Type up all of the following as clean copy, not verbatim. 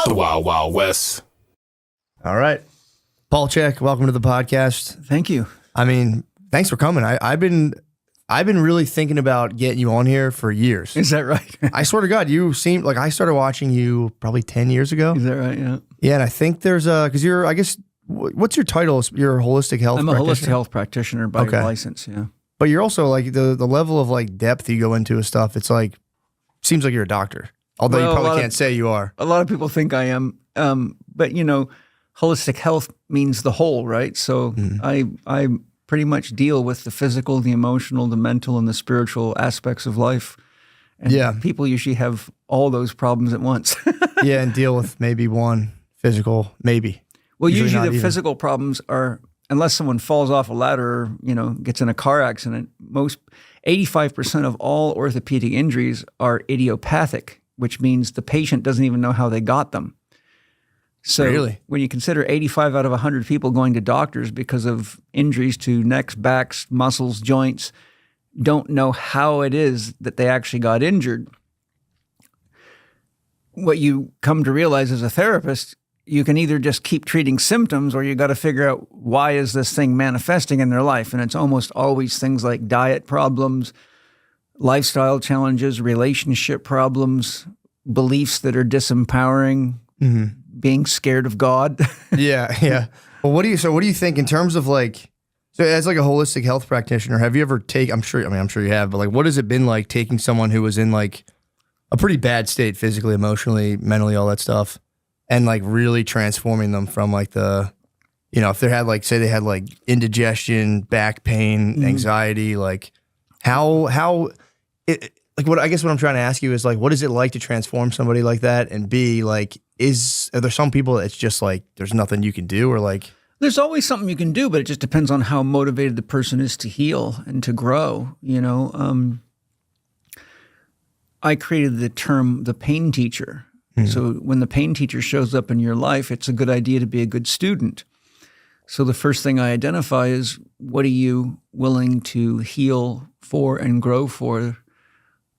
The Wild Wild West. All right. Paul Chek, welcome to the podcast. Thank you. I mean, thanks for coming. I've been really thinking about getting you on here for years. Is that right? I swear to God, you seem like I started watching you probably 10 years ago. Is that right? Yeah. Yeah, and I think there's because you're, I guess, what's your title? You're a holistic health I'm a practitioner? holistic health practitioner by license, yeah. But you're also like the level of like depth you go into with stuff, it's like, seems like you're a doctor. Although you probably can't say you are. A lot of people think I am. But, you know, holistic health means the whole, right? So I pretty much deal with the physical, the emotional, the mental, and the spiritual aspects of life. And people usually have all those problems at once. Yeah, and deal with maybe one physical, maybe. Well, usually the physical problems are, unless someone falls off a ladder or, you know, gets in a car accident, 85% of all orthopedic injuries are idiopathic, which means the patient doesn't even know how they got them. So when you consider 85 out of 100 people going to doctors because of injuries to necks, backs, muscles, joints, don't know how it is that they actually got injured, what you come to realize as a therapist, you can either just keep treating symptoms or you got to figure out why is this thing manifesting in their life. And it's almost always things like diet problems, lifestyle challenges, relationship problems, beliefs that are disempowering, being scared of God. Yeah. Well, what do you think in terms of like, so as like a holistic health practitioner, have you ever I'm sure you have, but like, what has it been like taking someone who was in like a pretty bad state, physically, emotionally, mentally, all that stuff, and like really transforming them from like the, you know, if they had like, say they had like indigestion, back pain, anxiety, like how it, like what I guess what I'm trying to ask you is like, what is it like to transform somebody like that? And B, like, are there some people it's just like, there's nothing you can do, or like? There's always something you can do, but it just depends on how motivated the person is to heal and to grow, you know? I created the term, the pain teacher. So when the pain teacher shows up in your life, it's a good idea to be a good student. So the first thing I identify is, what are you willing to heal for and grow for,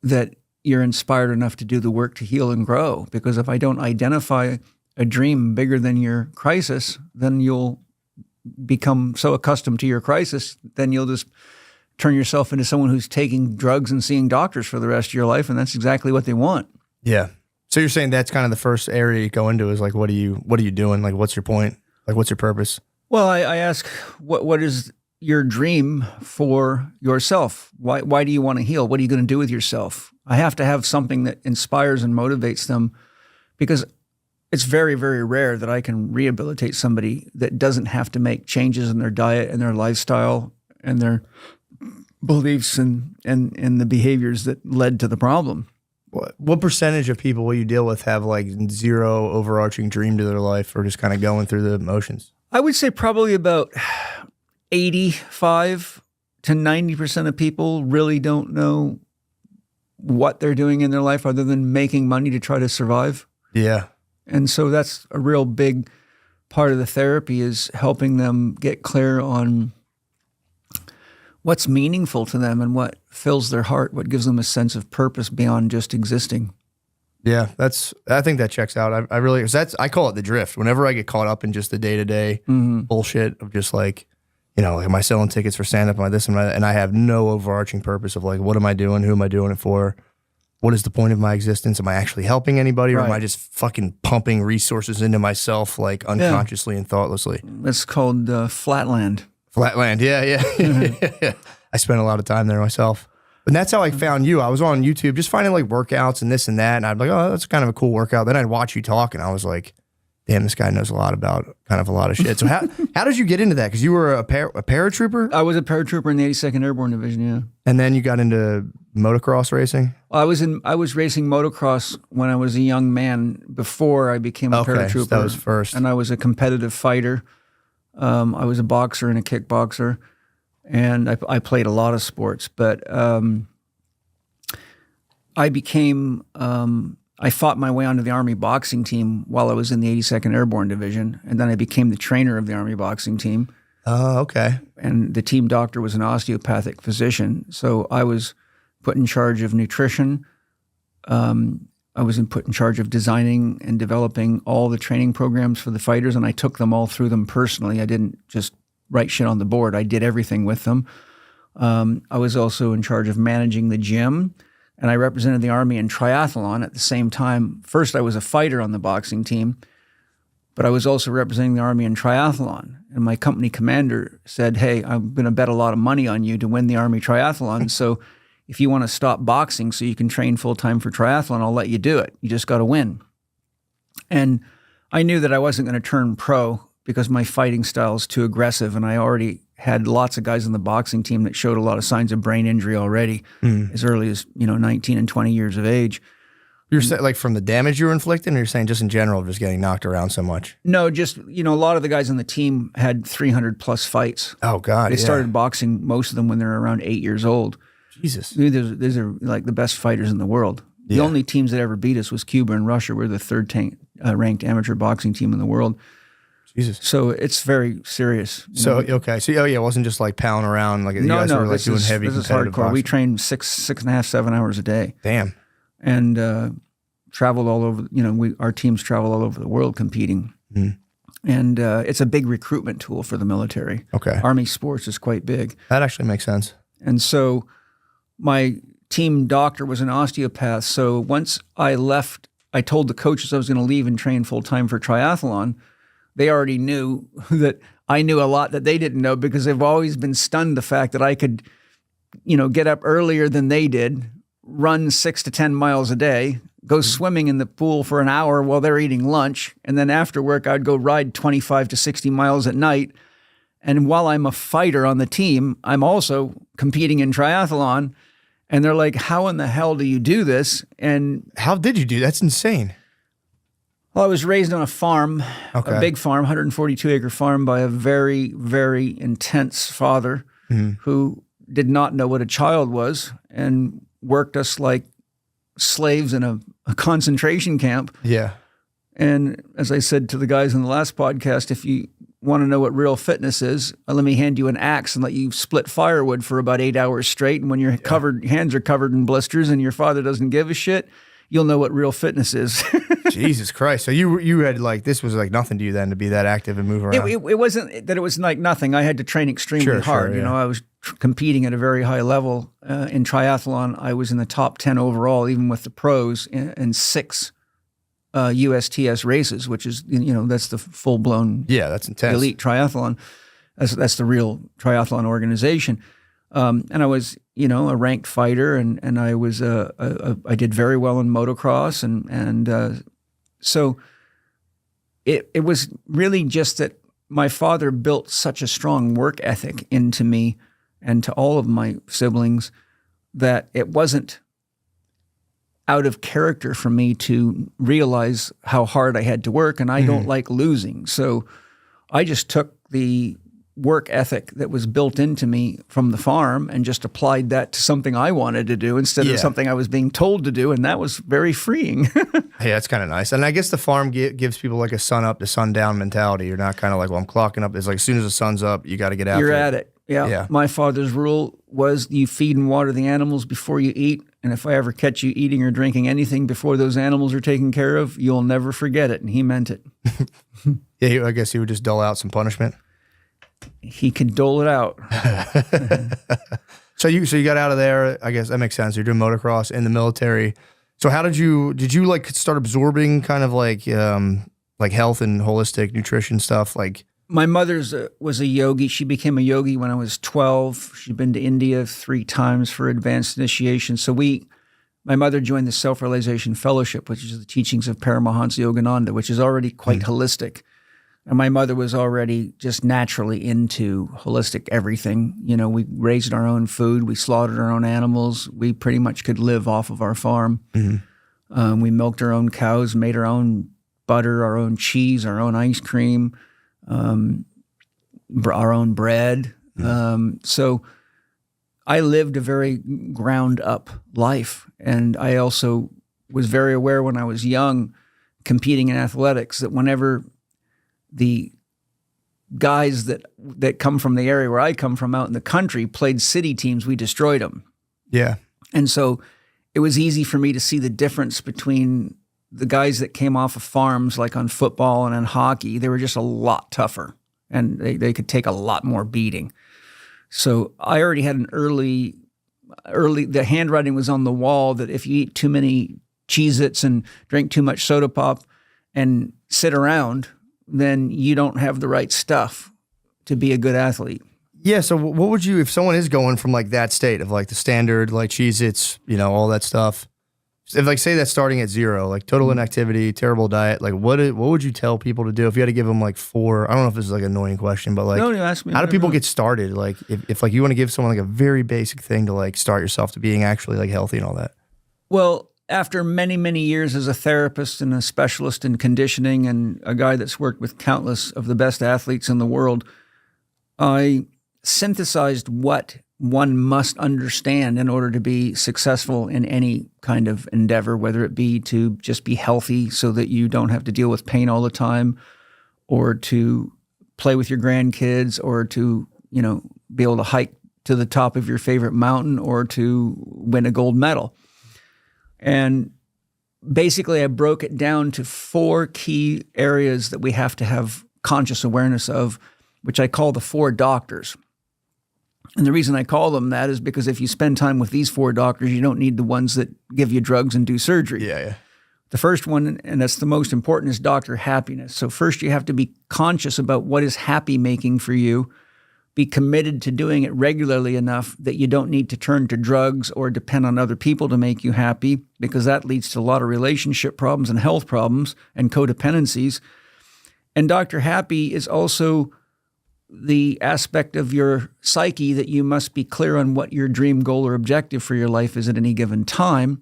that you're inspired enough to do the work to heal and grow? Because if I don't identify a dream bigger than your crisis, then you'll become so accustomed to your crisis, then you'll just turn yourself into someone who's taking drugs and seeing doctors for the rest of your life, and that's exactly what they want. Yeah. So you're saying that's kind of the first area you go into is like, what are you doing? Like, what's your point? Like, what's your purpose? Well, I ask, what is your dream for yourself? Why do you want to heal? What are you going to do with yourself? I have to have something that inspires and motivates them, because it's very, very rare that I can rehabilitate somebody that doesn't have to make changes in their diet and their lifestyle and their beliefs and the behaviors that led to the problem. What percentage of people will you deal with have like zero overarching dream to their life, or just kind of going through the motions? I would say probably about 85 to 90% of people really don't know what they're doing in their life other than making money to try to survive. Yeah. And so that's a real big part of the therapy, is helping them get clear on what's meaningful to them and what fills their heart, what gives them a sense of purpose beyond just existing. Yeah, I think that checks out. I really, I call it the drift. Whenever I get caught up in just the day-to-day bullshit of just like, you know, like, am I selling tickets for stand-up, am I this, and I have no overarching purpose of like, what am I doing? Who am I doing it for? What is the point of my existence? Am I actually helping anybody, or am I just fucking pumping resources into myself like unconsciously and thoughtlessly? It's called flatland. Flatland, yeah. I spent a lot of time there myself. And that's how I found you. I was on YouTube just finding like workouts and this and that. And I'd be like, oh, that's kind of a cool workout. Then I'd watch you talk and I was like, damn, this guy knows a lot about kind of a lot of shit. So how did you get into that? Because you were a paratrooper? I was a paratrooper in the 82nd Airborne Division, yeah. And then you got into motocross racing? I was racing motocross when I was a young man before I became a paratrooper. So that was first. And I was a competitive fighter. I was a boxer and a kickboxer. And I played a lot of sports, but I fought my way onto the Army boxing team while I was in the 82nd Airborne Division, and then I became the trainer of the Army boxing team. Oh, okay. And the team doctor was an osteopathic physician, so I was put in charge of nutrition. I was put in charge of designing and developing all the training programs for the fighters, and I took them all through them personally. I didn't just write shit on the board. I did everything with them. I was also in charge of managing the gym, and I represented the Army in triathlon at the same time. First, I was a fighter on the boxing team, but I was also representing the Army in triathlon. And my company commander said, hey, I'm going to bet a lot of money on you to win the Army triathlon. So if you want to stop boxing so you can train full-time for triathlon, I'll let you do it. You just got to win. And I knew that I wasn't going to turn pro because my fighting style is too aggressive, and I already had lots of guys on the boxing team that showed a lot of signs of brain injury already as early as 19 and 20 years of age. You're saying like from the damage you were inflicting, or you're saying just in general, just getting knocked around so much? No, just, a lot of the guys on the team had 300 plus fights. Oh God. They started boxing, most of them when they were around 8 years old. Jesus. These are like the best fighters in the world. The only teams that ever beat us was Cuba and Russia. We're the third ranked amateur boxing team in the world. Jesus. So it's very serious. Okay. So it wasn't just like pounding around like you guys were like doing heavy competitive hardcore. boxing. We trained 6.5, 7 hours a day. Damn. And traveled all over. Our teams travel all over the world competing. And it's a big recruitment tool for the military. Okay. Army sports is quite big. That actually makes sense. And so my team doctor was an osteopath. So once I left, I told the coaches I was going to leave and train full time for triathlon. They already knew that I knew a lot that they didn't know, because they've always been stunned the fact that I could, get up earlier than they did, run 6 to 10 miles a day, go swimming in the pool for an hour while they're eating lunch. And then after work, I'd go ride 25 to 60 miles at night. And while I'm a fighter on the team, I'm also competing in triathlon. And they're like, how in the hell do you do this? And how did you do? That's insane. Well, I was raised on a farm, a big farm, 142-acre farm by a very, very intense father who did not know what a child was and worked us like slaves in a concentration camp. Yeah. And as I said to the guys in the last podcast, if you want to know what real fitness is, let me hand you an axe and let you split firewood for about 8 hours straight. And when your hands are covered in blisters and your father doesn't give a shit, you'll know what real fitness is. Jesus Christ. So you had this was like nothing to you then to be that active and move around? It wasn't that it was like nothing. I had to train extremely hard. Sure, yeah. I was competing at a very high level. In triathlon, I was in the top 10 overall, even with the pros, in 6 USTS races, which is, that's the full-blown that's intense. elite triathlon. That's the real triathlon organization. And I was, a ranked fighter, and I was I did very well in motocross, and so it was really just that my father built such a strong work ethic into me and to all of my siblings that it wasn't out of character for me to realize how hard I had to work, and I don't like losing. So I just took the work ethic that was built into me from the farm and just applied that to something I wanted to do instead of something I was being told to do, and that was very freeing. Hey, that's kind of nice. And I guess the farm gives people like a sun up to sundown mentality. You're not kind of like, well, I'm clocking up. It's like as soon as the sun's up, you got to get out. You're at it. Yeah. My father's rule was you feed and water the animals before you eat, and if I ever catch you eating or drinking anything before those animals are taken care of, you'll never forget it, and he meant it. Yeah, I guess he would just dole out some punishment. He could dole it out. So you got out of there. I guess that makes sense. You're doing motocross in the military. So how did you like start absorbing kind of like health and holistic nutrition stuff? Like my mother's was a yogi. She became a yogi when I was 12. She'd been to India 3 times for advanced initiation. So my mother joined the Self-Realization Fellowship, which is the teachings of Paramahansa Yogananda, which is already quite holistic. And my mother was already just naturally into holistic everything. We raised our own food. We slaughtered our own animals. We pretty much could live off of our farm. We milked our own cows, made our own butter, our own cheese, our own ice cream, our own bread. So I lived a very ground up life. And I also was very aware when I was young, competing in athletics, that whenever the guys that come from the area where I come from out in the country played city teams, we destroyed them. Yeah. And so it was easy for me to see the difference between the guys that came off of farms, like on football and on hockey. They were just a lot tougher, and they could take a lot more beating. So I already had an early, the handwriting was on the wall that if you eat too many Cheez-Its and drink too much soda pop and sit around, then you don't have the right stuff to be a good athlete. Yeah. So what would you, if someone is going from like that state of like the standard, like Cheez-Its, all that stuff, if like say that's starting at 0, like total inactivity, terrible diet, like what would you tell people to do if you had to give them like 4? I don't know if this is like an annoying question, but like, No, you ask me. how do people get started? Like if like you want to give someone like a very basic thing to like start yourself to being actually like healthy and all that. Well, after many, many years as a therapist and a specialist in conditioning and a guy that's worked with countless of the best athletes in the world, I synthesized what one must understand in order to be successful in any kind of endeavor, whether it be to just be healthy so that you don't have to deal with pain all the time, or to play with your grandkids, or to, be able to hike to the top of your favorite mountain, or to win a gold medal. And basically I broke it down to 4 key areas that we have to have conscious awareness of, which I call the 4 doctors. And the reason I call them that is because if you spend time with these 4 doctors, you don't need the ones that give you drugs and do surgery. Yeah. The first one, and that's the most important, is Dr. Happiness. So first you have to be conscious about what is happy making for you, be committed to doing it regularly enough that you don't need to turn to drugs or depend on other people to make you happy, because that leads to a lot of relationship problems and health problems and codependencies. And Dr. Happy is also the aspect of your psyche that you must be clear on what your dream goal or objective for your life is at any given time.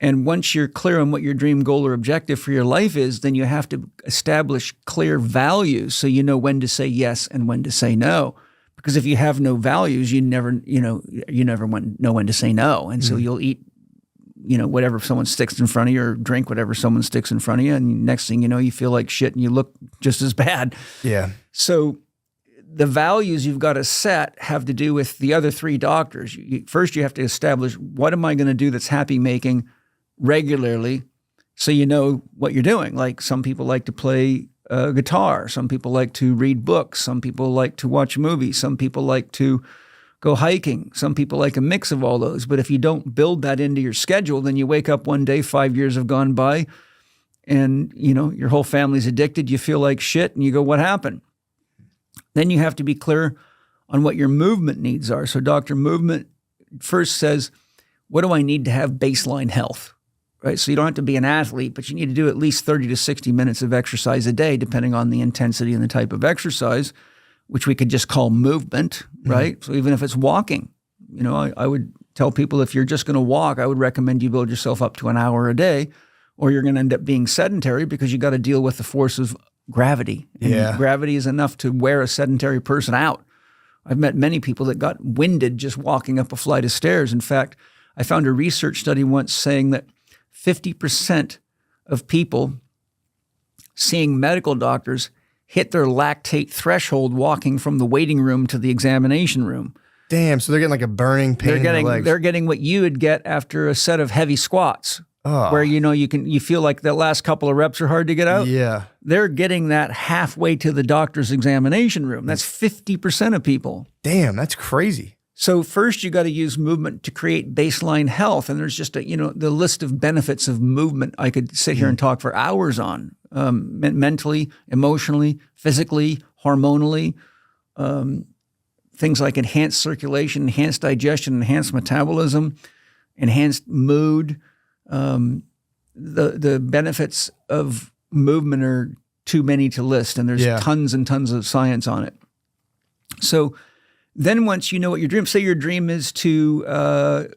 And once you're clear on what your dream goal or objective for your life is, then you have to establish clear values so you know when to say yes and when to say no. Because if you have no values, you never know when to say no. And so you'll eat, whatever someone sticks in front of you, or drink whatever someone sticks in front of you. And next thing you know, you feel like shit and you look just as bad. Yeah. So the values you've got to set have to do with the other 3 doctors. First, you have to establish, what am I going to do that's happy making regularly, so you know what you're doing. Like some people like to play guitar. Some people like to read books. Some people like to watch movies. Some people like to go hiking. Some people like a mix of all those. But if you don't build that into your schedule, then you wake up one day, 5 years have gone by, and your whole family's addicted. You feel like shit, and you go, what happened? Then you have to be clear on what your movement needs are. So Dr. Movement first says, what do I need to have baseline health? Right? So you don't have to be an athlete, but you need to do at least 30 to 60 minutes of exercise a day, depending on the intensity and the type of exercise, which we could just call movement, right? So even if it's walking, I would tell people, if you're just going to walk, I would recommend you build yourself up to an hour a day, or you're going to end up being sedentary because you got to deal with the force of gravity. And gravity is enough to wear a sedentary person out. I've met many people that got winded just walking up a flight of stairs. In fact, I found a research study once saying that 50% of people seeing medical doctors hit their lactate threshold walking from the waiting room to the examination room. Damn, so they're getting like a burning pain in the legs. They're getting what you would get after a set of heavy squats. Where you feel like the last couple of reps are hard to get out. Yeah. They're getting that halfway to the doctor's examination room. That's 50% of people. Damn, that's crazy. So first you got to use movement to create baseline health. And there's just the list of benefits of movement I could sit here and talk for hours on, mentally, emotionally, physically, hormonally, things like enhanced circulation, enhanced digestion, enhanced metabolism, enhanced mood. The benefits of movement are too many to list, and there's tons and tons of science on it. So then once you know what your dream, say your dream is to,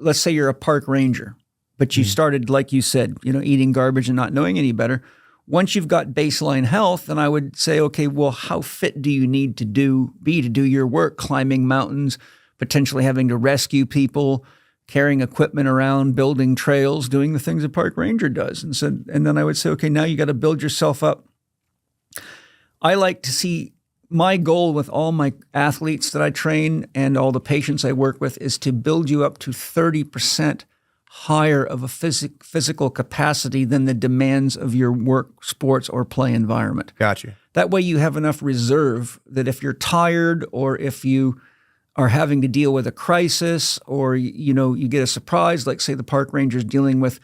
let's say you're a park ranger, but you started, like you said, eating garbage and not knowing any better. Once you've got baseline health, then I would say, okay, well, how fit do you need to be to do your work, climbing mountains, potentially having to rescue people, carrying equipment around, building trails, doing the things a park ranger does. And then I would say, okay, now you got to build yourself up. I like to see, my goal with all my athletes that I train and all the patients I work with is to build you up to 30% higher of a physical capacity than the demands of your work, sports, or play environment. Got you. That way you have enough reserve that if you're tired or if you are having to deal with a crisis or, you get a surprise, like say the park ranger's dealing with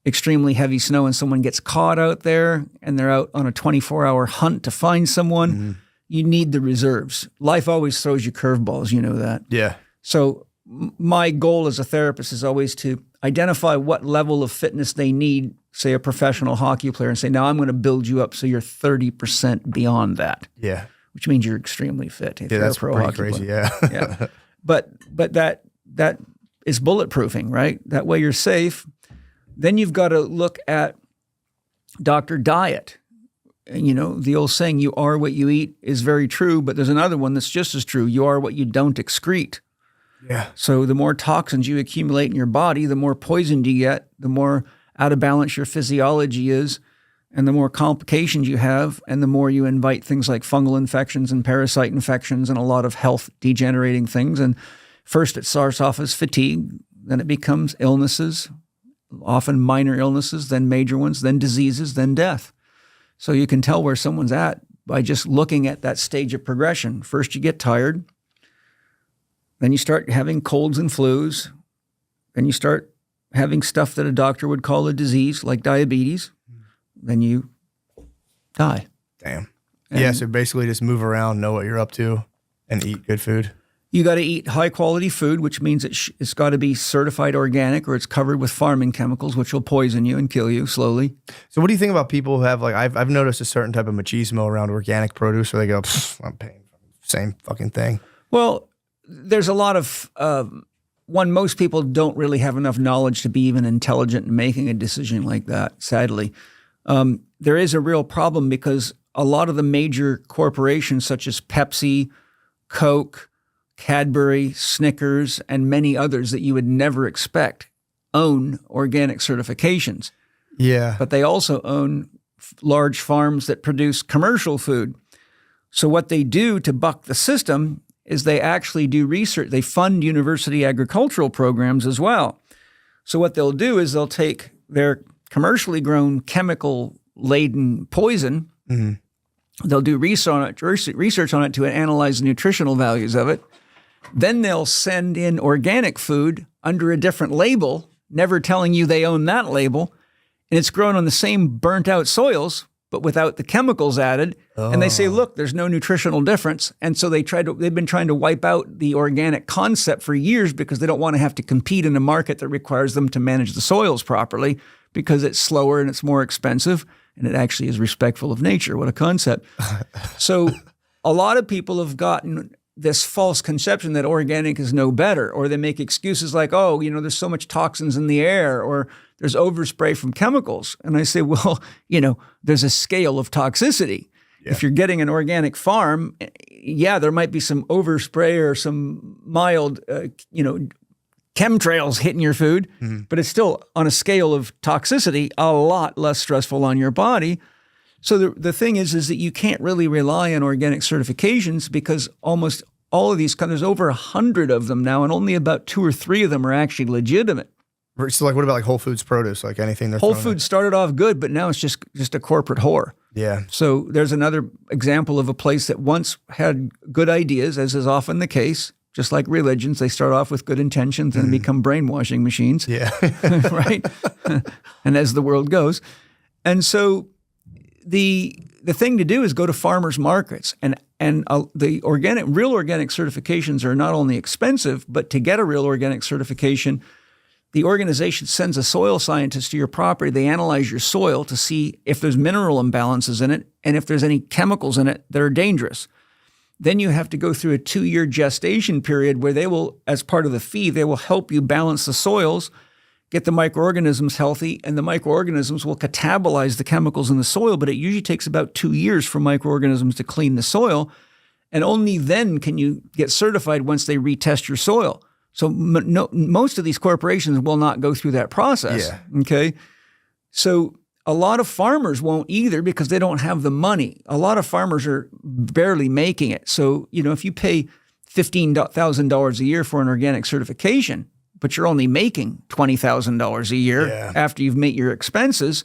extremely heavy snow and someone gets caught out there and they're out on a 24-hour hunt to find someone, you need the reserves. Life always throws you curveballs, you know that. Yeah. So my goal as a therapist is always to identify what level of fitness they need, say a professional hockey player, and say, now I'm going to build you up so you're 30% beyond that. Yeah. Which means you're extremely fit. If Yeah, you're that's a pro pretty hockey crazy. player. Yeah. Yeah. But that is bulletproofing, right? That way you're safe. Then you've got to look at doctor diet. The old saying, you are what you eat, is very true, but there's another one that's just as true. You are what you don't excrete. Yeah. So the more toxins you accumulate in your body, the more poisoned you get, the more out of balance your physiology is, and the more complications you have, and the more you invite things like fungal infections and parasite infections and a lot of health degenerating things. And first it starts off as fatigue, then it becomes illnesses, often minor illnesses, then major ones, then diseases, then death. So you can tell where someone's at by just looking at that stage of progression. First you get tired, then you start having colds and flus, then you start having stuff that a doctor would call a disease like diabetes, then you die. Damn. Yeah, so basically just move around, know what you're up to, and eat good food. You got to eat high quality food, which means it's got to be certified organic or it's covered with farming chemicals, which will poison you and kill you slowly. So what do you think about people who have, like, I've noticed a certain type of machismo around organic produce where they go, I'm paying for the same fucking thing. Well, there's a lot of, most people don't really have enough knowledge to be even intelligent in making a decision like that, sadly. There is a real problem because a lot of the major corporations such as Pepsi, Coke, Cadbury, Snickers, and many others that you would never expect own organic certifications. Yeah. But they also own large farms that produce commercial food. So what they do to buck the system is they actually do research. They fund university agricultural programs as well. So what they'll do is they'll take their commercially grown chemical-laden poison, they'll do research on it to analyze the nutritional values of it. Then they'll send in organic food under a different label, never telling you they own that label, and it's grown on the same burnt-out soils, but without the chemicals added. Oh. And they say, look, there's no nutritional difference. And so they've been trying to wipe out the organic concept for years because they don't want to have to compete in a market that requires them to manage the soils properly because it's slower and it's more expensive, and it actually is respectful of nature. What a concept. So a lot of people have gotten this false conception that organic is no better, or they make excuses like, oh, there's so much toxins in the air, or there's overspray from chemicals. And I say, well, there's a scale of toxicity. Yeah. If you're getting an organic farm, yeah, there might be some overspray or some mild, chemtrails hitting your food, but it's still on a scale of toxicity, a lot less stressful on your body. So the thing is that you can't really rely on organic certifications because almost all of these, there's over 100 of them now, and only about 2 or 3 of them are actually legitimate. So like, what about like Whole Foods produce, like anything? Whole Foods started off good, but now it's just a corporate whore. Yeah. So there's another example of a place that once had good ideas, as is often the case. Just like religions, they start off with good intentions and become brainwashing machines. Yeah. Right? And as the world goes. And so the thing to do is go to farmers markets, and the real organic certifications are not only expensive, but to get a real organic certification, the organization sends a soil scientist to your property. They analyze your soil to see if there's mineral imbalances in it and if there's any chemicals in it that are dangerous. Then you have to go through a 2-year gestation period where they will, as part of the fee, they will help you balance the soils, get the microorganisms healthy, and the microorganisms will catabolize the chemicals in the soil. But it usually takes about 2 years for microorganisms to clean the soil. And only then can you get certified once they retest your soil. So most of these corporations will not go through that process. Yeah. Okay. So a lot of farmers won't either because they don't have the money. A lot of farmers are barely making it. So, if you pay $15,000 a year for an organic certification, but you're only making $20,000 a year after you've made your expenses.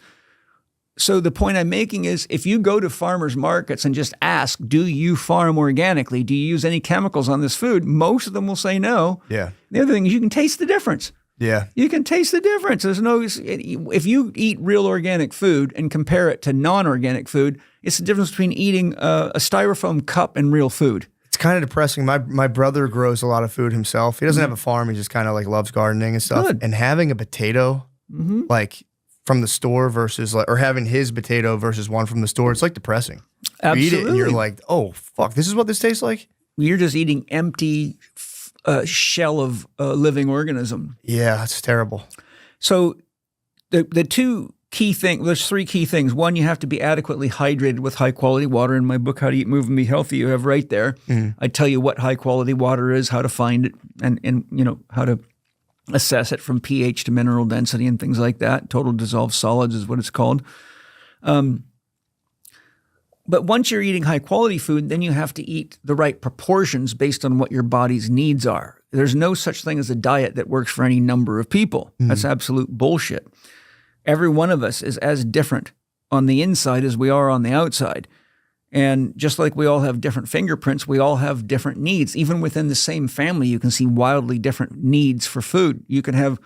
So the point I'm making is if you go to farmers markets and just ask, do you farm organically? Do you use any chemicals on this food? Most of them will say no. Yeah. The other thing is you can taste the difference. Yeah. You can taste the difference. If you eat real organic food and compare it to non-organic food, it's the difference between eating a styrofoam cup and real food. It's kind of depressing. My brother grows a lot of food himself. He doesn't have a farm. He just kind of like loves gardening and stuff. Good. And having a potato, like from the store versus like, or having his potato versus one from the store, it's like depressing. Absolutely. You eat it and you're like, oh, fuck, this is what this tastes like? You're just eating empty shell of a living organism. Yeah, that's terrible. So the two key things, there's three key things. One, you have to be adequately hydrated with high quality water. In my book, How to Eat, Move, and Be Healthy, you have right there. I tell you what high quality water is, how to find it, and how to assess it from pH to mineral density and things like that. Total dissolved solids is what it's called. But once you're eating high quality food, then you have to eat the right proportions based on what your body's needs are. There's no such thing as a diet that works for any number of people. That's absolute bullshit. Every one of us is as different on the inside as we are on the outside. And just like we all have different fingerprints, we all have different needs. Even within the same family, you can see wildly different needs for food. You can have,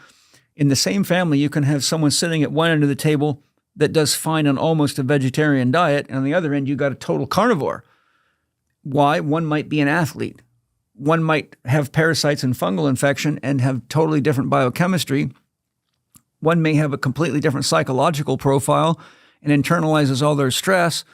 in the same family, you can have someone sitting at one end of the table that does fine on almost a vegetarian diet, and on the other end, you got a total carnivore. Why? One might be an athlete. One might have parasites and fungal infection and have totally different biochemistry. One may have a completely different psychological profile and internalizes all their stress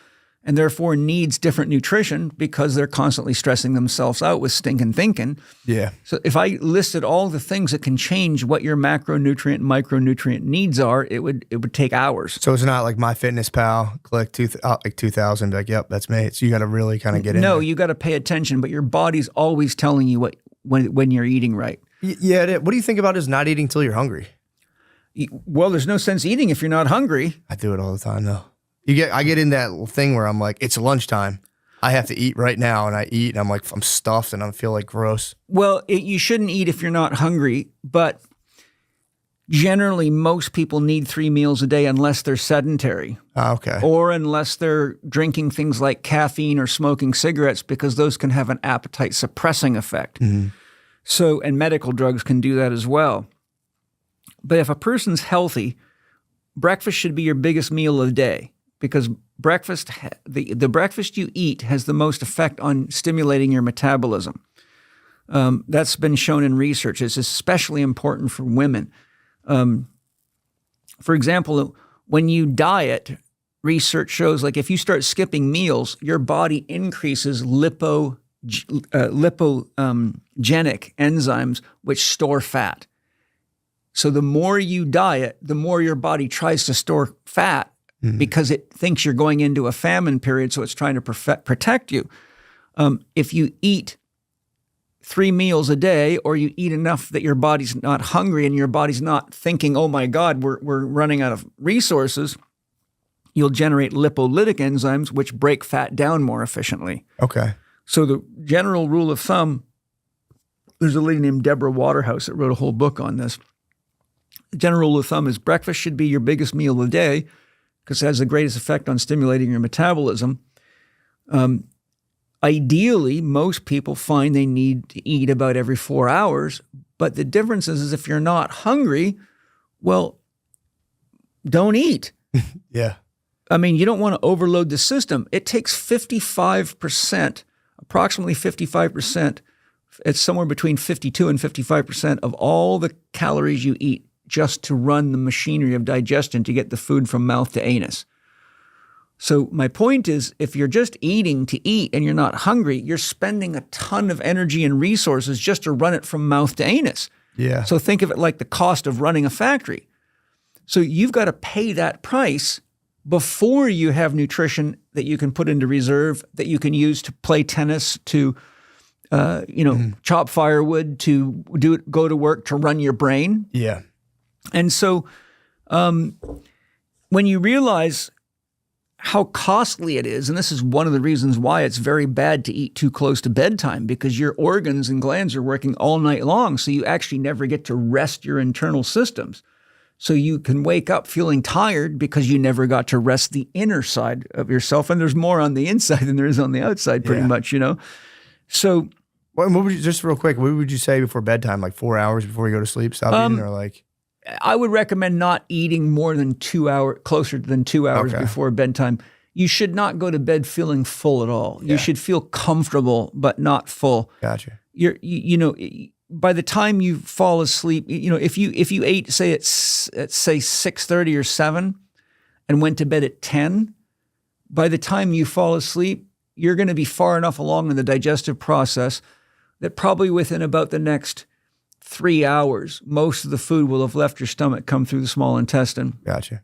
and therefore needs different nutrition because they're constantly stressing themselves out with stinking thinking. Yeah. So if I listed all the things that can change what your macronutrient and micronutrient needs are, it would take hours. So it's not like MyFitnessPal, click 2,000, like, yep, that's me. So you got to really kind of get in No, there. you got to pay attention, but your body's always telling you when you're eating right. Yeah. What do you think about is not eating till you're hungry? Well, there's no sense eating if you're not hungry. I do it all the time though. I get in that thing where I'm like, it's lunchtime. I have to eat right now. And I eat and I'm like, I'm stuffed and I feel like gross. Well, you shouldn't eat if you're not hungry, but generally most people need 3 meals a day unless they're sedentary. Okay. Or unless they're drinking things like caffeine or smoking cigarettes, because those can have an appetite suppressing effect. So, and medical drugs can do that as well. But if a person's healthy, breakfast should be your biggest meal of the day, because breakfast, the breakfast you eat has the most effect on stimulating your metabolism. That's been shown in research. It's especially important for women. For example, when you diet, research shows like if you start skipping meals, your body increases lipogenic enzymes which store fat. So the more you diet, the more your body tries to store fat because it thinks you're going into a famine period, so it's trying to protect you. If you eat 3 meals a day, or you eat enough that your body's not hungry and your body's not thinking, oh my God, we're running out of resources, you'll generate lipolytic enzymes, which break fat down more efficiently. Okay. So the general rule of thumb, there's a lady named Deborah Waterhouse that wrote a whole book on this. The general rule of thumb is breakfast should be your biggest meal of the day because it has the greatest effect on stimulating your metabolism. Ideally, most people find they need to eat about every 4 hours, but the difference is if you're not hungry, well, don't eat. Yeah. I mean, you don't want to overload the system. It takes 55%, approximately 55%, it's somewhere between 52 and 55% of all the calories you eat just to run the machinery of digestion to get the food from mouth to anus. So my point is, if you're just eating to eat and you're not hungry, you're spending a ton of energy and resources just to run it from mouth to anus. Yeah. So think of it like the cost of running a factory. So you've got to pay that price before you have nutrition that you can put into reserve, that you can use to play tennis, to chop firewood, to go to work, to run your brain. Yeah. And so when you realize how costly it is. And this is one of the reasons why it's very bad to eat too close to bedtime, because your organs and glands are working all night long. So you actually never get to rest your internal systems. So you can wake up feeling tired because you never got to rest the inner side of yourself. And there's more on the inside than there is on the outside, pretty much, So what would you, just real quick, what would you say before bedtime? Like 4 hours before you go to sleep, stop eating, or like? I would recommend not eating more than 2 hours, closer than 2 hours before bedtime. You should not go to bed feeling full at all. You should feel comfortable, but not full. Gotcha. By the time you fall asleep, if you ate, say at 6:30 or 7 and went to bed at 10, by the time you fall asleep, you're going to be far enough along in the digestive process that probably within about the next 3 hours, most of the food will have left your stomach, come through the small intestine. Gotcha.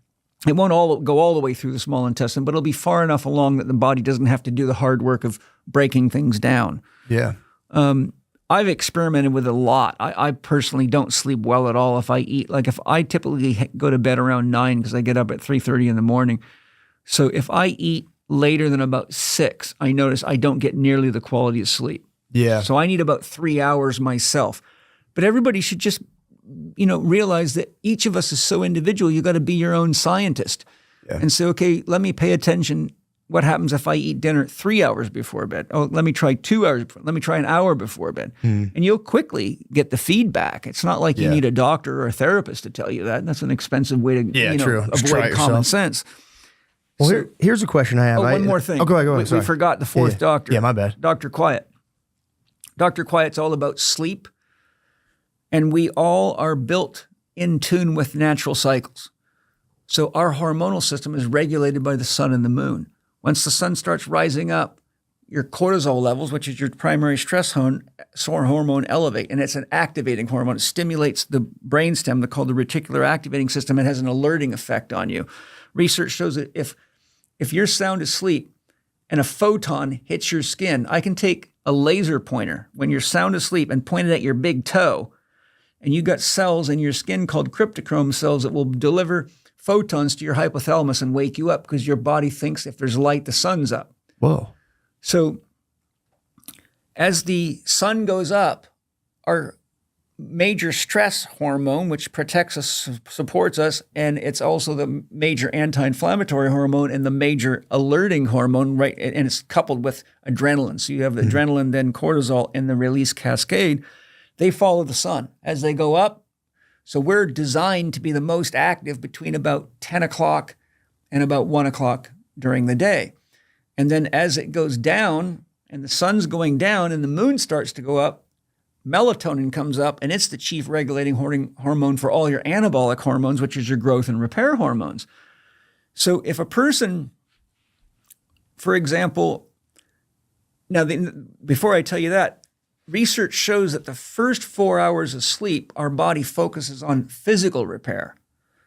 It won't go all the way through the small intestine, but it'll be far enough along that the body doesn't have to do the hard work of breaking things down. Yeah. I've experimented with it a lot. I personally don't sleep well at all if I eat. Like if I typically go to bed around 9 because I get up at 3:30 in the morning. So if I eat later than about 6, I notice I don't get nearly the quality of sleep. Yeah. So I need about 3 hours myself. But everybody should just, realize that each of us is so individual. You got to be your own scientist and say, okay, let me pay attention. What happens if I eat dinner 3 hours before bed? Oh, let me try 2 hours. Let me try an hour before bed. And you'll quickly get the feedback. It's not like you need a doctor or a therapist to tell you that. That's an expensive way to avoid common sense. Well, here's a question I have. One more thing. Oh, go ahead. We forgot the fourth doctor. Yeah, my bad. Dr. Quiet. Dr. Quiet's all about sleep. And we all are built in tune with natural cycles. So our hormonal system is regulated by the sun and the moon. Once the sun starts rising up, your cortisol levels, which is your primary stress hormone, elevate. And it's an activating hormone. It stimulates the brainstem, called the reticular activating system. It has an alerting effect on you. Research shows that if you're sound asleep and a photon hits your skin, I can take a laser pointer when you're sound asleep and point it at your big toe, and you got cells in your skin called cryptochrome cells that will deliver photons to your hypothalamus and wake you up because your body thinks if there's light, the sun's up. Whoa. So as the sun goes up, our major stress hormone, which protects us, supports us, and it's also the major anti-inflammatory hormone and the major alerting hormone, right? And it's coupled with adrenaline. So you have the adrenaline, then cortisol, and the release cascade. They follow the sun as they go up. So we're designed to be the most active between about 10 o'clock and about 1 o'clock during the day. And then as it goes down and the sun's going down and the moon starts to go up, melatonin comes up, and it's the chief regulating hormone for all your anabolic hormones, which is your growth and repair hormones. So if a person, for example, before I tell you that, research shows that the first 4 hours of sleep, our body focuses on physical repair.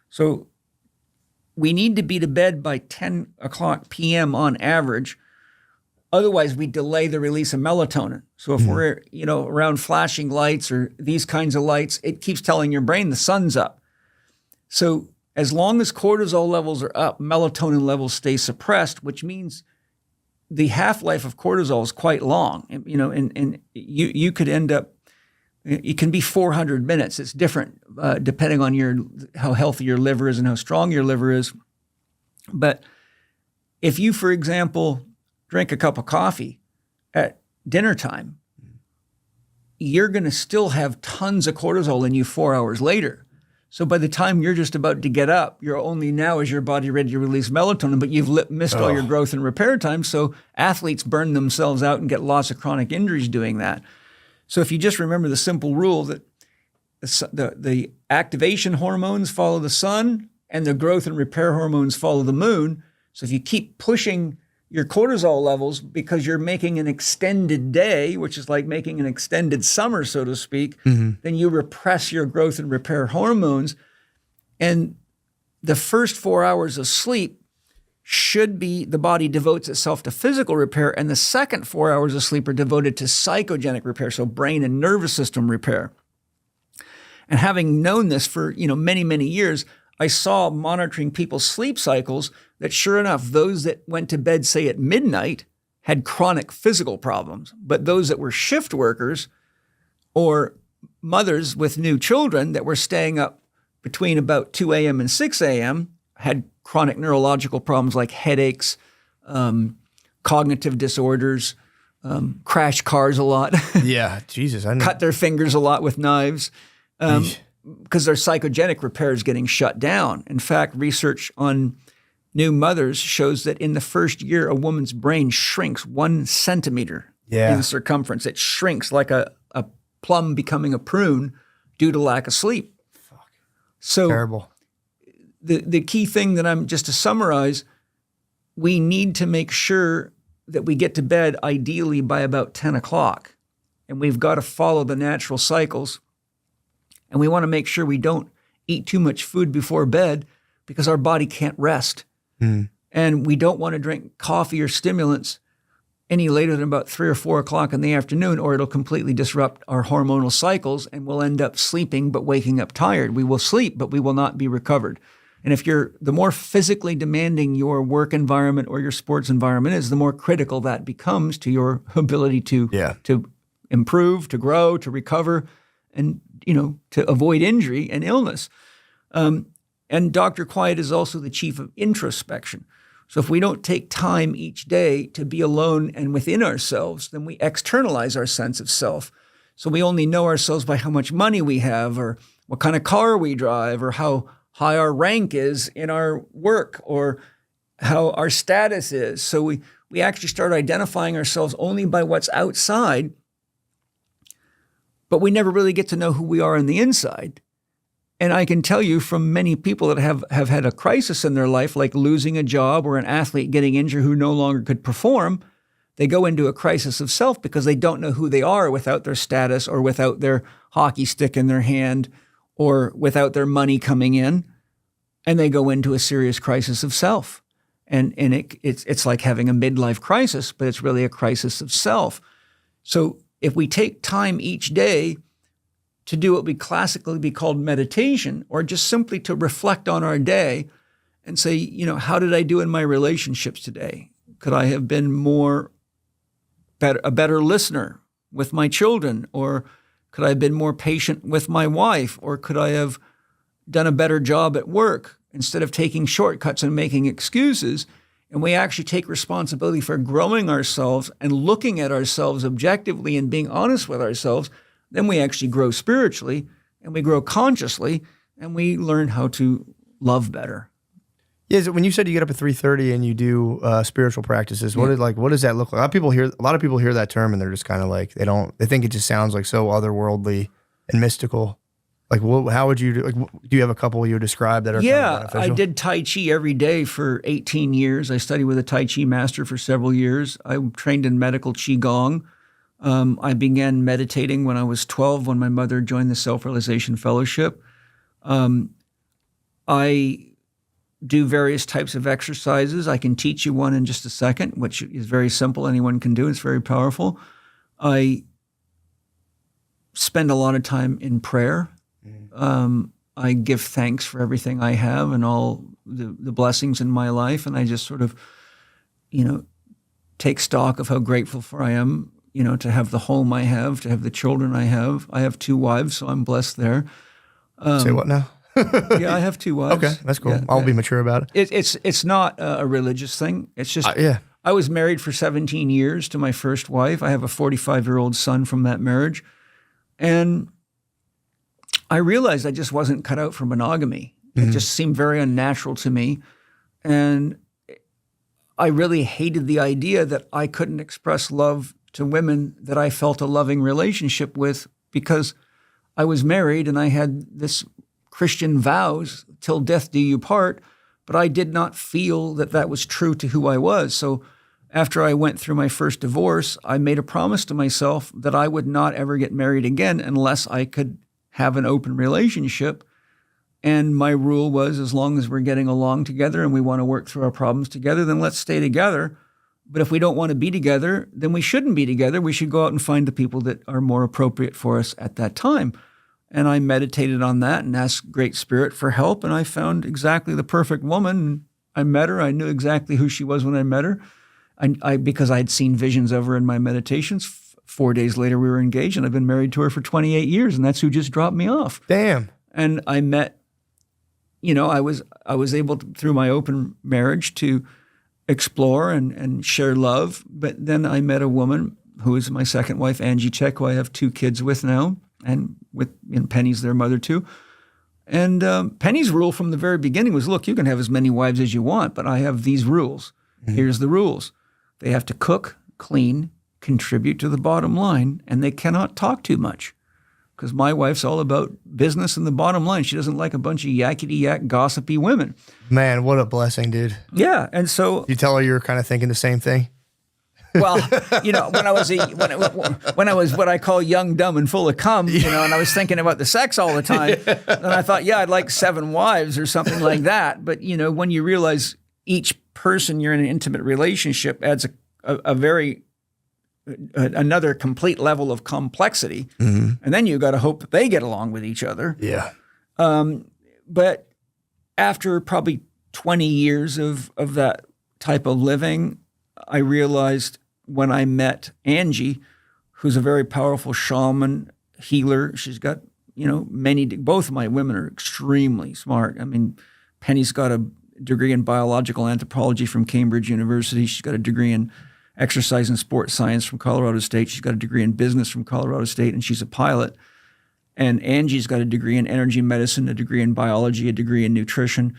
So we need to be to bed by 10 o'clock p.m. on average. Otherwise, we delay the release of melatonin. So if we're, around flashing lights or these kinds of lights, it keeps telling your brain the sun's up. So as long as cortisol levels are up, melatonin levels stay suppressed, which means the half-life of cortisol is quite long. And you could end up, it can be 400 minutes. It's different depending on how healthy your liver is and how strong your liver is. But if you, for example, drink a cup of coffee at dinner time, you're going to still have tons of cortisol in you 4 hours later. So by the time you're just about to get up, you're only now is your body ready to release melatonin, but you've missed all your growth and repair time. So athletes burn themselves out and get lots of chronic injuries doing that. So if you just remember the simple rule that the activation hormones follow the sun and the growth and repair hormones follow the moon. So if you keep pushing your cortisol levels because you're making an extended day, which is like making an extended summer, so to speak, then you repress your growth and repair hormones. And the first 4 hours of sleep should be the body devotes itself to physical repair, and the second 4 hours of sleep are devoted to psychogenic repair, so brain and nervous system repair. And having known this for many, many years, I saw monitoring people's sleep cycles that sure enough, those that went to bed, say at midnight, had chronic physical problems. But those that were shift workers or mothers with new children that were staying up between about 2 a.m. and 6 a.m. had chronic neurological problems like headaches, cognitive disorders, crash cars a lot. Yeah, Jesus. I know. Cut their fingers a lot with knives because their psychogenic repair is getting shut down. In fact, research on new mothers shows that in the first year, a woman's brain shrinks 1 centimeter in circumference. It shrinks like a plum becoming a prune due to lack of sleep. Fuck. So Terrible. The key thing that I'm just to summarize, we need to make sure that we get to bed ideally by about 10 o'clock. And we've got to follow the natural cycles. And we want to make sure we don't eat too much food before bed because our body can't rest. And we don't want to drink coffee or stimulants any later than about 3 or 4 o'clock in the afternoon, or it'll completely disrupt our hormonal cycles and we'll end up sleeping but waking up tired. We will sleep, but we will not be recovered. And if the more physically demanding your work environment or your sports environment is, the more critical that becomes to your ability to improve, to grow, to recover, and to avoid injury and illness. And Dr. Quiet is also the chief of introspection. So if we don't take time each day to be alone and within ourselves, then we externalize our sense of self. So we only know ourselves by how much money we have or what kind of car we drive or how high our rank is in our work or how our status is. So we actually start identifying ourselves only by what's outside, but we never really get to know who we are on the inside. And I can tell you from many people that have had a crisis in their life, like losing a job or an athlete getting injured who no longer could perform, they go into a crisis of self because they don't know who they are without their status or without their hockey stick in their hand or without their money coming in. And they go into a serious crisis of self. And it's like having a midlife crisis, but it's really a crisis of self. So if we take time each day to do what we classically be called meditation, or just simply to reflect on our day and say, how did I do in my relationships today? Could I have been a better listener with my children? Or could I have been more patient with my wife? Or could I have done a better job at work instead of taking shortcuts and making excuses? And we actually take responsibility for growing ourselves and looking at ourselves objectively and being honest with ourselves. Then we actually grow spiritually and we grow consciously and we learn how to love better. Yeah, when you said you get up at 3:30 and you do spiritual practices, what does that look like? A lot of people hear that term and they're just kind of like they think it just sounds like so otherworldly and mystical. Like, how would you do? Like, do you have a couple you would describe that are kind of beneficial? I did Tai Chi every day for 18 years. I studied with a Tai Chi master for several years. I trained in medical Qigong. I began meditating when I was 12 when my mother joined the Self-Realization Fellowship. I do various types of exercises. I can teach you one in just a second, which is very simple. Anyone can do. It's very powerful. I spend a lot of time in prayer. I give thanks for everything I have and all the blessings in my life. And I just sort of, take stock of how grateful for I am, to have the home I have, to have the children I have. I have 2 wives, so I'm blessed there. Say what now? Yeah, I have 2 wives. Okay, that's cool. Yeah, I'll be mature about it. It's not a religious thing. It's just, I was married for 17 years to my first wife. I have a 45-year-old son from that marriage. And I realized I just wasn't cut out for monogamy. It just seemed very unnatural to me. And I really hated the idea that I couldn't express love to women that I felt a loving relationship with because I was married and I had this Christian vows, till death do you part, but I did not feel that that was true to who I was. So after I went through my first divorce, I made a promise to myself that I would not ever get married again unless I could have an open relationship. And my rule was, as long as we're getting along together and we want to work through our problems together, then let's stay together. But if we don't want to be together, then we shouldn't be together. We should go out and find the people that are more appropriate for us at that time. And I meditated on that and asked Great Spirit for help. And I found exactly the perfect woman. I met her. I knew exactly who she was when I met her. Because I had seen visions of her in my meditations. 4 days later, we were engaged, and I've been married to her for 28 years, and that's who just dropped me off. Damn. And I met, I was able to, through my open marriage, to explore and share love. But then I met a woman who is my second wife, Angie Chek, who I have 2 kids with now, and Penny's their mother too. And Penny's rule from the very beginning was, look, you can have as many wives as you want, but I have these rules. Mm-hmm. Here's the rules. They have to cook, clean, contribute to the bottom line, and they cannot talk too much. Because my wife's all about business and the bottom line. She doesn't like a bunch of yakety-yak, gossipy women. Man, what a blessing, dude. Yeah, and so... You tell her you were kind of thinking the same thing? Well, when I was what I call young, dumb, and full of cum, and I was thinking about the sex all the time, and I thought, I'd like 7 wives or something like that. But, when you realize each person you're in an intimate relationship adds another complete level of complexity, and then you got to hope that they get along with each other. Yeah. But after probably 20 years of that type of living, I realized when I met Angie, who's a very powerful shaman, healer. She's got, both of my women are extremely smart. I mean, Penny's got a degree in biological anthropology from Cambridge University. She's got a degree in exercise and sports science from Colorado State. She's got a degree in business from Colorado State, and she's a pilot. And Angie's got a degree in energy medicine, a degree in biology, a degree in nutrition.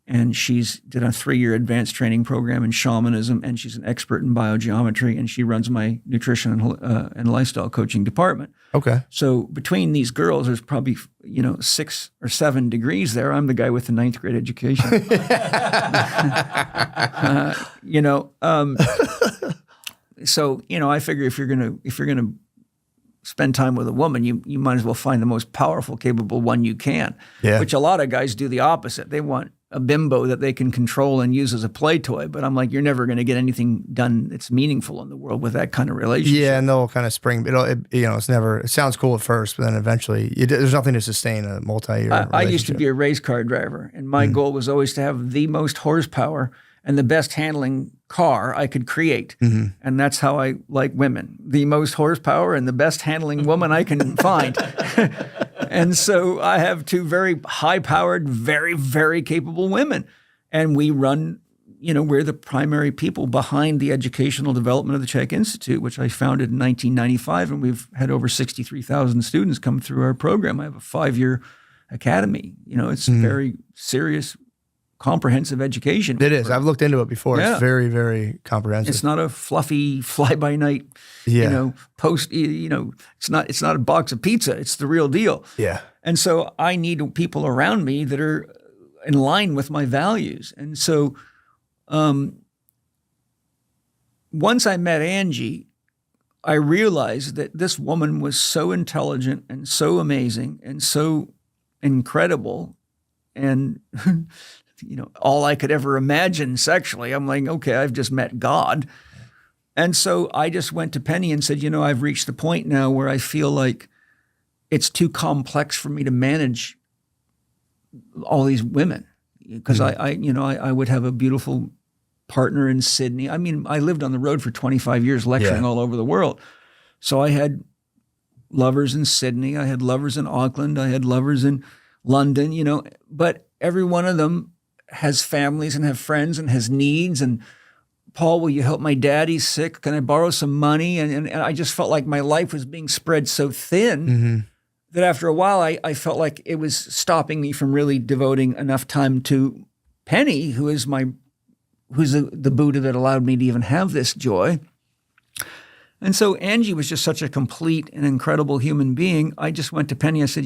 And she's did a 3-year advanced training program in shamanism, and she's an expert in biogeometry, and she runs my nutrition and lifestyle coaching department. Okay. So between these girls, there's probably 6 or 7 degrees there. I'm the guy with the 9th grade education. So I figure if you're gonna spend time with a woman, you might as well find the most powerful, capable one you can. Yeah. Which a lot of guys do the opposite. They want a bimbo that they can control and use as a play toy. But I'm like, you're never going to get anything done that's meaningful in the world with that kind of relationship. Yeah, and they'll kind of spring. It's never. It sounds cool at first, but then eventually, there's nothing to sustain a multi-year relationship. I used to be a race car driver, and my goal was always to have the most horsepower and the best handling car I could create. Mm-hmm. And that's how I like women. The most horsepower and the best handling woman I can find. And so I have 2 very high-powered, very, very capable women. And we run, we're the primary people behind the educational development of the Chek Institute, which I founded in 1995. And we've had over 63,000 students come through our program. I have a 5-year academy. It's very serious, comprehensive education. It is. I've looked into it before. Yeah. It's very, very comprehensive. It's not a fluffy fly-by-night, post. It's not a box of pizza. It's the real deal. Yeah. And so I need people around me that are in line with my values. And so, once I met Angie, I realized that this woman was so intelligent and so amazing and so incredible, and all I could ever imagine sexually. I'm like, okay, I've just met God. And so I just went to Penny and said, I've reached the point now where I feel like it's too complex for me to manage all these women. Because I would have a beautiful partner in Sydney. I mean, I lived on the road for 25 years lecturing all over the world. So I had lovers in Sydney. I had lovers in Auckland. I had lovers in London, but every one of them has families and have friends and has needs. And Paul, will you help my dad? He's sick. Can I borrow some money? And I just felt like my life was being spread so thin that after a while, I felt like it was stopping me from really devoting enough time to Penny, who's the Buddha that allowed me to even have this joy. And so Angie was just such a complete and incredible human being. I just went to Penny. I said,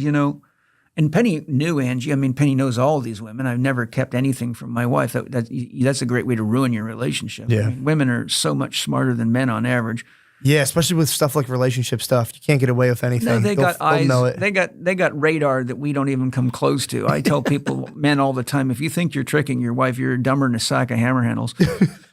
and Penny knew Angie. I mean, Penny knows all these women. I've never kept anything from my wife. That's a great way to ruin your relationship. Yeah. I mean, women are so much smarter than men on average. Yeah, especially with stuff like relationship stuff. You can't get away with anything. No, they got eyes. Know it. They got radar that we don't even come close to. I tell people, men all the time, if you think you're tricking your wife, you're dumber than a sack of hammer handles.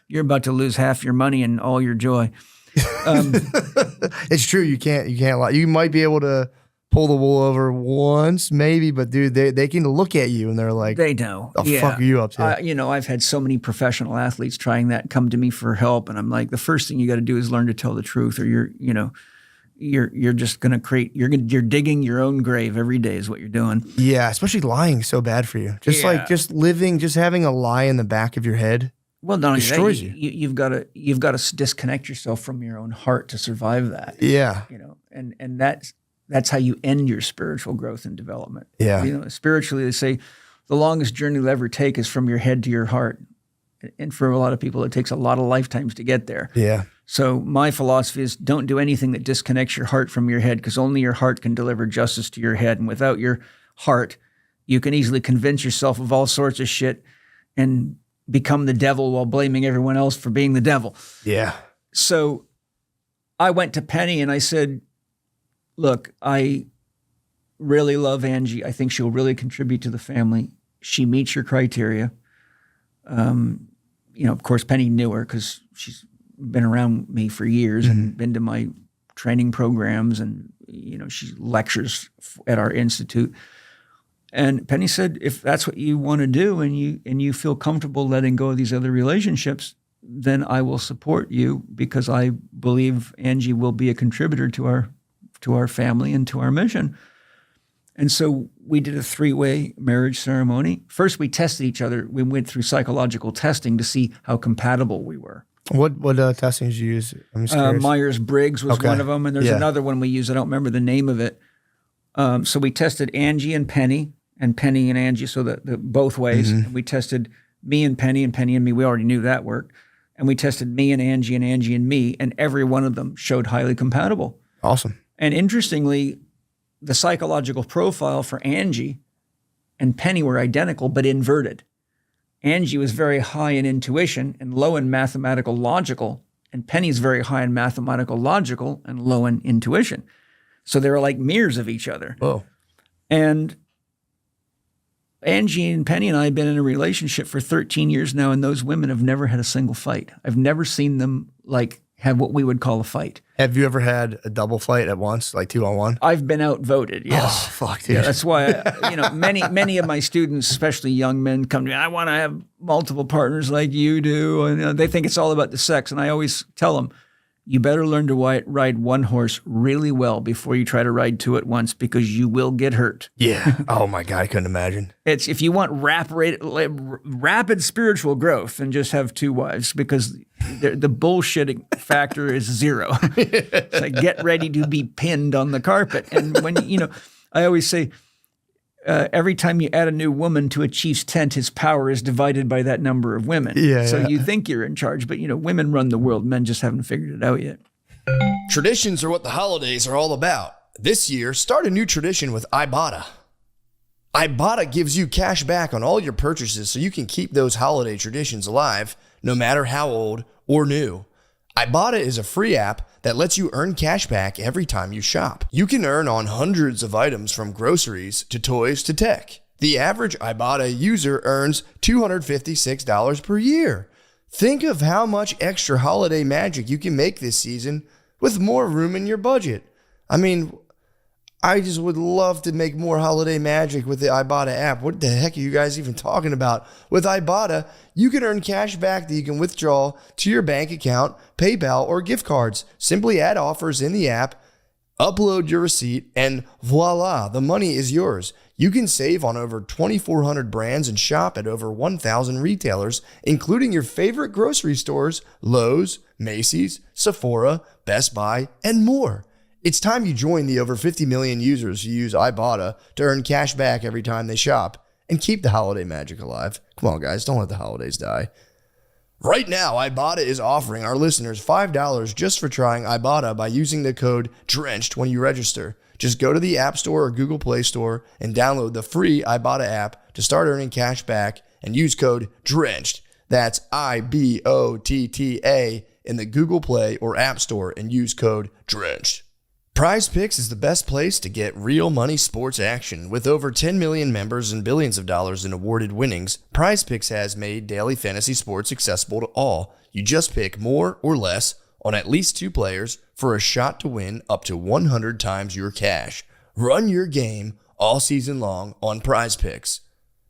You're about to lose half your money and all your joy. It's true. You can't lie. You might be able to pull the wool over once, maybe, but dude, they can look at you and they're like, They know. the fuck are you up to? I've had so many professional athletes trying that come to me for help, and I'm like, the first thing you got to do is learn to tell the truth, or you're just going to create. You're digging your own grave every day is what you're doing. Yeah, especially lying is so bad for you. Just having a lie in the back of your head. Well, not only destroys that, you've got to disconnect yourself from your own heart to survive that. Yeah, and that's how you end your spiritual growth and development. Yeah, spiritually, they say the longest journey you'll ever take is from your head to your heart, and for a lot of people, it takes a lot of lifetimes to get there. Yeah. So my philosophy is don't do anything that disconnects your heart from your head, because only your heart can deliver justice to your head, and without your heart, you can easily convince yourself of all sorts of shit and become the devil while blaming everyone else for being the devil. Yeah. So I went to Penny and I said, look, I really love Angie. I think she'll really contribute to the family. She meets your criteria. Of course, Penny knew her because she's been around me for years and been to my training programs, and, she lectures at our institute. And Penny said, if that's what you want to do and you feel comfortable letting go of these other relationships, then I will support you, because I believe Angie will be a contributor to our family and to our mission. And so we did a 3-way marriage ceremony. First, we tested each other. We went through psychological testing to see how compatible we were. What testing did you use? I'm just curious. Myers-Briggs was one of them, and there's another one we used. I don't remember the name of it. So we tested Angie and Penny and Angie, so that both ways. And we tested me and Penny and me. We already knew that worked. And we tested me and Angie and me, and every one of them showed highly compatible. Awesome. And interestingly, the psychological profile for Angie and Penny were identical, but inverted. Angie was very high in intuition and low in mathematical logical, and Penny's very high in mathematical logical and low in intuition. So they were like mirrors of each other. Whoa. And Angie and Penny and I have been in a relationship for 13 years now, and those women have never had a single fight. I've never seen them have what we would call a fight. Have you ever had a double fight at once, like 2-on-1? I've been outvoted, yes. Oh, fuck, dude. Yeah, that's why, many of my students, especially young men, come to me, I want to have multiple partners like you do. And they think it's all about the sex. And I always tell them, you better learn to ride one horse really well before you try to ride two at once, because you will get hurt. Yeah. Oh my God, I couldn't imagine. It's if you want rapid spiritual growth, then just have two wives, because the bullshitting factor is zero. It's like, get ready to be pinned on the carpet. And when, I always say, every time you add a new woman to a chief's tent, his power is divided by that number of women. Yeah, so you think you're in charge, but women run the world. Men just haven't figured it out yet. Traditions are what the holidays are all about. This year, start a new tradition with Ibotta. Ibotta gives you cash back on all your purchases, so you can keep those holiday traditions alive, no matter how old or new. Ibotta is a free app that lets you earn cash back every time you shop. You can earn on hundreds of items, from groceries to toys to tech. The average Ibotta user earns $256 per year. Think of how much extra holiday magic you can make this season with more room in your budget. I mean, I just would love to make more holiday magic with the Ibotta app. What the heck are you guys even talking about? With Ibotta, you can earn cash back that you can withdraw to your bank account, PayPal, or gift cards. Simply add offers in the app, upload your receipt, and voila, the money is yours. You can save on over 2,400 brands and shop at over 1,000 retailers, including your favorite grocery stores, Lowe's, Macy's, Sephora, Best Buy, and more. It's time you join the over 50 million users who use Ibotta to earn cash back every time they shop and keep the holiday magic alive. Come on, guys, don't let the holidays die. Right now, Ibotta is offering our listeners $5 just for trying Ibotta by using the code DRENCHED when you register. Just go to the App Store or Google Play Store and download the free Ibotta app to start earning cash back, and use code DRENCHED. That's IBOTTA in the Google Play or App Store, and use code DRENCHED. Prize Picks is the best place to get real money sports action. With over 10 million members and billions of dollars in awarded winnings, Prize Picks has made daily fantasy sports accessible to all. You just pick more or less on at least two players for a shot to win up to 100 times your cash. run your game all season long on Prize Picks.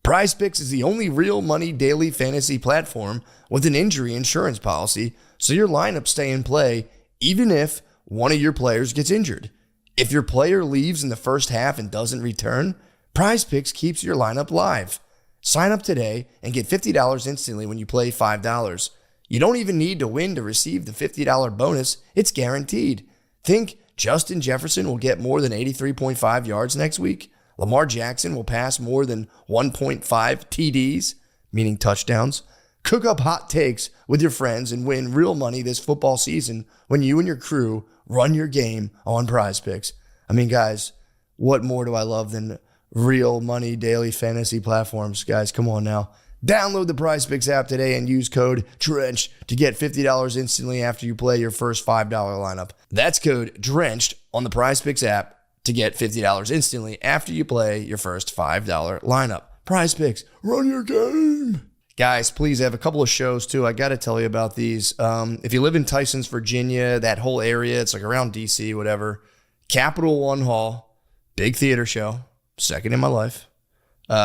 Prize Picks is the only real money daily fantasy platform with an injury insurance policy, so your lineups stay in play even if one of your players gets injured. If your player leaves in the first half and doesn't return, Prize Picks keeps your lineup live. Sign up today and get $50 instantly when you play $5. You don't even need to win to receive the $50 bonus. It's guaranteed. Think Justin Jefferson will get more than 83.5 yards next week. Lamar Jackson will pass more than 1.5 TDs, meaning touchdowns. Cook up hot takes with your friends and win real money this football season when you and your crew run your game on Prize Picks. I mean, guys, what more do I love than real money daily fantasy platforms? Guys, come on now. Download the Prize Picks app today and use code DRENCHED to get $50 instantly after you play your first $5 lineup. That's code DRENCHED on the Prize Picks app to get $50 instantly after you play your first $5 lineup. Prize Picks, run your game. Guys, please, I have a couple of shows too. I got to tell you about these. If you live in Tysons, Virginia, that whole area, it's like around DC, whatever. Capital One Hall, big theater show, second in my life.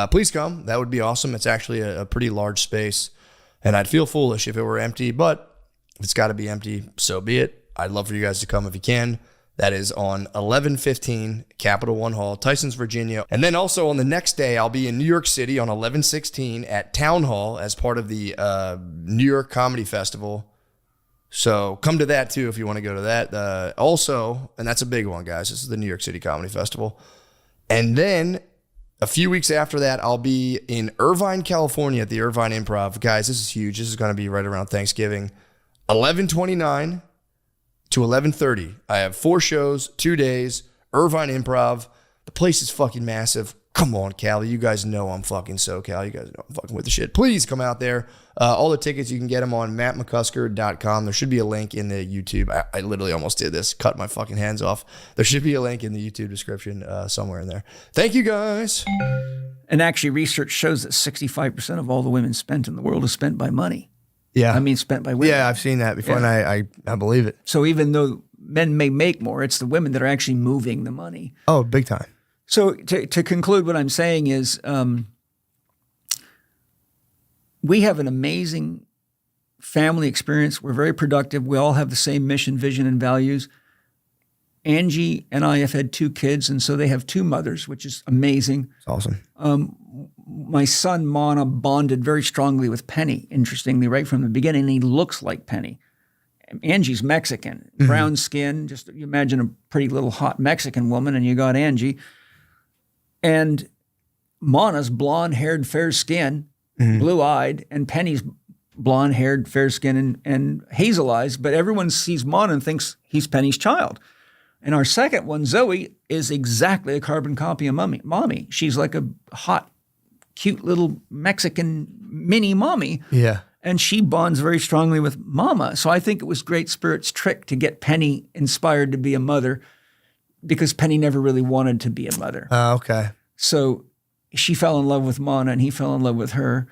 Please come. That would be awesome. It's actually a pretty large space, and I'd feel foolish if it were empty, but if it's got to be empty, so be it. I'd love for you guys to come if you can. That is on 1115 Capital One Hall, Tysons, Virginia. And then also on the next day, I'll be in New York City on 1116 at Town Hall as part of the New York Comedy Festival. So come to that too if you want to go to that. Also, and that's a big one, guys. This is the New York City Comedy Festival. And then a few weeks after that, I'll be in Irvine, California at the Irvine Improv. Guys, this is huge. This is going to be right around Thanksgiving. 11:29 to 11:30. I have 4 shows, 2 days, Irvine Improv. The place is fucking massive. Come on, Cali. You guys know I'm fucking SoCal. You guys know I'm fucking with the shit. Please come out there. All the tickets, you can get them on mattmccusker.com. There should be a link in the YouTube. I literally almost did this. Cut my fucking hands off. There should be a link in the YouTube description somewhere in there. Thank you, guys. And actually, research shows that 65% of all the women spent in the world is spent by money. Yeah. I mean, spent by women. Yeah, I've seen that before, Yeah. and I believe it. So even though men may make more, it's the women that are actually moving the money. Oh, big time. So to conclude, what I'm saying is we have an amazing family experience. We're very productive. We all have the same mission, vision, and values. Angie and I have had 2 kids, and so they have 2 mothers, which is amazing. It's awesome. My son, Mana, bonded very strongly with Penny, interestingly, right from the beginning. He looks like Penny. Angie's Mexican, brown skin. Just you imagine a pretty little hot Mexican woman, and you got Angie. And Mana's blonde-haired, fair skin, blue-eyed, and Penny's blonde-haired, fair skin, and hazel eyes. But everyone sees Mana and thinks he's Penny's child. And our second one, Zoe, is exactly a carbon copy of mommy. She's like a hot, cute little Mexican mini mommy. Yeah. And she bonds very strongly with Mama. So I think it was Great Spirit's trick to get Penny inspired to be a mother, because Penny never really wanted to be a mother. Okay. So she fell in love with Mana and he fell in love with her.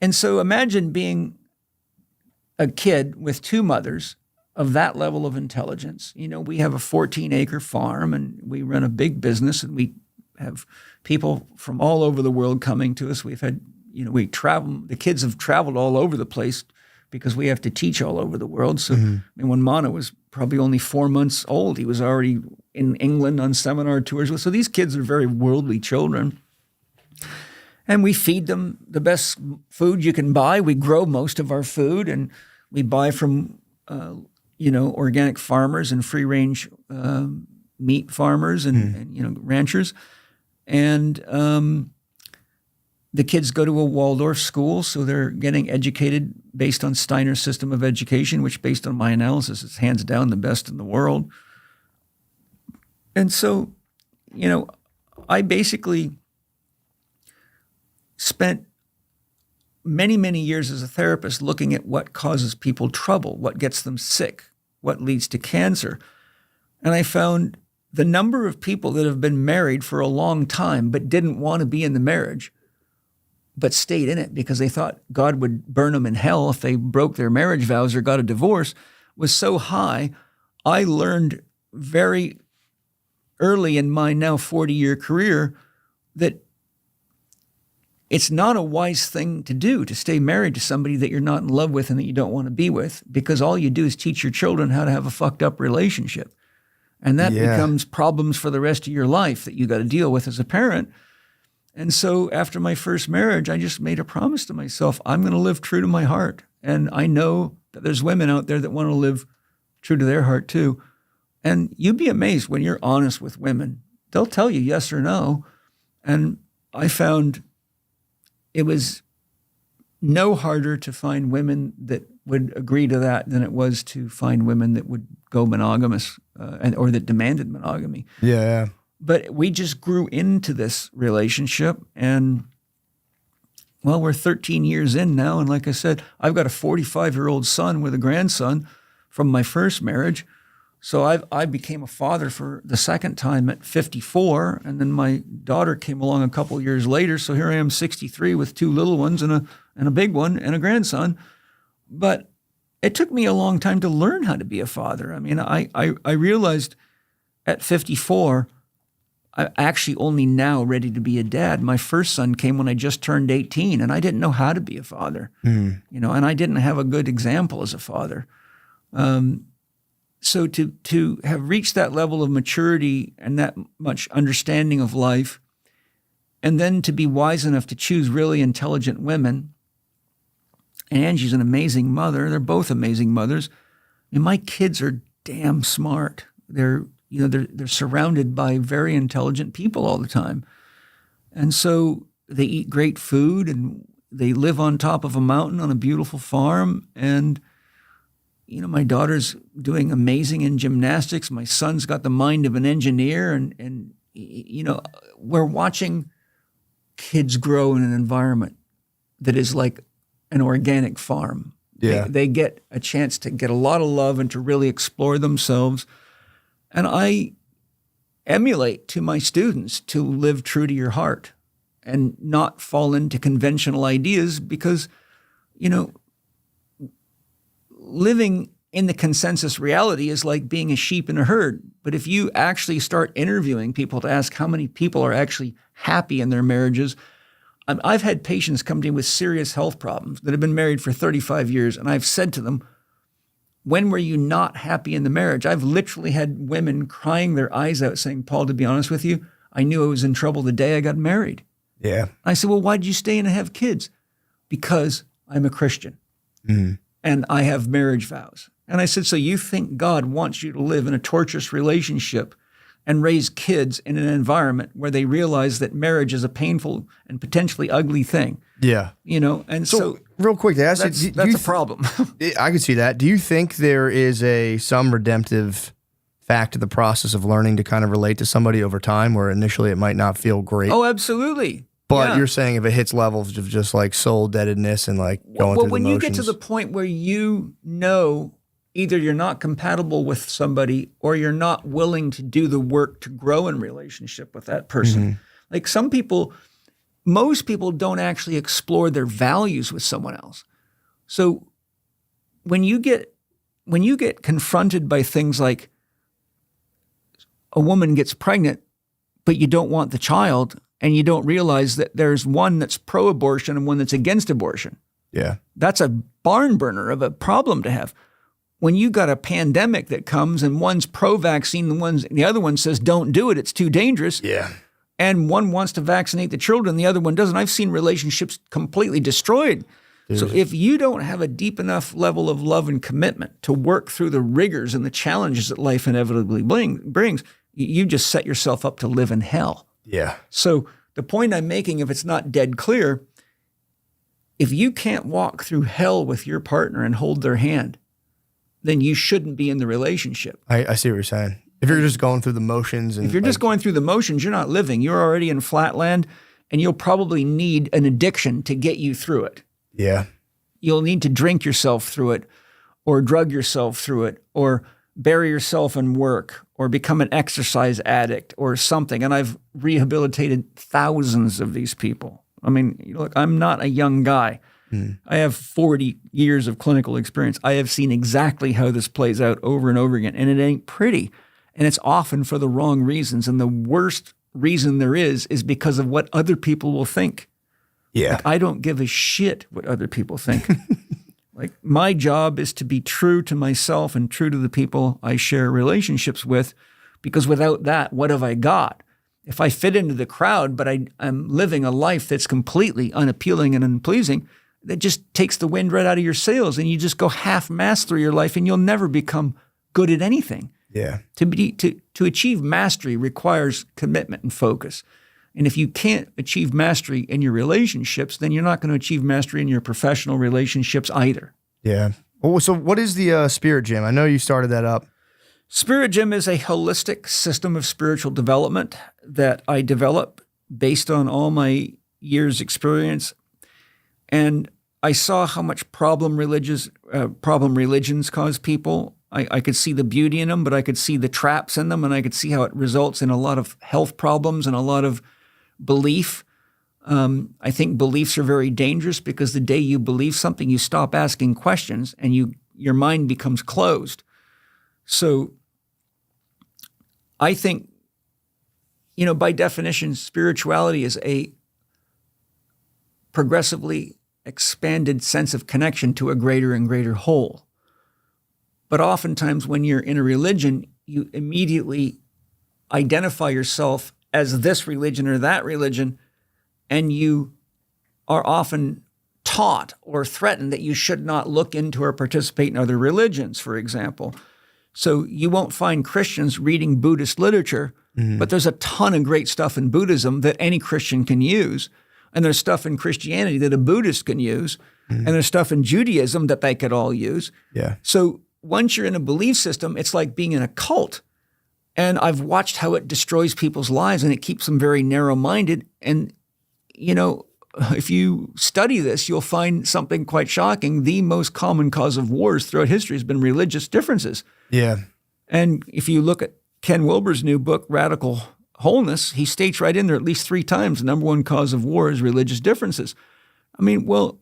And so imagine being a kid with 2 mothers of that level of intelligence. You know, we have a 14-acre farm and we run a big business, and we have people from all over the world coming to us. We've had, you know, we travel, the kids have traveled all over the place because we have to teach all over the world. So I mean, when Mana was probably only 4 months old, he was already in England on seminar tours. So these kids are very worldly children. And we feed them the best food you can buy. We grow most of our food, and we buy from, organic farmers and free-range meat farmers and ranchers. And the kids go to a Waldorf school, so they're getting educated based on Steiner's system of education, which, based on my analysis, is hands down the best in the world. And so, I basically spent many, many years as a therapist looking at what causes people trouble, what gets them sick, what leads to cancer. And I found the number of people that have been married for a long time but didn't want to be in the marriage, but stayed in it because they thought God would burn them in hell if they broke their marriage vows or got a divorce, was so high. I learned very early in my now 40-year career that it's not a wise thing to do to stay married to somebody that you're not in love with and that you don't want to be with, because all you do is teach your children how to have a fucked up relationship. And that becomes problems for the rest of your life that you got to deal with as a parent. And so after my first marriage, I just made a promise to myself, I'm going to live true to my heart. And I know that there's women out there that want to live true to their heart too. And you'd be amazed when you're honest with women. They'll tell you yes or no. And I found it was no harder to find women that would agree to that than it was to find women that would go monogamous or that demanded monogamy. Yeah. But we just grew into this relationship, and well, we're 13 years in now. And like I said, I've got a 45-year-old son with a grandson from my first marriage. So I became a father for the second time at 54, and then my daughter came along a couple of years later. So here I am, 63, with two little ones and a big one and a grandson. But it took me a long time to learn how to be a father. I mean, I realized at 54, I'm actually only now ready to be a dad. My first son came when I just turned 18, and I didn't know how to be a father, and I didn't have a good example as a father. So to have reached that level of maturity and that much understanding of life, and then to be wise enough to choose really intelligent women. And Angie's an amazing mother. They're both amazing mothers. And my kids are damn smart. They're surrounded by very intelligent people all the time. And so they eat great food, and they live on top of a mountain on a beautiful farm. And my daughter's doing amazing in gymnastics. My son's got the mind of an engineer, and we're watching kids grow in an environment that is like an organic farm. Yeah. They get a chance to get a lot of love and to really explore themselves. And I emulate to my students to live true to your heart and not fall into conventional ideas, because, living in the consensus reality is like being a sheep in a herd. But if you actually start interviewing people to ask how many people are actually happy in their marriages, I've had patients come to me with serious health problems that have been married for 35 years. And I've said to them, when were you not happy in the marriage? I've literally had women crying their eyes out saying, Paul, to be honest with you, I knew I was in trouble the day I got married. Yeah. I said, well, why did you stay and have kids? Because I'm a Christian. Mm-hmm. And I have marriage vows. And I said, so you think God wants you to live in a torturous relationship and raise kids in an environment where they realize that marriage is a painful and potentially ugly thing? Yeah. And so real quick to ask that's, you, that's a problem. I can see that. Do you think there is some redemptive fact to the process of learning to kind of relate to somebody over time, where initially it might not feel great? Oh, absolutely. But Yeah. you're saying if it hits levels of just like soul deadedness and like going through the motions. Well, when you get to the point where either you're not compatible with somebody or you're not willing to do the work to grow in relationship with that person. Mm-hmm. Like most people don't actually explore their values with someone else. So when you get confronted by things like a woman gets pregnant, but you don't want the child, and you don't realize that there's one that's pro-abortion and one that's against abortion. Yeah. That's a barn burner of a problem to have. When you got a pandemic that comes and one's pro-vaccine, the other one says, don't do it, it's too dangerous. Yeah. And one wants to vaccinate the children, the other one doesn't. I've seen relationships completely destroyed. So if you don't have a deep enough level of love and commitment to work through the rigors and the challenges that life inevitably brings, you just set yourself up to live in hell. Yeah. So the point I'm making, if it's not dead clear, if you can't walk through hell with your partner and hold their hand, then you shouldn't be in the relationship. I see what you're saying. If you're just going through the motions and if you're just going through the motions, you're not living. You're already in flatland, and you'll probably need an addiction to get you through it. Yeah. You'll need to drink yourself through it, or drug yourself through it, or bury yourself in work, or become an exercise addict or something. And I've rehabilitated thousands of these people. I mean, look, I'm not a young guy. I have 40 years of clinical experience. I have seen exactly how this plays out over and over again, and it ain't pretty. And it's often for the wrong reasons. And the worst reason there is because of what other people will think. Yeah. Like, I don't give a shit what other people think. Like, my job is to be true to myself and true to the people I share relationships with, because without that, what have I got? If I fit into the crowd, but I'm living a life that's completely unappealing and unpleasing, that just takes the wind right out of your sails, and you just go half-mast through your life, and you'll never become good at anything. Yeah. To achieve mastery requires commitment and focus. And if you can't achieve mastery in your relationships, then you're not going to achieve mastery in your professional relationships either. Yeah. Well, so what is the Spirit Gym? I know you started that up. Spirit Gym is a holistic system of spiritual development that I develop based on all my years' experience. And I saw how much problem religions cause people. I could see the beauty in them, but I could see the traps in them, and I could see how it results in a lot of health problems and a lot of belief. I think beliefs are very dangerous, because the day you believe something, you stop asking questions and your mind becomes closed. So I think, by definition, spirituality is a progressively expanded sense of connection to a greater and greater whole. But oftentimes when you're in a religion, you immediately identify yourself as this religion or that religion, and you are often taught or threatened that you should not look into or participate in other religions, for example. So you won't find Christians reading Buddhist literature, but there's a ton of great stuff in Buddhism that any Christian can use. And there's stuff in Christianity that a Buddhist can use. And there's stuff in Judaism that they could all use. Yeah. So once you're in a belief system, it's like being in a cult. And I've watched how it destroys people's lives, and it keeps them very narrow-minded. And, if you study this, you'll find something quite shocking. The most common cause of wars throughout history has been religious differences. Yeah. And if you look at Ken Wilber's new book, Radical Wholeness, he states right in there at least 3 times the number one cause of war is religious differences. I mean, well,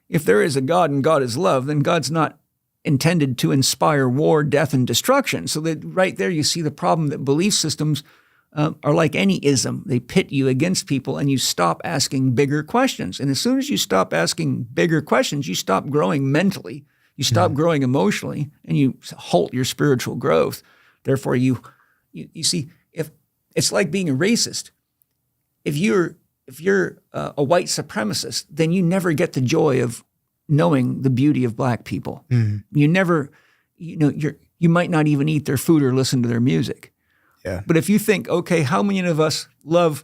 if there is a God and God is love, then God's not intended to inspire war, death, and destruction. So that right there you see the problem that belief systems are like any ism. They pit you against people, and you stop asking bigger questions. And as soon as you stop asking bigger questions, you stop growing mentally, you stop growing emotionally, and you halt your spiritual growth. Therefore, you see, if it's like being a racist. If you're a white supremacist, then you never get the joy of knowing the beauty of black people. You never, you might not even eat their food or listen to their music. Yeah. But if you think, okay, how many of us love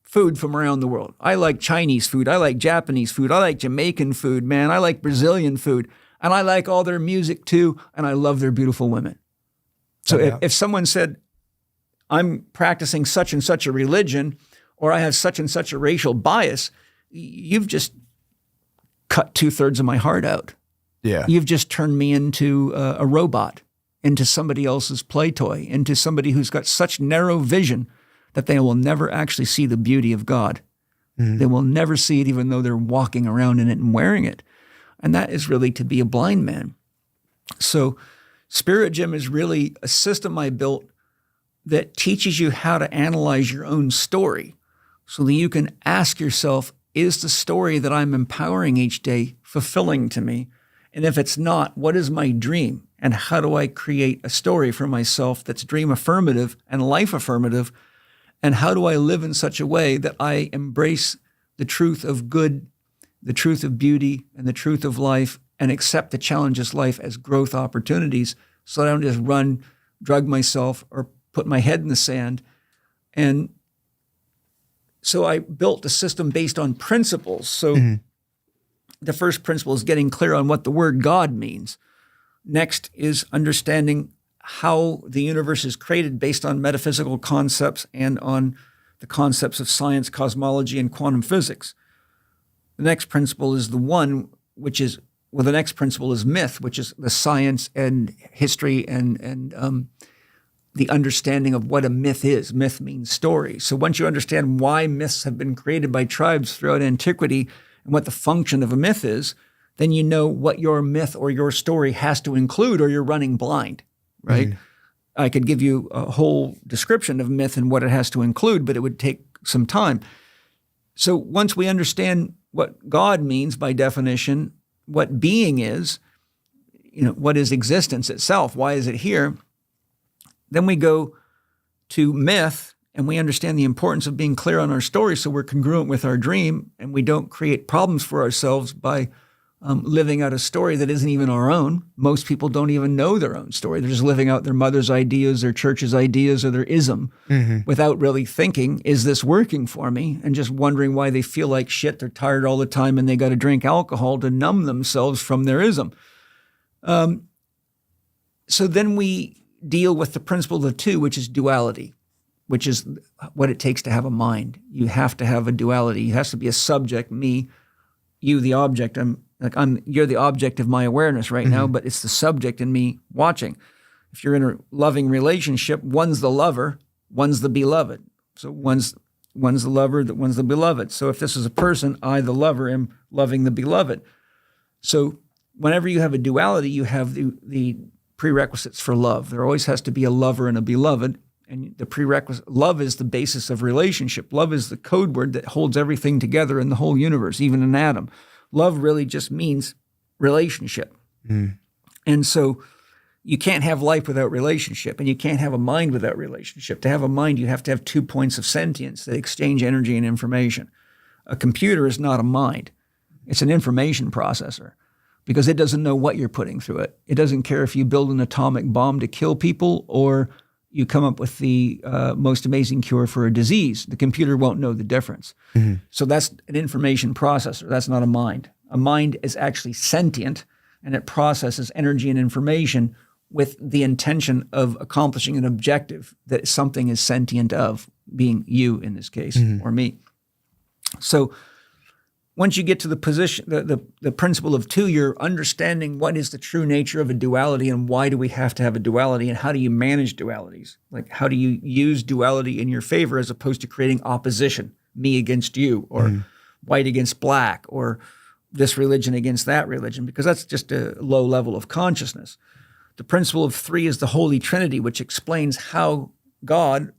food from around the world? I like Chinese food. I like Japanese food. I like Jamaican food, man. I like Brazilian food. And I like all their music too. And I love their beautiful women. So if someone said, I'm practicing such and such a religion, or I have such and such a racial bias, you've just cut 2/3 of my heart out. Yeah. You've just turned me into a robot, into somebody else's play toy, into somebody who's got such narrow vision that they will never actually see the beauty of God. They will never see it, even though they're walking around in it and wearing it. And that is really to be a blind man. So Spirit Gym is really a system I built that teaches you how to analyze your own story, so that you can ask yourself, is the story that I'm empowering each day fulfilling to me? And if it's not, what is my dream? And how do I create a story for myself that's dream affirmative and life affirmative? And how do I live in such a way that I embrace the truth of good, the truth of beauty, and the truth of life, and accept the challenges of life as growth opportunities, so I don't just drug myself, or put my head in the sand. And so I built a system based on principles. So the first principle is getting clear on what the word God means. Next is understanding how the universe is created based on metaphysical concepts and on the concepts of science, cosmology, and quantum physics. The next principle is the next principle is myth, which is the science and history and the understanding of what a myth is. Myth means story. So once you understand why myths have been created by tribes throughout antiquity and what the function of a myth is, then you know what your myth or your story has to include, or you're running blind, right? I could give you a whole description of myth and what it has to include, but it would take some time. So once we understand what God means by definition, what being is, what is existence itself, why is it here, then we go to myth and we understand the importance of being clear on our story so we're congruent with our dream and we don't create problems for ourselves by living out a story that isn't even our own. Most people don't even know their own story. They're just living out their mother's ideas, their church's ideas, or their ism without really thinking, is this working for me? And just wondering why they feel like shit, they're tired all the time, and they got to drink alcohol to numb themselves from their ism. So then we deal with the principle of two, which is duality, which is what it takes to have a mind. You have to have a duality. It has to be a subject, me, you, the object. You're the object of my awareness right now, but it's the subject in me watching. If you're in a loving relationship, one's the lover, one's the beloved. So one's the lover, one's the beloved. So if this is a person, I, the lover, am loving the beloved. So whenever you have a duality, you have the prerequisites for love. There always has to be a lover and a beloved. And the prerequisite, love is the basis of relationship. Love is the code word that holds everything together in the whole universe, even an atom. Love really just means relationship. And so you can't have life without relationship, and you can't have a mind without relationship. To have a mind, you have to have 2 points of sentience that exchange energy and information. A computer is not a mind. It's an information processor because it doesn't know what you're putting through it. It doesn't care if you build an atomic bomb to kill people or you come up with the most amazing cure for a disease. The computer won't know the difference. So that's an information processor. That's not a mind. A mind is actually sentient, and it processes energy and information with the intention of accomplishing an objective that something is sentient of, being you in this case, or me. So once you get to the position, the principle of two, you're understanding what is the true nature of a duality and why do we have to have a duality and how do you manage dualities? Like how do you use duality in your favor as opposed to creating opposition, me against you or white against black or this religion against that religion, because that's just a low level of consciousness. The principle of three is the Holy Trinity, which explains how God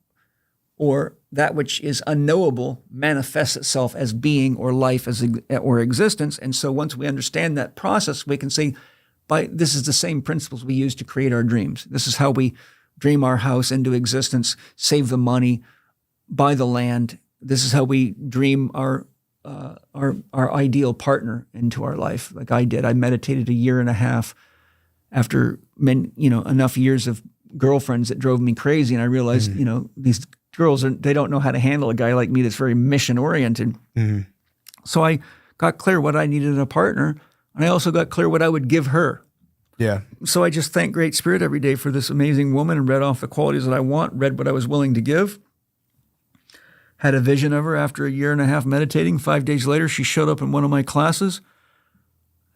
or that which is unknowable manifests itself as being or life or existence. And so once we understand that process, we can say, this is the same principles we use to create our dreams. This is how we dream our house into existence, save the money, buy the land. This is how we dream our ideal partner into our life. Like I did. I meditated 1.5 years after enough years of girlfriends that drove me crazy. And I realized, these girls, they don't know how to handle a guy like me that's very mission-oriented. So I got clear what I needed in a partner, and I also got clear what I would give her. Yeah. So I just thank Great Spirit every day for this amazing woman and read off the qualities that I want, read what I was willing to give, had a vision of her after 1.5 years meditating. 5 days later, she showed up in one of my classes.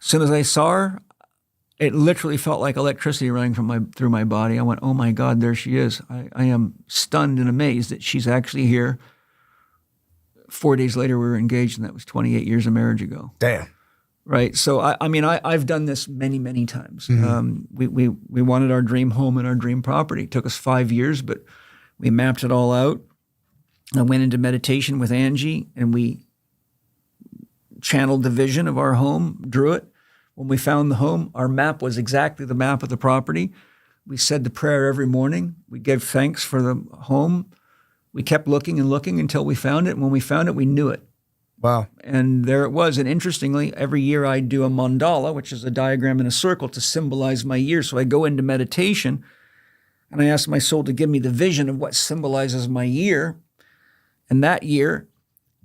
As soon as I saw her, it literally felt like electricity running through my body. I went, oh my God, there she is. I am stunned and amazed that she's actually here. 4 days later, we were engaged, and that was 28 years of marriage ago. Damn. Right. So I've done this many, many times. We wanted our dream home and our dream property. It took us 5 years, but we mapped it all out. I went into meditation with Angie, and we channeled the vision of our home, drew it. When we found the home, our map was exactly the map of the property. We said the prayer every morning. We gave thanks for the home. We kept looking and looking until we found it. And when we found it, we knew it. Wow. And there it was. And interestingly, every year I do a mandala, which is a diagram in a circle to symbolize my year. So I go into meditation and I ask my soul to give me the vision of what symbolizes my year. And that year,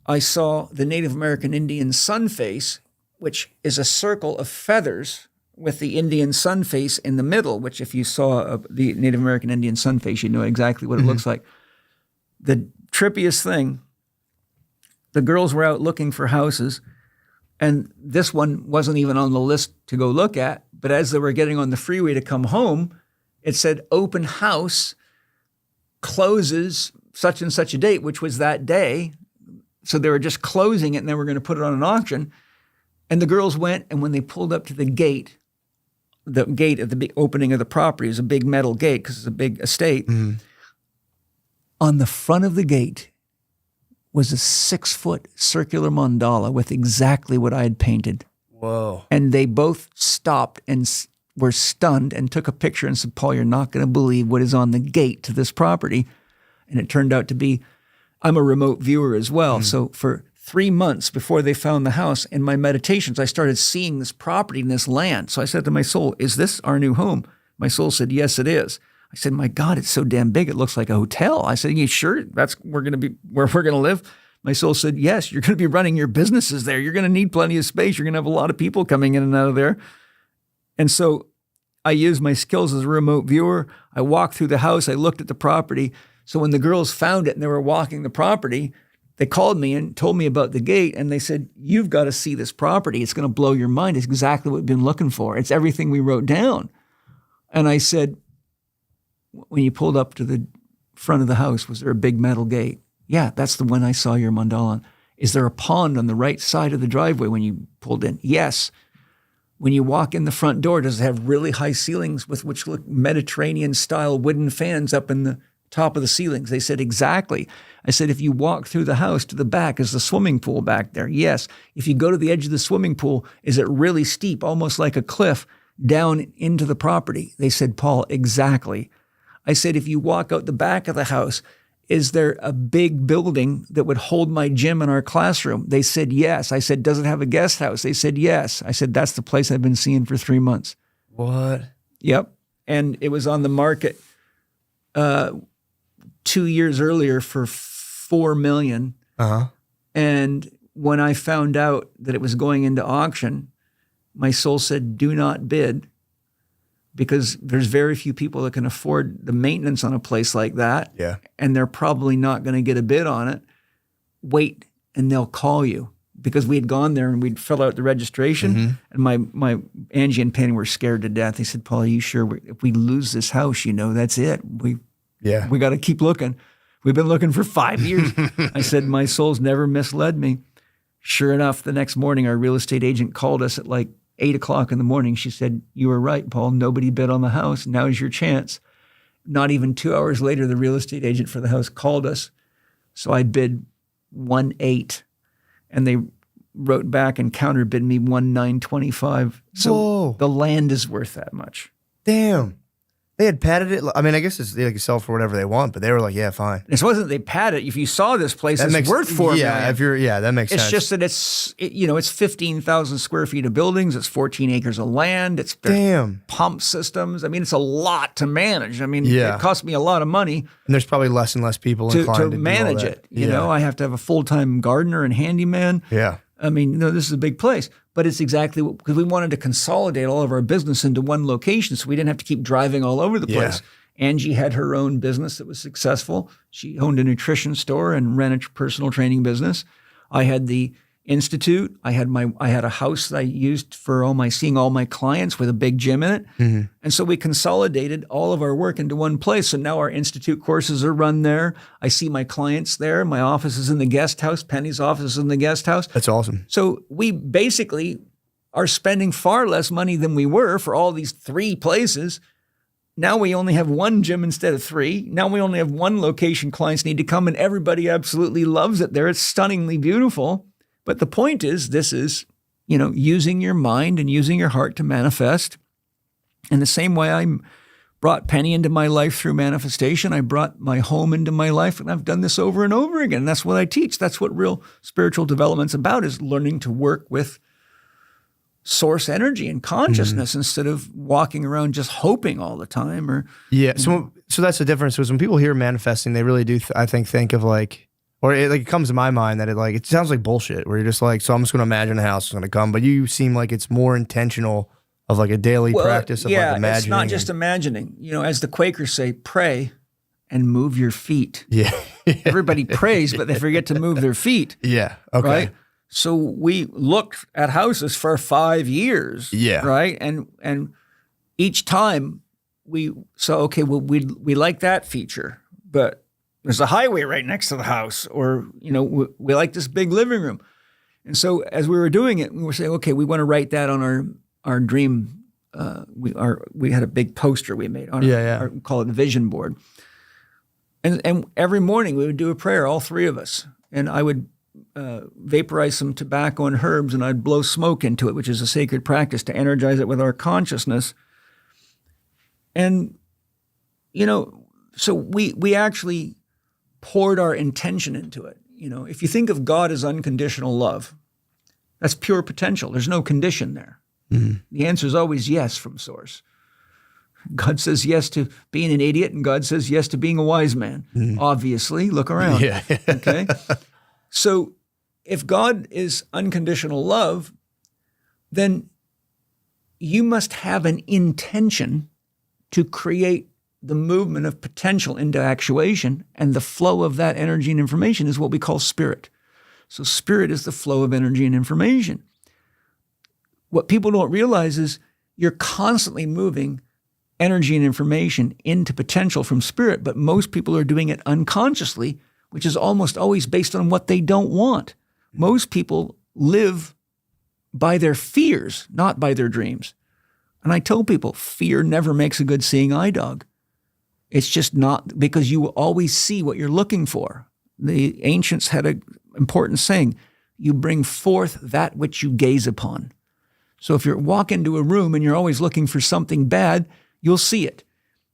I saw the Native American Indian sun face, which is a circle of feathers with the Indian sun face in the middle, which if you saw the Native American Indian sun face, you know exactly what it looks like. The trippiest thing, the girls were out looking for houses, and this one wasn't even on the list to go look at, but as they were getting on the freeway to come home, it said open house, closes such and such a date, which was that day. So they were just closing it and they were going to put it on an auction. And the girls went, and when they pulled up to the gate, the gate at the big opening of the property is a big metal gate because it's a big estate. On the front of the gate was a 6-foot circular mandala with exactly what I had painted. Whoa. And they both stopped and were stunned and took a picture and said, Paul, you're not going to believe what is on the gate to this property. And it turned out to be, I'm a remote viewer as well. So for 3 months before they found the house, in my meditations, I started seeing this property and this land. So I said to my soul, is this our new home? My soul said, yes, it is. I said, my God, it's so damn big. It looks like a hotel. I said, you sure that's where we're going to live? My soul said, yes, you're going to be running your businesses there. You're going to need plenty of space. You're going to have a lot of people coming in and out of there. And so I used my skills as a remote viewer. I walked through the house. I looked at the property. So when the girls found it and they were walking the property, they called me and told me about the gate. And they said, you've got to see this property. It's going to blow your mind. It's exactly what we've been looking for. It's everything we wrote down. And I said, when you pulled up to the front of the house, was there a big metal gate? Yeah, that's the one I saw your mandala on. Is there a pond on the right side of the driveway when you pulled in? Yes. When you walk in the front door, does it have really high ceilings with which look Mediterranean-style wooden fans up in the top of the ceilings? They said, exactly. I said, if you walk through the house to the back, is the swimming pool back there? Yes. If you go to the edge of the swimming pool, is it really steep, almost like a cliff, down into the property? They said, Paul, exactly. I said, if you walk out the back of the house, is there a big building that would hold my gym and our classroom? They said, yes. I said, does it have a guest house? They said, yes. I said, that's the place I've been seeing for 3 months. What? Yep. And it was on the market 2 years earlier for $4 million. And when I found out that it was going into auction, my soul said, do not bid, because there's very few people that can afford the maintenance on a place like that. Yeah. And they're probably not going to get a bid on it. Wait, and they'll call you. Because we had gone there and we'd fill out the registration, and my Angie and Penny were scared to death. They said, Paul, are you sure if we lose this house, that's it. We got to keep looking. We've been looking for 5 years. I said, my soul's never misled me. Sure enough, the next morning, our real estate agent called us at like 8 o'clock in the morning. She said, you were right, Paul. Nobody bid on the house. Now's your chance. Not even 2 hours later, the real estate agent for the house called us. So I bid 1.8, and they wrote back and counterbid me 1.925. So the land is worth that much. Damn. They had padded it. I mean, I guess they can sell for whatever they want, but they were like, yeah, fine. It wasn't they padded. If you saw this place, it's worth $4 million. That makes sense. It's just that it's 15,000 square feet of buildings. It's 14 acres of land. It's pump systems. I mean, it's a lot to manage. I mean, it cost me a lot of money. And there's probably less and less people inclined to manage it. You know, I have to have a full-time gardener and handyman. Yeah. I mean, this is a big place, but it's exactly because we wanted to consolidate all of our business into one location so we didn't have to keep driving all over the place. Angie had her own business that was successful. She owned a nutrition store and ran a personal training business. I had the institute. I had a house that I used for seeing all my clients with a big gym in it. And so we consolidated all of our work into one place. So now our institute courses are run there. I see my clients there. My office is in the guest house. Penny's office is in the guest house. That's awesome. So we basically are spending far less money than we were for all these 3 places. Now we only have 1 gym instead of 3. Now we only have 1 location clients need to come, and everybody absolutely loves it there. It's stunningly beautiful. But the point is, this is, using your mind and using your heart to manifest. In the same way I brought Penny into my life through manifestation, I brought my home into my life, and I've done this over and over again. That's what I teach. That's what real spiritual development's about, is learning to work with source energy and consciousness instead of walking around just hoping all the time. So that's the difference. Because when people hear manifesting, they really do, I think of like, or it comes to my mind that it sounds like bullshit where you're just like, so I'm just going to imagine a house is going to come, but you seem like it's more intentional of like a daily practice of like imagining. It's not just imagining. As the Quakers say, pray and move your feet. Yeah. Everybody prays, but they forget to move their feet. Yeah. Okay. Right? So we looked at houses for 5 years. Yeah. Right? And each time we like that feature, but there's a highway right next to the house, or, we like this big living room. And so as we were doing it, we were saying, okay, we want to write that on our dream we had a big poster we made on our, we call it the vision board. And every morning we would do a prayer, all three of us. And I would vaporize some tobacco and herbs, and I'd blow smoke into it, which is a sacred practice to energize it with our consciousness. And, so we actually poured our intention into it. If you think of God as unconditional love, that's pure potential. There's no condition there. Mm-hmm. The answer is always yes from source. God says yes to being an idiot, and God says yes to being a wise man. Mm-hmm. Obviously, look around. Yeah. Okay? So if God is unconditional love, then you must have an intention to create the movement of potential into actuation, and the flow of that energy and information is what we call spirit. So spirit is the flow of energy and information. What people don't realize is you're constantly moving energy and information into potential from spirit, but most people are doing it unconsciously, which is almost always based on what they don't want. Most people live by their fears, not by their dreams. And I tell people, fear never makes a good seeing eye dog. It's just not, because you will always see what you're looking for. The ancients had an important saying, you bring forth that which you gaze upon. So if you walk into a room and you're always looking for something bad, you'll see it.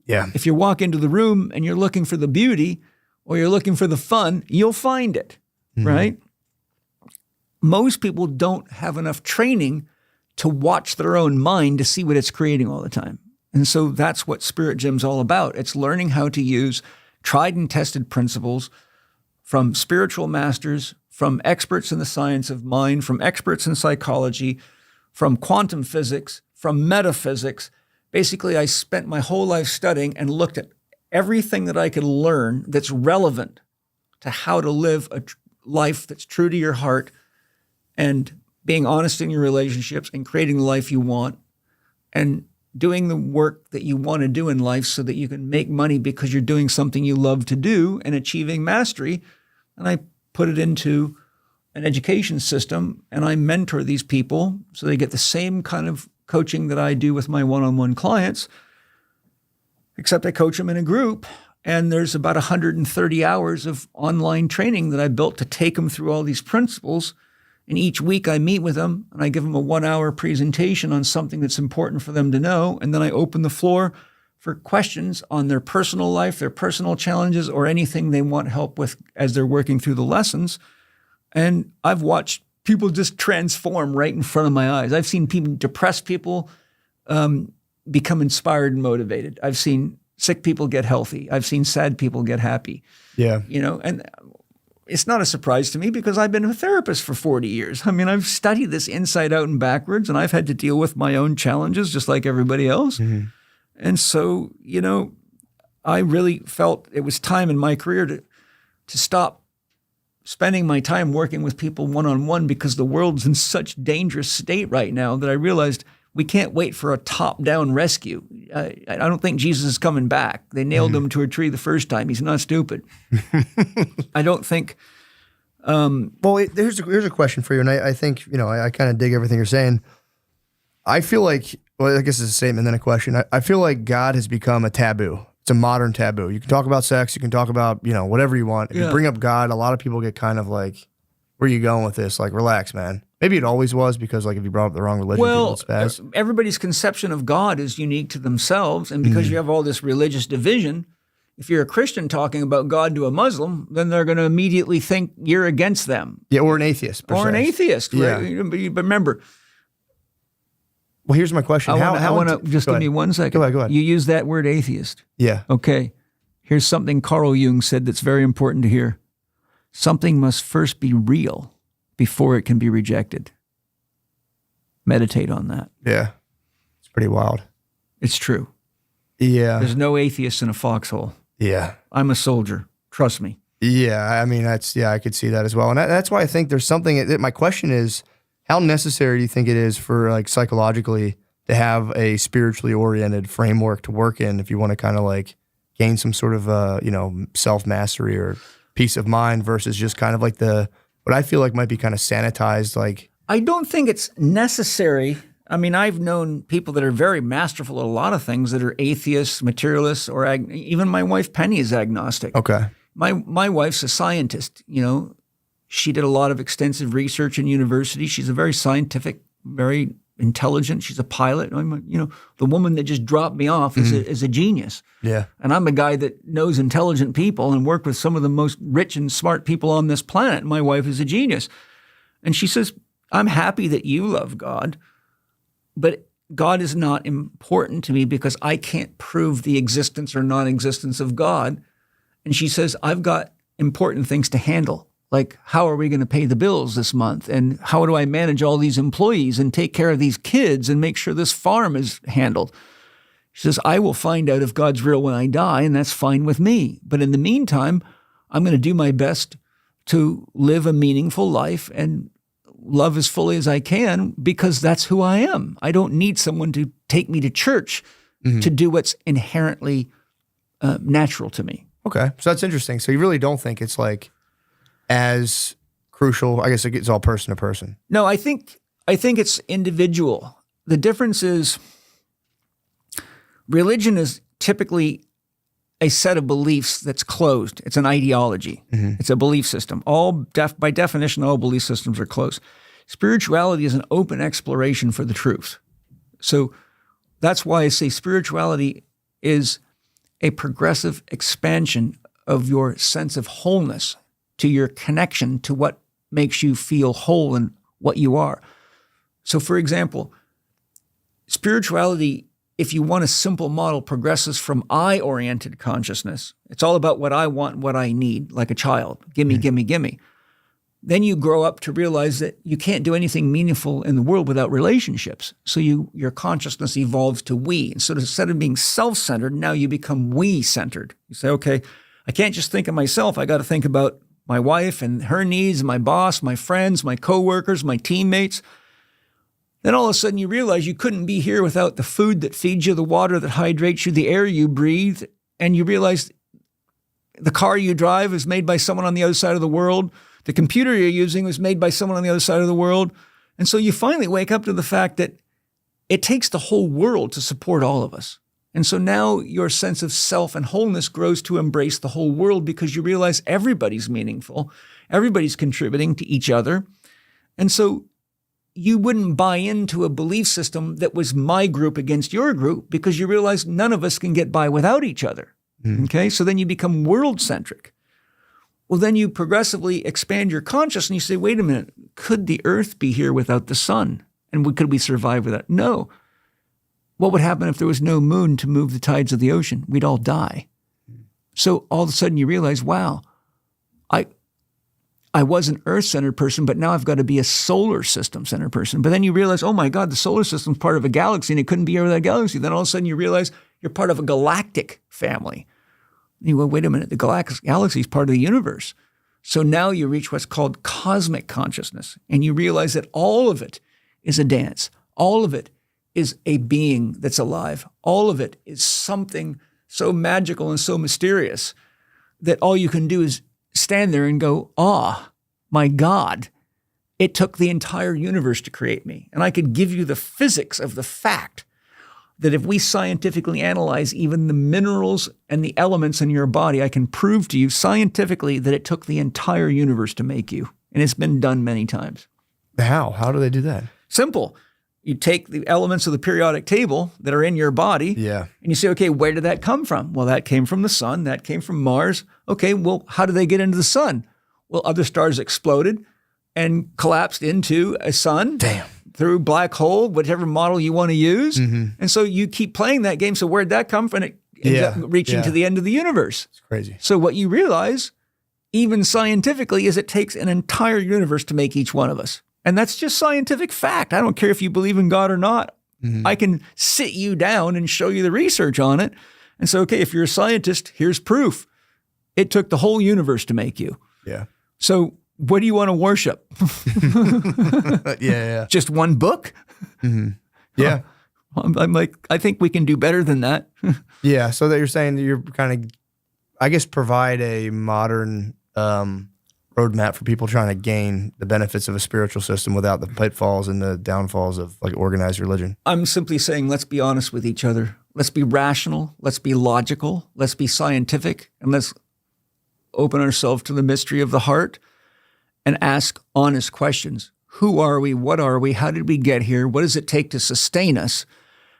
Yeah. If you walk into the room and you're looking for the beauty or you're looking for the fun, you'll find it, right? Most people don't have enough training to watch their own mind to see what it's creating all the time. And so that's what Spirit Gym's all about. It's learning how to use tried and tested principles from spiritual masters, from experts in the science of mind, from experts in psychology, from quantum physics, from metaphysics. Basically, I spent my whole life studying and looked at everything that I could learn that's relevant to how to live a life that's true to your heart and being honest in your relationships and creating the life you want and doing the work that you want to do in life so that you can make money because you're doing something you love to do and achieving mastery. And I put it into an education system and I mentor these people so they get the same kind of coaching that I do with my one-on-one clients, except I coach them in a group. And there's about 130 hours of online training that I built to take them through all these principles. And each week I meet with them and I give them a 1-hour presentation on something that's important for them to know. And then I open the floor for questions on their personal life, their personal challenges, or anything they want help with as they're working through the lessons. And I've watched people just transform right in front of my eyes. I've seen depressed people become inspired and motivated. I've seen sick people get healthy. I've seen sad people get happy. Yeah. And it's not a surprise to me because I've been a therapist for 40 years. I mean, I've studied this inside out and backwards, and I've had to deal with my own challenges just like everybody else. Mm-hmm. And so, I really felt it was time in my career to stop spending my time working with people one-on-one because the world's in such dangerous state right now that I realized we can't wait for a top-down rescue. I don't think Jesus is coming back. They nailed him to a tree the first time. He's not stupid. I don't think. Here's a question for you, and I think I kind of dig everything you're saying. I feel like, I guess it's a statement then a question. I feel like God has become a taboo. It's a modern taboo. You can talk about sex. You can talk about whatever you want. If you bring up God, a lot of people get kind of like, where are you going with this? Like, relax, man. Maybe it always was because if you brought up the wrong religion, people would spaz. Everybody's conception of God is unique to themselves. And because you have all this religious division, if you're a Christian talking about God to a Muslim, then they're going to immediately think you're against them. Yeah, or an atheist. Or an atheist, right? Yeah. But remember. Well, here's my question. I want to just give me 1 second. Go ahead. You use that word atheist. Yeah. Okay. Here's something Carl Jung said that's very important to hear. Something must first be real before it can be rejected. Meditate on that. Yeah. It's pretty wild. It's true. Yeah. There's no atheist in a foxhole. Yeah. I'm a soldier. Trust me. Yeah. I mean, I could see that as well. And that's why I think there's something, my question is, how necessary do you think it is for psychologically to have a spiritually oriented framework to work in if you want to kind of gain some sort of, self-mastery or peace of mind versus just kind of what I feel like might be kind of sanitized, I don't think it's necessary I mean, I've known people that are very masterful at a lot of things that are atheists, materialists, or even my wife Penny is agnostic. Okay. My wife's a scientist. You know, she did a lot of extensive research in university. She's a very scientific, very intelligent. She's a pilot. You know, the woman that just dropped me off is a genius. Yeah. And I'm a guy that knows intelligent people and worked with some of the most rich and smart people on this planet. My wife is a genius. And she says, I'm happy that you love God, but God is not important to me because I can't prove the existence or non-existence of God. And she says, I've got important things to handle. Like, how are we going to pay the bills this month? And how do I manage all these employees and take care of these kids and make sure this farm is handled? She says, I will find out if God's real when I die, and that's fine with me. But in the meantime, I'm going to do my best to live a meaningful life and love as fully as I can because that's who I am. I don't need someone to take me to church to do what's inherently natural to me. Okay. So that's interesting. So you really don't think it's like as crucial. I guess it's all person to person. No, I think it's individual. The difference is religion is typically a set of beliefs that's closed. It's an ideology. It's a belief system. By definition, all belief systems are closed. Spirituality is an open exploration for the truth. So that's why I say spirituality is a progressive expansion of your sense of wholeness, to your connection to what makes you feel whole and what you are. So for example, spirituality, if you want a simple model, progresses from I-oriented consciousness. It's all about what I want, what I need, like a child. Gimme, gimme, gimme. Then you grow up to realize that you can't do anything meaningful in the world without relationships. So your consciousness evolves to we. And so instead of being self-centered, now you become we-centered. You say, okay, I can't just think of myself. I got to think about my wife and her needs, my boss, my friends, my coworkers, my teammates. Then all of a sudden you realize you couldn't be here without the food that feeds you, the water that hydrates you, the air you breathe. And you realize the car you drive is made by someone on the other side of the world. The computer you're using was made by someone on the other side of the world. And so you finally wake up to the fact that it takes the whole world to support all of us. And so now your sense of self and wholeness grows to embrace the whole world because you realize everybody's meaningful. Everybody's contributing to each other. And so you wouldn't buy into a belief system that was my group against your group because you realize none of us can get by without each other. Okay? So then you become world-centric. Well, then you progressively expand your consciousness and you say, wait a minute, could the earth be here without the sun? And could we survive without? No. What would happen if there was no moon to move the tides of the ocean? We'd all die. So all of a sudden you realize, wow, I was an earth-centered person, but now I've got to be a solar system-centered person. But then you realize, oh my God, the solar system's part of a galaxy and it couldn't be here without a galaxy. Then all of a sudden you realize you're part of a galactic family. And you go, wait a minute, the galaxy is part of the universe. So now you reach what's called cosmic consciousness, and you realize that all of it is a dance. All of it is a being that's alive. All of it is something so magical and so mysterious that all you can do is stand there and go, my God, it took the entire universe to create me. And I could give you the physics of the fact that if we scientifically analyze even the minerals and the elements in your body, I can prove to you scientifically that it took the entire universe to make you. And it's been done many times. How? How do they do that? Simple. You take the elements of the periodic table that are in your body, and you say, okay, where did that come from? Well, that came from the sun. That came from Mars. Okay, well, how did they get into the sun? Well, other stars exploded and collapsed into a sun. Damn. Through black hole, whatever model you want to use. And so you keep playing that game. So where'd that come from? It ends up reaching to the end of the universe. It's crazy. So what you realize, even scientifically, is it takes an entire universe to make each one of us. And that's just scientific fact. I don't care if you believe in God or not. I can sit you down and show you the research on it. And so, okay, if you're a scientist, here's proof. It took the whole universe to make you. Yeah. So what do you want to worship? Just one book? Yeah. I'm like, I think we can do better than that. Yeah. So that you're saying that you're kind of, I guess, provide a modern roadmap for people trying to gain the benefits of a spiritual system without the pitfalls and the downfalls of like organized religion? I'm simply saying, let's be honest with each other. Let's be rational. Let's be logical. Let's be scientific. And let's open ourselves to the mystery of the heart and ask honest questions. Who are we? What are we? How did we get here? What does it take to sustain us?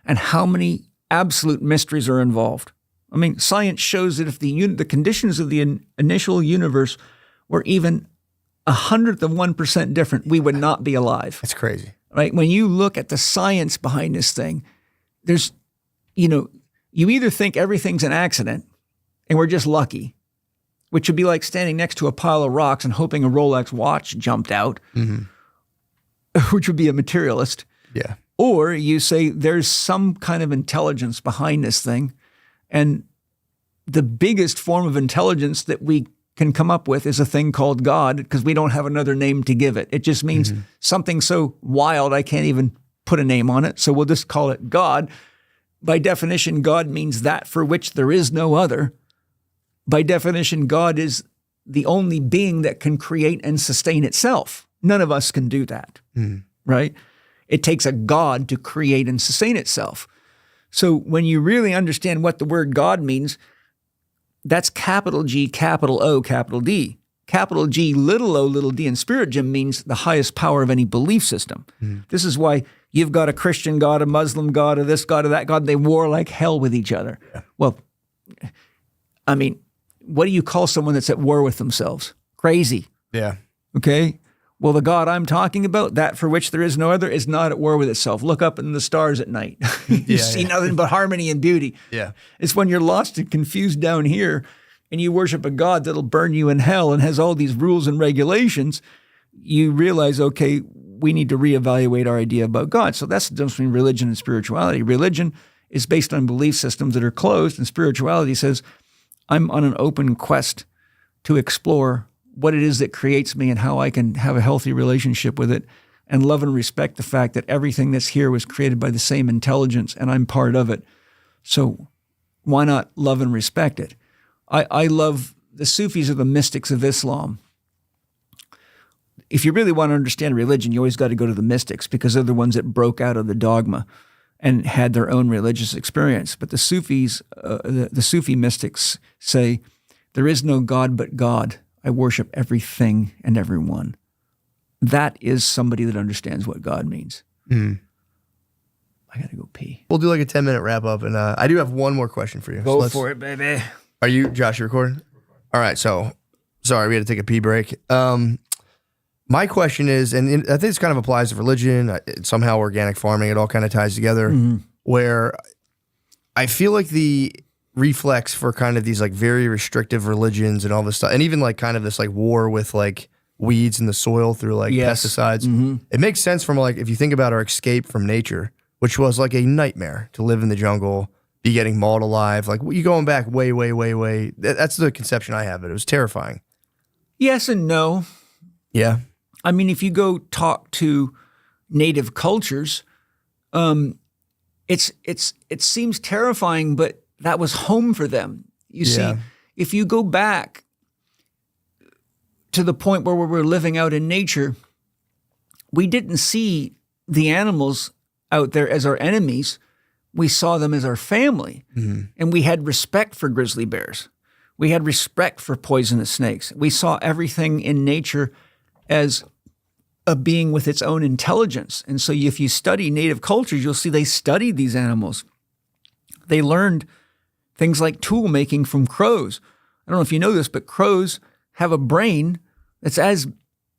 And how many absolute mysteries are involved? I mean, science shows that if the conditions of the initial universe were even 1/100% different, we would not be alive. That's crazy. Right? When you look at the science behind this thing, there's, you either think everything's an accident and we're just lucky, which would be like standing next to a pile of rocks and hoping a Rolex watch jumped out, which would be a materialist. Yeah. Or you say there's some kind of intelligence behind this thing. And the biggest form of intelligence that we can come up with is a thing called God, because we don't have another name to give it. It just means something so wild I can't even put a name on it. So we'll just call it God. By definition, God means that for which there is no other. By definition, God is the only being that can create and sustain itself. None of us can do that, right? It takes a God to create and sustain itself. So when you really understand what the word God means, that's capital G, capital O, capital D. Capital G, little o, little d in Spiritism means the highest power of any belief system. This is why you've got a Christian God, a Muslim God, a this God, or that God. They war like hell with each other. Yeah. Well, I mean, what do you call someone that's at war with themselves? Crazy. Yeah. Okay? Well, the God I'm talking about, that for which there is no other, is not at war with itself. Look up in the stars at night. You see nothing but harmony and beauty. Yeah. It's when you're lost and confused down here and you worship a God that'll burn you in hell and has all these rules and regulations, you realize, okay, we need to reevaluate our idea about God. So that's the difference between religion and spirituality. Religion is based on belief systems that are closed, and spirituality says, I'm on an open quest to explore what it is that creates me and how I can have a healthy relationship with it, and love and respect the fact that everything that's here was created by the same intelligence and I'm part of it. So why not love and respect it? I love the Sufis are the mystics of Islam. If you really want to understand religion, you always got to go to the mystics, because they're the ones that broke out of the dogma and had their own religious experience. But the Sufis, the Sufi mystics say, there is no God but God. I worship everything and everyone. That is somebody that understands what God means. I got to go pee. We'll do like a 10-minute wrap up. And I do have one more question for you. Go for it, baby. Are you, Josh, you recording? All right. So, sorry, we had to take a pee break. My question is, and I think this kind of applies to religion, somehow organic farming, it all kind of ties together, where I feel like the reflex for kind of these like very restrictive religions and all this stuff, and even like kind of this like war with like weeds in the soil through like pesticides, it makes sense from like, if you think about our escape from nature, which was like a nightmare to live in the jungle, be getting mauled alive. Like you going back way, way, way, way. That's the conception I have of it. It was terrifying. Yes and no. Yeah. I mean, if you go talk to native cultures, it seems terrifying, but that was home for them. You see, if you go back to the point where we were living out in nature, we didn't see the animals out there as our enemies. We saw them as our family, and we had respect for grizzly bears. We had respect for poisonous snakes. We saw everything in nature as a being with its own intelligence. And so if you study native cultures, you'll see they studied these animals. They learned things like tool making from crows. I don't know if you know this, but crows have a brain that's as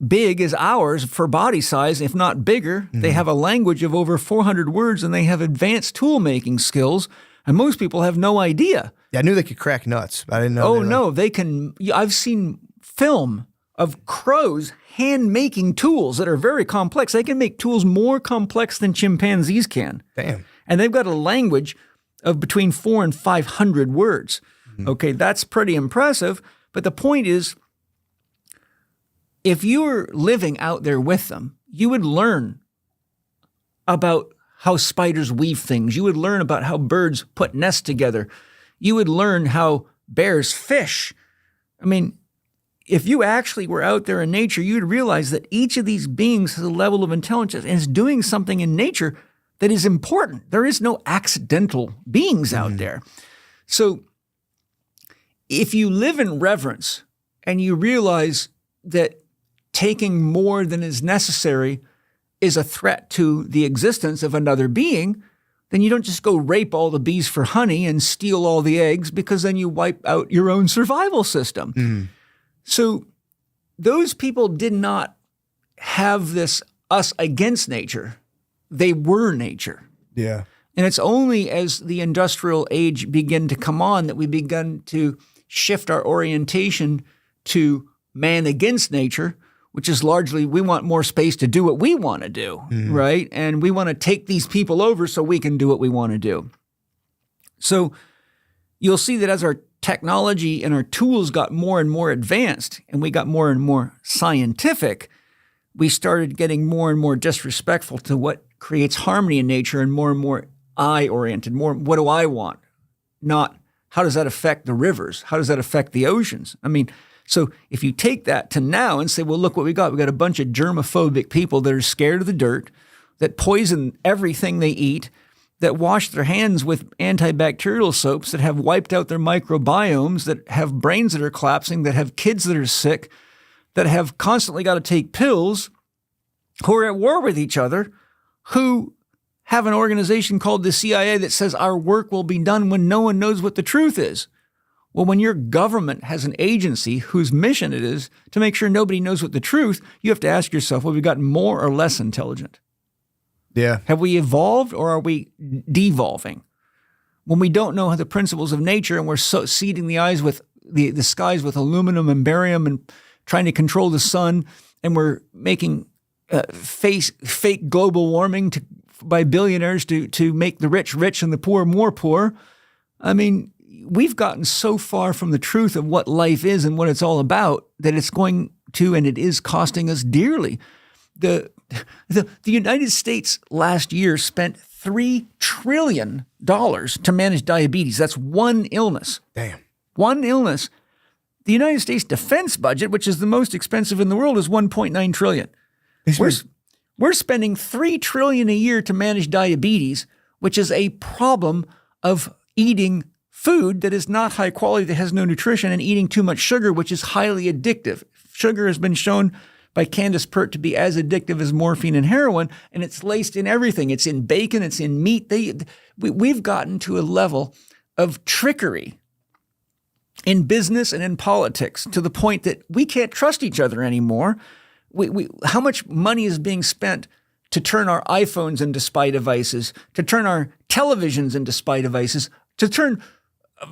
big as ours for body size, if not bigger. They have a language of over 400 words, and they have advanced tool making skills. And most people have no idea. Yeah, I knew they could crack nuts, but I didn't know. Oh, no, they can. I've seen film of crows hand-making tools that are very complex. They can make tools more complex than chimpanzees can. Damn. And they've got a language of between 400 and 500 words. Okay, that's pretty impressive. But the point is, if you were living out there with them, you would learn about how spiders weave things. You would learn about how birds put nests together. You would learn how bears fish. I mean, if you actually were out there in nature, you'd realize that each of these beings has a level of intelligence and is doing something in nature that is important. There is no accidental beings out there. So if you live in reverence and you realize that taking more than is necessary is a threat to the existence of another being, then you don't just go rape all the bees for honey and steal all the eggs, because then you wipe out your own survival system. So those people did not have this us against nature. They were nature. Yeah. And it's only as the industrial age began to come on that we begun to shift our orientation to man against nature, which is largely we want more space to do what we want to do, right? And we want to take these people over so we can do what we want to do. So you'll see that as our technology and our tools got more and more advanced and we got more and more scientific, we started getting more and more disrespectful to what creates harmony in nature and more I-oriented, more what do I want? Not how does that affect the rivers? How does that affect the oceans? I mean, so if you take that to now and say, well, look what we got. We got a bunch of germophobic people that are scared of the dirt, that poison everything they eat, that wash their hands with antibacterial soaps, that have wiped out their microbiomes, that have brains that are collapsing, that have kids that are sick, that have constantly got to take pills, who are at war with each other, who have an organization called the CIA that says our work will be done when no one knows what the truth is. Well, when your government has an agency whose mission it is to make sure nobody knows what the truth, you have to ask yourself, well, have we gotten more or less intelligent? Yeah. Have we evolved or are we devolving? When we don't know the principles of nature and we're seeding the skies with aluminum and barium and trying to control the sun, and we're making fake global warming by billionaires to make the rich rich and the poor more poor. I mean, we've gotten so far from the truth of what life is and what it's all about that it's going to, and it is costing us dearly. The United States last year spent $3 trillion to manage diabetes. That's one illness. Damn. One illness. The United States defense budget, which is the most expensive in the world, is $1.9 trillion. We're spending $3 trillion a year to manage diabetes, which is a problem of eating food that is not high quality, that has no nutrition, and eating too much sugar, which is highly addictive. Sugar has been shown by Candace Pert to be as addictive as morphine and heroin, and it's laced in everything. It's in bacon, it's in meat. We've gotten to a level of trickery in business and in politics to the point that we can't trust each other anymore. How much money is being spent to turn our iPhones into spy devices, to turn our televisions into spy devices, to turn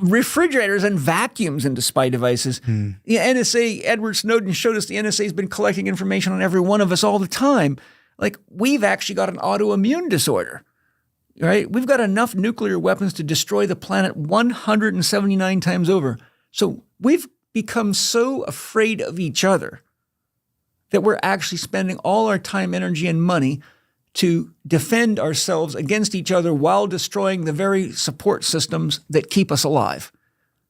refrigerators and vacuums into spy devices. The NSA, Edward Snowden showed us the NSA has been collecting information on every one of us all the time. Like, we've actually got an autoimmune disorder, right? We've got enough nuclear weapons to destroy the planet 179 times over. So we've become so afraid of each other that we're actually spending all our time, energy, and money to defend ourselves against each other while destroying the very support systems that keep us alive.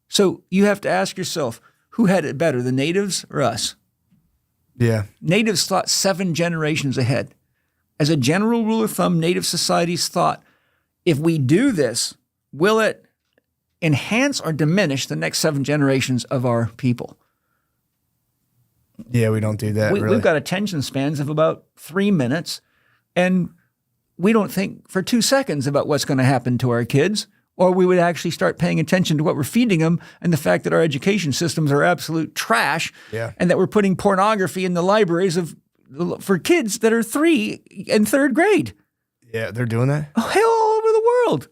So you have to ask yourself, who had it better, the natives or us? Yeah. Natives thought 7 generations ahead. As a general rule of thumb, native societies thought, if we do this, will it enhance or diminish the next 7 generations of our people? Yeah, we don't do that, really. We've got attention spans of about 3 minutes, and we don't think for 2 seconds about what's going to happen to our kids, or we would actually start paying attention to what we're feeding them and the fact that our education systems are absolute trash, and that we're putting pornography in the libraries for kids that are 3 and 3rd grade. Yeah, they're doing that? Oh, hell, all over the world.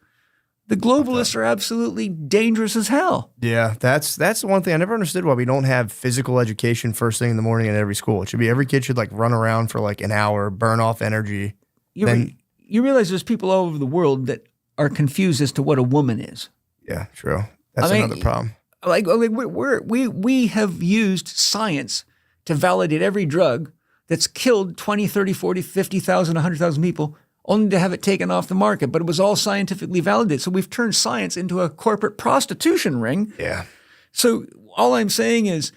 The globalists are absolutely dangerous as hell. Yeah, that's the one thing I never understood, why we don't have physical education first thing in the morning at every school. It should be every kid should like run around for like an hour, burn off energy. You realize there's people all over the world that are confused as to what a woman is. Yeah, true. That's another problem. Like we have used science to validate every drug that's killed 20, 30, 40, 50,000, 100,000 people, only to have it taken off the market. But it was all scientifically validated. So we've turned science into a corporate prostitution ring. Yeah. So all I'm saying is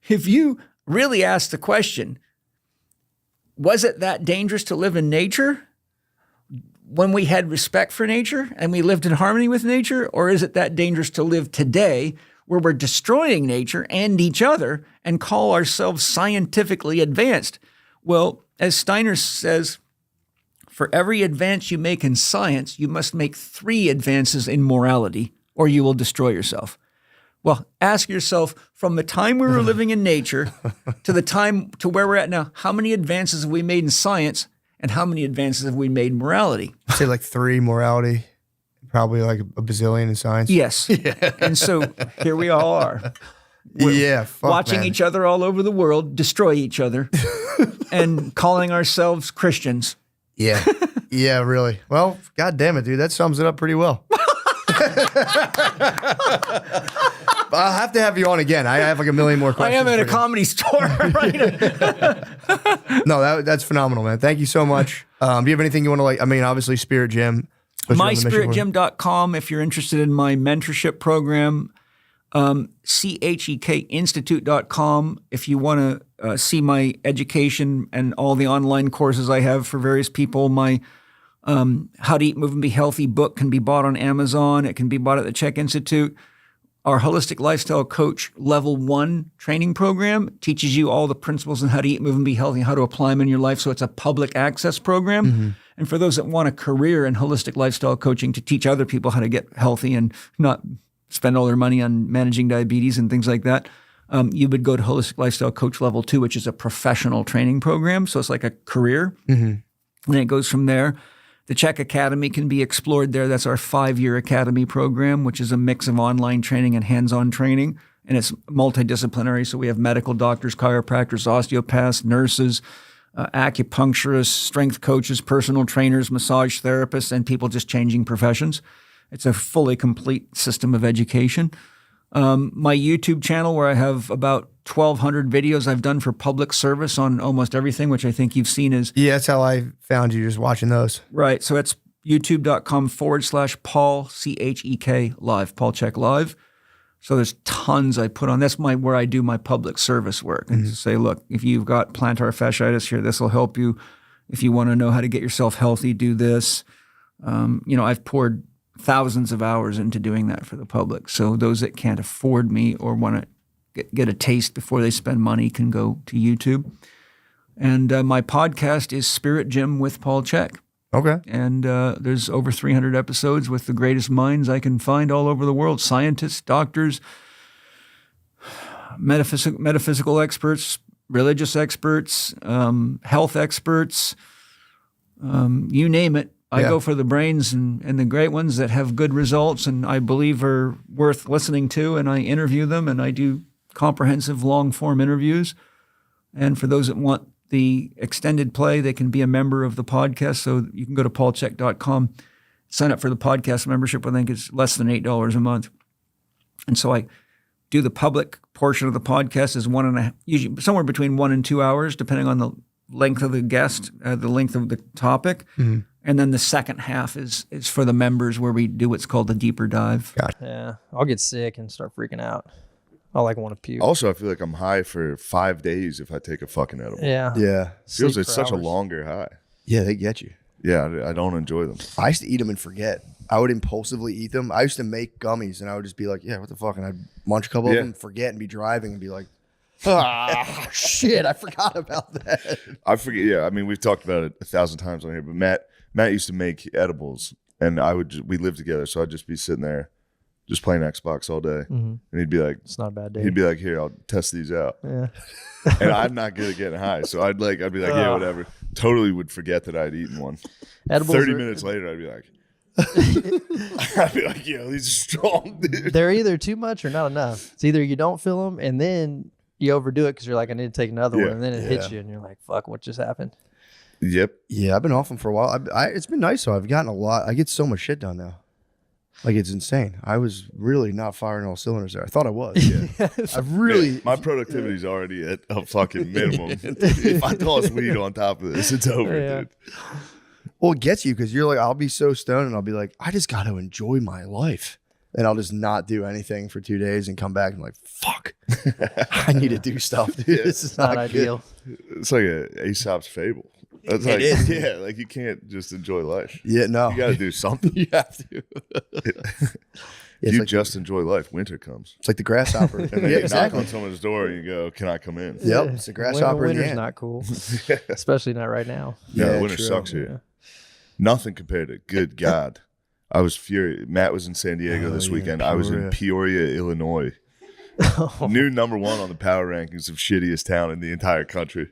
if you really ask the question, was it that dangerous to live in nature when we had respect for nature and we lived in harmony with nature? Or is it that dangerous to live today where we're destroying nature and each other and call ourselves scientifically advanced? Well, as Steiner says, for every advance you make in science, you must make 3 advances in morality, or you will destroy yourself. Well, ask yourself, from the time we were living in nature to the time to where we're at now, how many advances have we made in science and how many advances have we made in morality? I'd say like 3 morality, probably like a bazillion in science. Yes. Yeah. And so here we all are. Watching each other all over the world destroy each other and calling ourselves Christians. Yeah. Yeah, really. Well, God damn it, dude. That sums it up pretty well. I'll have to have you on again. I have like a million more questions. I am at a comedy store right now. No, that's phenomenal, man. Thank you so much. Do you have anything you want to like? I mean, obviously Spirit Gym. MySpiritGym.com if you're interested in my mentorship program. Chekinstitute.com if you want to see my education and all the online courses I have for various people. My How to Eat, Move, and Be Healthy book can be bought on Amazon. It can be bought at the Chek Institute. Our Holistic Lifestyle Coach Level 1 training program teaches you all the principles on how to eat, move, and be healthy and how to apply them in your life. So it's a public access program. Mm-hmm. And for those that want a career in holistic lifestyle coaching to teach other people how to get healthy and not spend all their money on managing diabetes and things like that, you would go to Holistic Lifestyle Coach Level 2, which is a professional training program. So it's like a career. Mm-hmm. And it goes from there. The Chek Academy can be explored there. That's our 5-year academy program, which is a mix of online training and hands-on training. And it's multidisciplinary. So we have medical doctors, chiropractors, osteopaths, nurses, acupuncturists, strength coaches, personal trainers, massage therapists, and people just changing professions. It's a fully complete system of education. My YouTube channel, where I have about 1,200 videos I've done for public service on almost everything, which I think you've seen is... Yeah, that's how I found you, just watching those. Right. So it's youtube.com/Paul, Chek Live, Paul Chek Live. So there's tons I put on. That's where I do my public service work. And say, look, if you've got plantar fasciitis here, this will help you. If you want to know how to get yourself healthy, do this. I've poured thousands of hours into doing that for the public. So those that can't afford me or want to get a taste before they spend money can go to YouTube. And my podcast is Spirit Gym with Paul Chek. Okay. And there's over 300 episodes with the greatest minds I can find all over the world. Scientists, doctors, metaphysical experts, religious experts, health experts, you name it. I go for the brains and the great ones that have good results and I believe are worth listening to, and I interview them, and I do comprehensive long-form interviews. And for those that want the extended play, they can be a member of the podcast. So you can go to paulchek.com, sign up for the podcast membership. I think it's less than $8 a month. And so I do the public portion of the podcast is 1.5, usually somewhere between 1 and 2 hours, depending on the length of the guest, the length of the topic. Mm-hmm. And then the second half is for the members, where we do what's called the deeper dive. Yeah, I'll get sick and start freaking out. I want to puke. Also, I feel like I'm high for 5 days if I take a fucking edible. Yeah. Yeah. Feels like such a longer high. Yeah, they get you. Yeah, I don't enjoy them. I used to eat them and forget. I would impulsively eat them. I used to make gummies and I would just be like, yeah, what the fuck? And I'd munch a couple of them, forget, and be driving and be like, shit, I forgot about that. I forget. Yeah, I mean, we've talked about it 1,000 times on here, but Matt used to make edibles, and we lived together, so I'd just be sitting there just playing Xbox all day. Mm-hmm. And he'd be like, it's not a bad day. He'd be like, here, I'll test these out. Yeah. And I'm not good at getting high. So I'd be like, yeah, whatever. Totally would forget that I'd eaten one. Edibles 30 minutes later, I'd be like, yeah, these are strong, dude. They're either too much or not enough. It's either you don't feel them and then you overdo it because you're like, I need to take another one. And then it hits you and you're like, fuck, what just happened? Yep. Yeah, I've been off them for a while. It's been nice though. I've gotten a lot. I get so much shit done now. Like, it's insane. I was really not firing all cylinders there. I thought I was. Yeah. I've really... My productivity's already at a fucking minimum. If I toss weed on top of this, it's over, dude. Well, it gets you because you're like, I'll be so stoned and I'll be like, I just got to enjoy my life. and I'll just not do anything for 2 days and come back and like, fuck, I need to do stuff, dude. This is Not not ideal. It's like a Aesop's fable. That's like, is. yeah, like you can't just enjoy life. Yeah, no. You got to do something. You have to. If it's, you like, just enjoy life, winter comes. it's like the grasshopper. And then Yeah, you knock exactly. on someone's door and you go, "Can I come in?" Yep, it's a grasshopper in the Winter's ant. not cool, especially not right now. No, Yeah, winter true. sucks here. Nothing compared to good God. I was furious. Matt was in San Diego this weekend. I was in Peoria, Illinois. New number 1 on the power rankings of shittiest town in the entire country.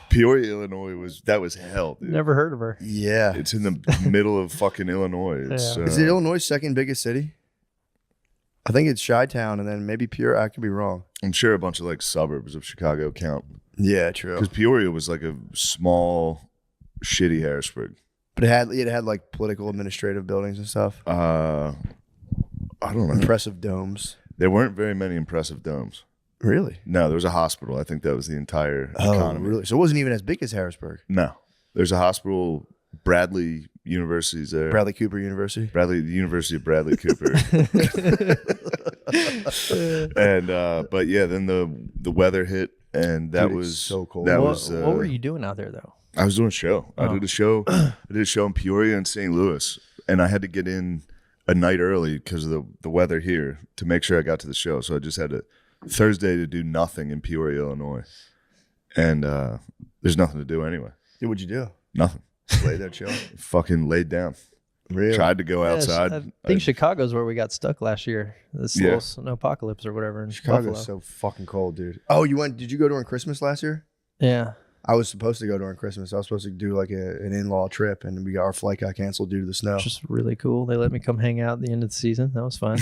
Peoria, Illinois was hell, dude. Never heard of her. Yeah. It's in the middle of fucking Illinois. It's, Yeah. Is it Illinois' second biggest city? I think it's Chi-Town and then maybe Peoria. I could be wrong. I'm sure a bunch of like suburbs of Chicago count. Yeah, true. Because Peoria was like a small, shitty Harrisburg. But it had like political administrative buildings and stuff. I don't know. Impressive domes. There weren't very many impressive domes. Really? No, there was a hospital. I think that was the entire economy. really? So it wasn't even as big as Harrisburg. No. There's a hospital, Bradley University's there. Bradley Cooper University. The University of Bradley Cooper. And but yeah, then the weather hit and that Dude, it's was so cold. That What, was what were you doing out there though? I was doing a show. I Oh. did a show. I did a show in Peoria and St. Louis, and I had to get in a night early because of the weather here to make sure I got to the show. So I just had Thursday to do nothing in Peoria, Illinois, and there's nothing to do anyway. Dude, what'd you do? Nothing. Lay there, chill. Fucking laid down. Really? Tried to go outside. I think Chicago's where we got stuck last year. This Yeah. little snowpocalypse or whatever in Chicago's Buffalo. so fucking cold, dude. Oh, did you go during Christmas last year? Yeah. I was supposed to go during Christmas. I was supposed to do like an in-law trip, and our flight got canceled due to the snow. Which is really cool. They let me come hang out at the end of the season. That was fun.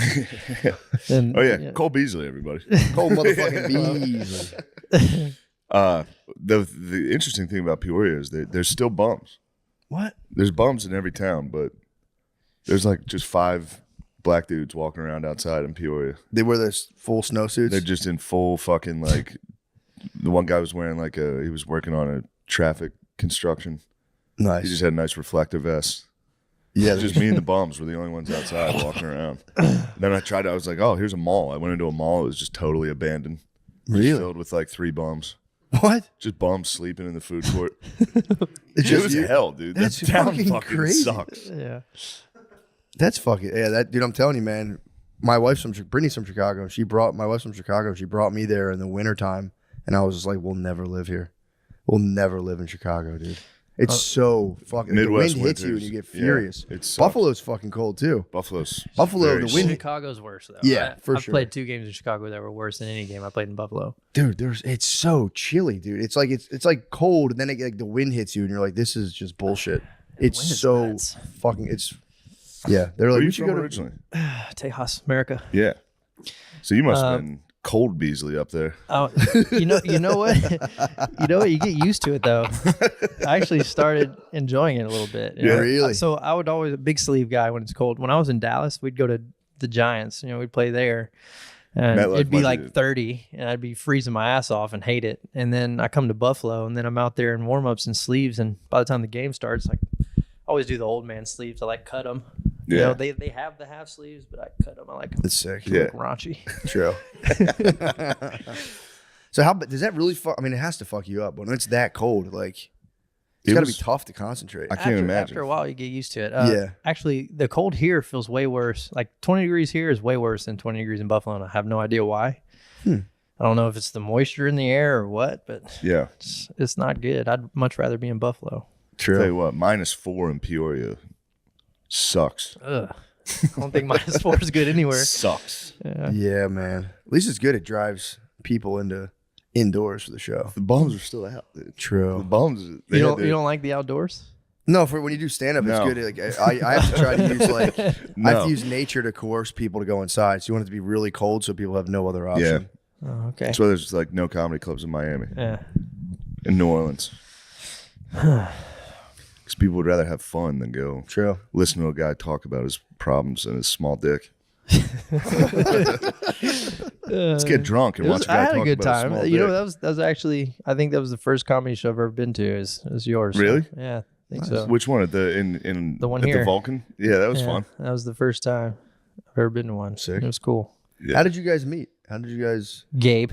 And, Oh yeah, Cole Beasley, everybody. Cold motherfucking bees. The interesting thing about Peoria is that there's still bums. What? There's bums in every town, but there's like just 5 black dudes walking around outside in Peoria. They wear those full snowsuits. They're just in full fucking like. The one guy was wearing he was working on a traffic construction. nice. He just had a nice reflective vest. Yeah, Just me and the bums were the only ones outside walking around. Then I was like, oh, here's a mall. I went into a mall. It was just totally abandoned. Just Really? filled with like 3 bums. What? Just bums sleeping in the food court. It's It was you? hell, dude. That's That town fucking fucking crazy. sucks. Yeah. That's fucking that dude. I'm telling you, man. My wife's from Brittany's from Chicago. My wife's from Chicago. She brought me there in the wintertime, and I was just like, we'll never live here. We'll never live in Chicago, dude. It's so fucking. Midwest the wind hits you and winters, you get yeah, furious. it sucks. Buffalo's fucking cold too. Buffalo's Buffalo, very the wind- Chicago's worse though. Yeah, for I've sure. played 2 games in Chicago that were worse than any game I played in Buffalo. Dude, it's so chilly, dude. It's like cold, and then the wind hits you, and you're like, this is just bullshit. It's wind is so nuts. fucking. It's yeah. They're Where like, are we you should from go to. originally? Tejas, America. Yeah. So you must have been cold Beasley up there. Oh, you know what? You get used to it though. I actually started enjoying it a little bit. you Yeah, know? really? So I would always a big sleeve guy when it's cold. When I was in Dallas, we'd go to the Giants. We'd play there, and MetLife it'd be might like be- 30, and I'd be freezing my ass off and hate it. And then I come to Buffalo, and then I'm out there in warm ups and sleeves. And by the time the game starts, like I always do the old man sleeves. I like cut them. Yeah. They have the half sleeves, but I cut them. I like them It's sick. Yeah. raunchy. True. So does that really fuck? I mean, it has to fuck you up when it's that cold. Like, it's It got to be was- tough to concentrate. I can't imagine. After a while, you get used to it. Yeah. Actually, the cold here feels way worse. Like 20 degrees here is way worse than 20 degrees in Buffalo, and I have no idea why. I don't know if it's the moisture in the air or what, but Yeah. it's not good. I'd much rather be in Buffalo. Tell you what, -4 in Peoria sucks. Ugh. I don't think -4 is good anywhere. Sucks. Yeah, man. At least it's good. It drives people into indoors for the show. The bums are still out, dude. The True. bums. You don't like the outdoors? No, for when you do stand up, No. it's good. Like I have to try to use I have No. to use nature to coerce people to go inside. So you want it to be really cold, so people have no other option. Oh, okay. That's why there's like no comedy clubs in Miami, Yeah. in New Orleans. Because people would rather have fun than go True. listen to a guy talk about his problems and his small dick. Let's get drunk and watch a guy I had talk a good about his time. small You know, dick. that was actually, I think that was the first comedy show I've ever been to. Is yours? Really? Yeah, I think so. Which one? At the The one at here. the Vulcan? Yeah, that was Yeah, fun. That was the first time. I've ever been to one. Sick. It was cool. Yeah. How did you guys meet? How did you guys? Gabe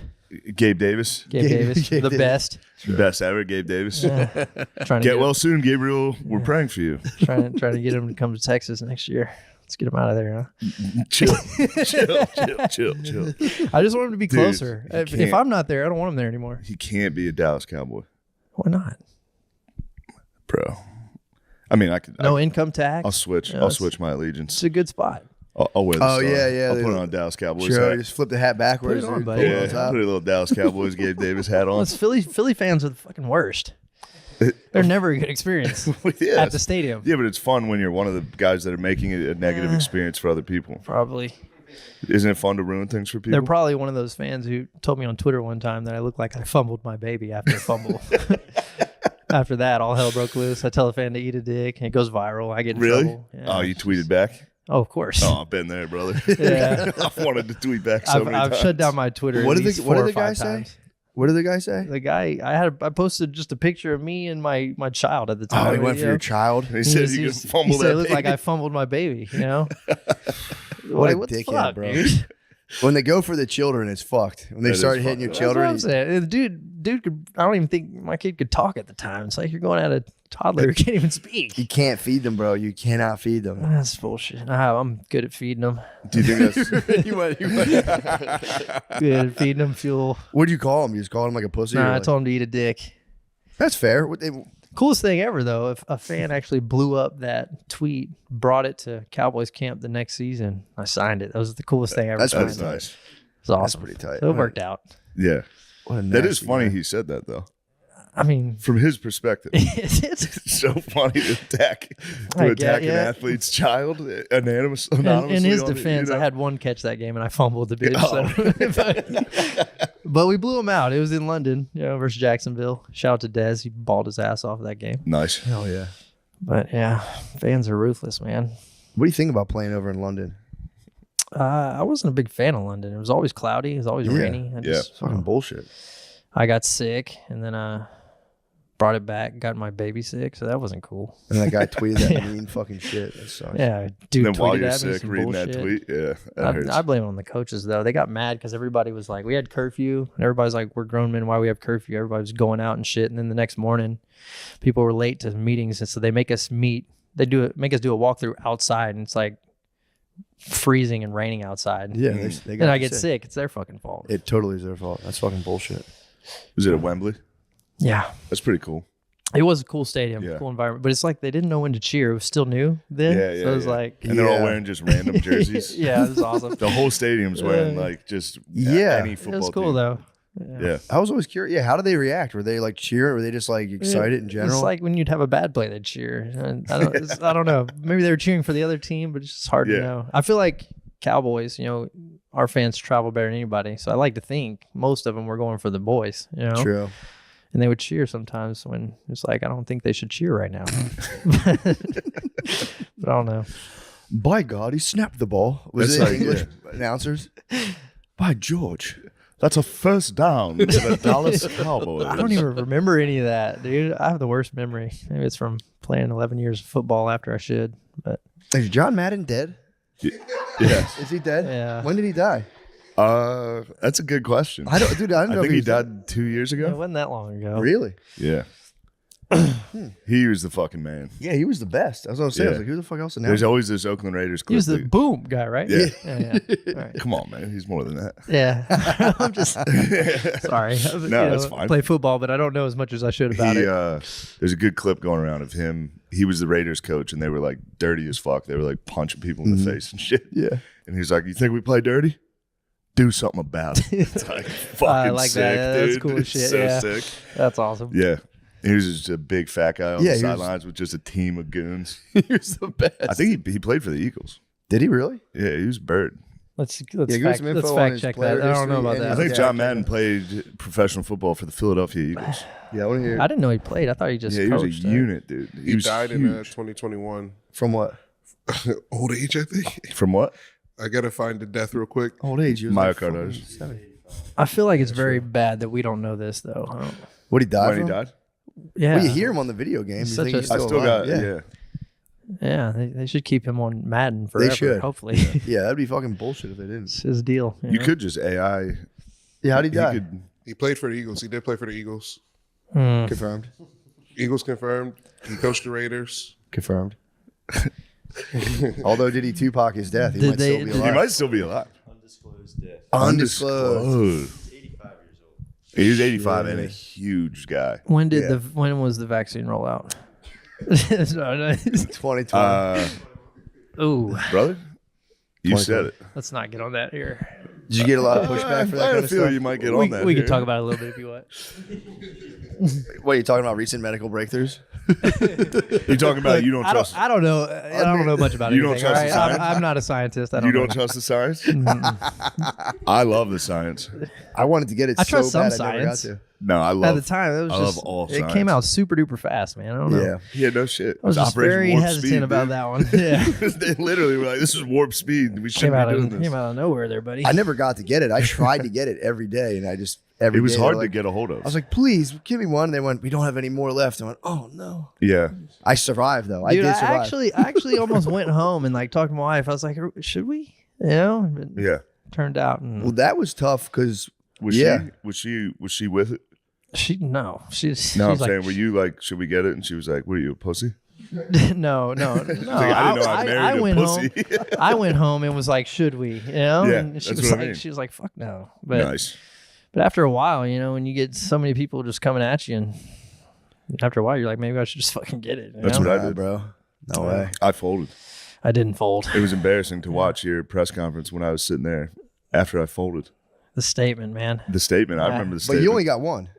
Davis. Davis, Gabe the Davis. best. Best ever, Gabe Davis. Trying to Get well soon, Gabriel. We're praying for you. trying to get him to come to Texas next year. Let's get him out of there, huh? Chill. I just want him to be Dude, closer. you If can't- I'm not there, I don't want him there anymore. He can't be a Dallas Cowboy, Why not? bro. I mean, I could. No income tax. I'll switch. Yeah, I'll it's- switch my It's allegiance. a good spot. I'll wear the Oh, star. yeah. I'll put it on Dallas Cowboys Sure, hat. just flip the hat backwards. Put it on, dude. buddy. Pull it on Yeah, top. put a little Dallas Cowboys Gabe Davis hat Well, on. it's Philly fans are the fucking worst. They're never a good experience Yeah, at the stadium. Yeah, but it's fun when you're one of the guys that are making it a negative experience for other people. Probably. Isn't it fun to ruin things for people? They're probably one of those fans who told me on Twitter one time that I look like I fumbled my baby after a fumble. After that, all hell broke loose. I tell a fan to eat a dick, and it goes viral. I get in Really? trouble. Yeah. Oh, you tweeted back? Oh, of course. Oh, I've been there, brother. Yeah. I've wanted to tweet back so many I've times. shut down my Twitter. What at did least the- 4 what or did the guy 5 say? times. What did the guy say? The guy I posted just a picture of me and my child at the time. Oh, he went for you your know? child. He said you He's- can fumble he said that it looked like baby. I fumbled my baby. You know. What a Like, the dickhead, fuck, bro. dude? When they go for the children, it's fucked. When they That is start hitting your fucked. That's what I'm children, saying. Dude could. I don't even think my kid could talk at the time. It's like you're going at a toddler who can't even speak. you can't feed them, bro. You cannot feed them. That's bullshit. I'm good at feeding them. Do you think that's... you went. Good at feeding them fuel. What'd you call him? You just called him like a pussy? or Nah, I like- told him to eat a dick. That's fair. What they, Coolest thing ever, though, if a fan actually blew up that tweet, brought it to Cowboys camp the next season, I signed it. That was the coolest thing ever. That's signed. That's nice. It's awesome. pretty tight. So it worked out. Yeah. what a That is nasty funny guy. he said that, though. I mean, From his perspective. it's It's so funny to attack I an get- yeah. athlete's child anonymously. in his on the- defense, you know? I had one catch that game and I fumbled the bitch. Oh. But we blew him out. It was in London, versus Jacksonville. Shout out to Dez. He balled his ass off that game. Nice. Hell yeah. But yeah, fans are ruthless, man. What do you think about playing over in London? I wasn't a big fan of London. It was always cloudy. It was always Yeah. rainy. It's fucking bullshit. I got sick and then brought it back, got my baby sick, so that wasn't cool. And that guy tweeted that mean fucking shit. That sucks. Yeah, dude Then while tweeted you're at me sick, some reading bullshit. that tweet, yeah, that hurts. I blame it on the coaches, though. They got mad because everybody was like, we had curfew. And everybody's like, we're grown men. Why we have curfew? Everybody was going out and shit. And then the next morning, people were late to meetings. And so they make us meet. They make us do a walkthrough outside. And it's like freezing and raining outside. Yeah, they got And I you get sick. It's their fucking fault. It totally is their fault. That's fucking bullshit. Was it at Wembley? Yeah. That's pretty cool. It was a cool stadium, Yeah. cool environment. But it's like they didn't know when to cheer. It was still new then. Yeah, So it was yeah. like, And they're all Yeah. wearing just random jerseys. yeah, it was awesome. The whole stadium's wearing like just Yeah. any It football was cool, team. though. Yeah. I was always curious. Yeah, how did they react? Were they like cheering? Were they just like excited in general? It's like when you'd have a bad play, they'd cheer. And I don't know. Maybe they were cheering for the other team, but it's just hard Yeah. to know. I feel like Cowboys, our fans travel better than anybody. So I like to think most of them were going for the boys, True. and they would cheer sometimes when it's like, I don't think they should cheer right now. But I don't know. By God, he snapped the ball. Was That's it like- English announcers? By George. That's a first down for the Dallas Cowboys. I don't even remember any of that, dude. I have the worst memory. Maybe it's from playing 11 years of football after I should. But Is John Madden dead? Yes. Is he dead? Yeah. When did he die? That's a good question. I don't I know. think if he he's dead. died 2 years it ago. wasn't that long ago. Really? Yeah. He was the fucking man. Yeah, he was the best. That's what I was saying. I was Yeah. like, who the fuck else There's announced? always this Oakland Raiders He clip. was the that- boom guy, right? Yeah. Yeah. All right. Come on, man. He's more than that. Yeah. I'm just sorry. No, that's fine. Play football, but I don't know as much as I should about He, it. there's a good clip going around of him. He was the Raiders coach, and they were like dirty as fuck. They were like punching people in the face and shit. Yeah. And he's like, "You think we play dirty? Do something about it." It's like fucking I like sick, that. Yeah, dude. that's cool It's shit, So yeah. sick. That's awesome. Yeah. He was just a big fat guy on Yeah, the he was- sidelines with just a team of goons. He was the best. I think he played for the Eagles. Did he really? Yeah, he was Bird. Let's Yeah, give us some info let's on fact his check player that. I don't know history about and that. I think Yeah, John okay. Madden played professional football for the Philadelphia Eagles. Yeah, I want to hear. I didn't know he played. I thought he just Yeah, he was a coached. unit, dude. He was died in huge. 2021. From what? Old age, I think. From what? I gotta find the death real quick. Old age. He was like Myocarditis. 70. I feel like it's very bad that we don't know this, though. I don't- What he died When he from? died? Yeah. Well, you hear him on the video game. You Such think a- he's I still still alive. got yeah. Yeah, they should keep him on Madden forever. should. Hopefully, Yeah, that'd be fucking bullshit if they didn't. it's his deal. You know? could just AI. Yeah, how'd he die? could. He played for the Eagles. He did play for the Eagles. Confirmed. Eagles confirmed. He coached the Raiders. Confirmed. Although, did he Tupac his death? He Did might they- still be did- He alive. might still be alive. Undisclosed. He's 85 and a huge guy. When did Yeah. when was the vaccine roll out? No. 2020. Ooh, Brother, you said it. let's not get on that here. Did you get a lot of pushback for that I kind of feel stuff? you might get We, on that. we here. can talk about it a little bit if you want. What, are you talking about recent medical breakthroughs? You're talking about you don't I trust. don't, I don't know. I don't know much about You don't anything. trust all the right? science? I'm not a scientist. I don't You know. don't trust the science? I love the science. I wanted to get it I so trust some bad I never got science. to. No, I love. At the time, it was I love just all it science. came out super duper fast, man. I don't know. Yeah. Yeah, no shit. I was just Operation very Warp hesitant Speed, about dude. that one. Yeah, They literally were like, "This is warp speed. We came shouldn't out be doing of this." came out of nowhere there, buddy. I never got to get it. I tried to get it every day, and I just every It was day hard they're to like- get a hold of. I was like, please give me one. And they went, we don't have any more left. I went, oh no. yeah, I survived though. Dude, I did survive. I actually almost went home and like talked to my wife. I was like, should we? You know, but yeah. turned out Well, that was tough because Was Yeah. Was she with it? she's No, she's I'm like, saying, were you like, should we get it? And she was like, "What are you, a pussy?" no. I didn't know I married a went pussy. home. I went home and was like, should we? You know, Yeah, and she that's was what I like, mean. she was like, fuck no. But Nice. but after a while, you know, when you get so many people just coming at you, and after a while, you're like, maybe I should just fucking get it. you That's know? what I Nah, did. bro. No way. I folded. I didn't fold. It was embarrassing to watch your press conference when I was sitting there after I folded. The statement, man. The statement. I Yeah. remember the But statement. you only got one.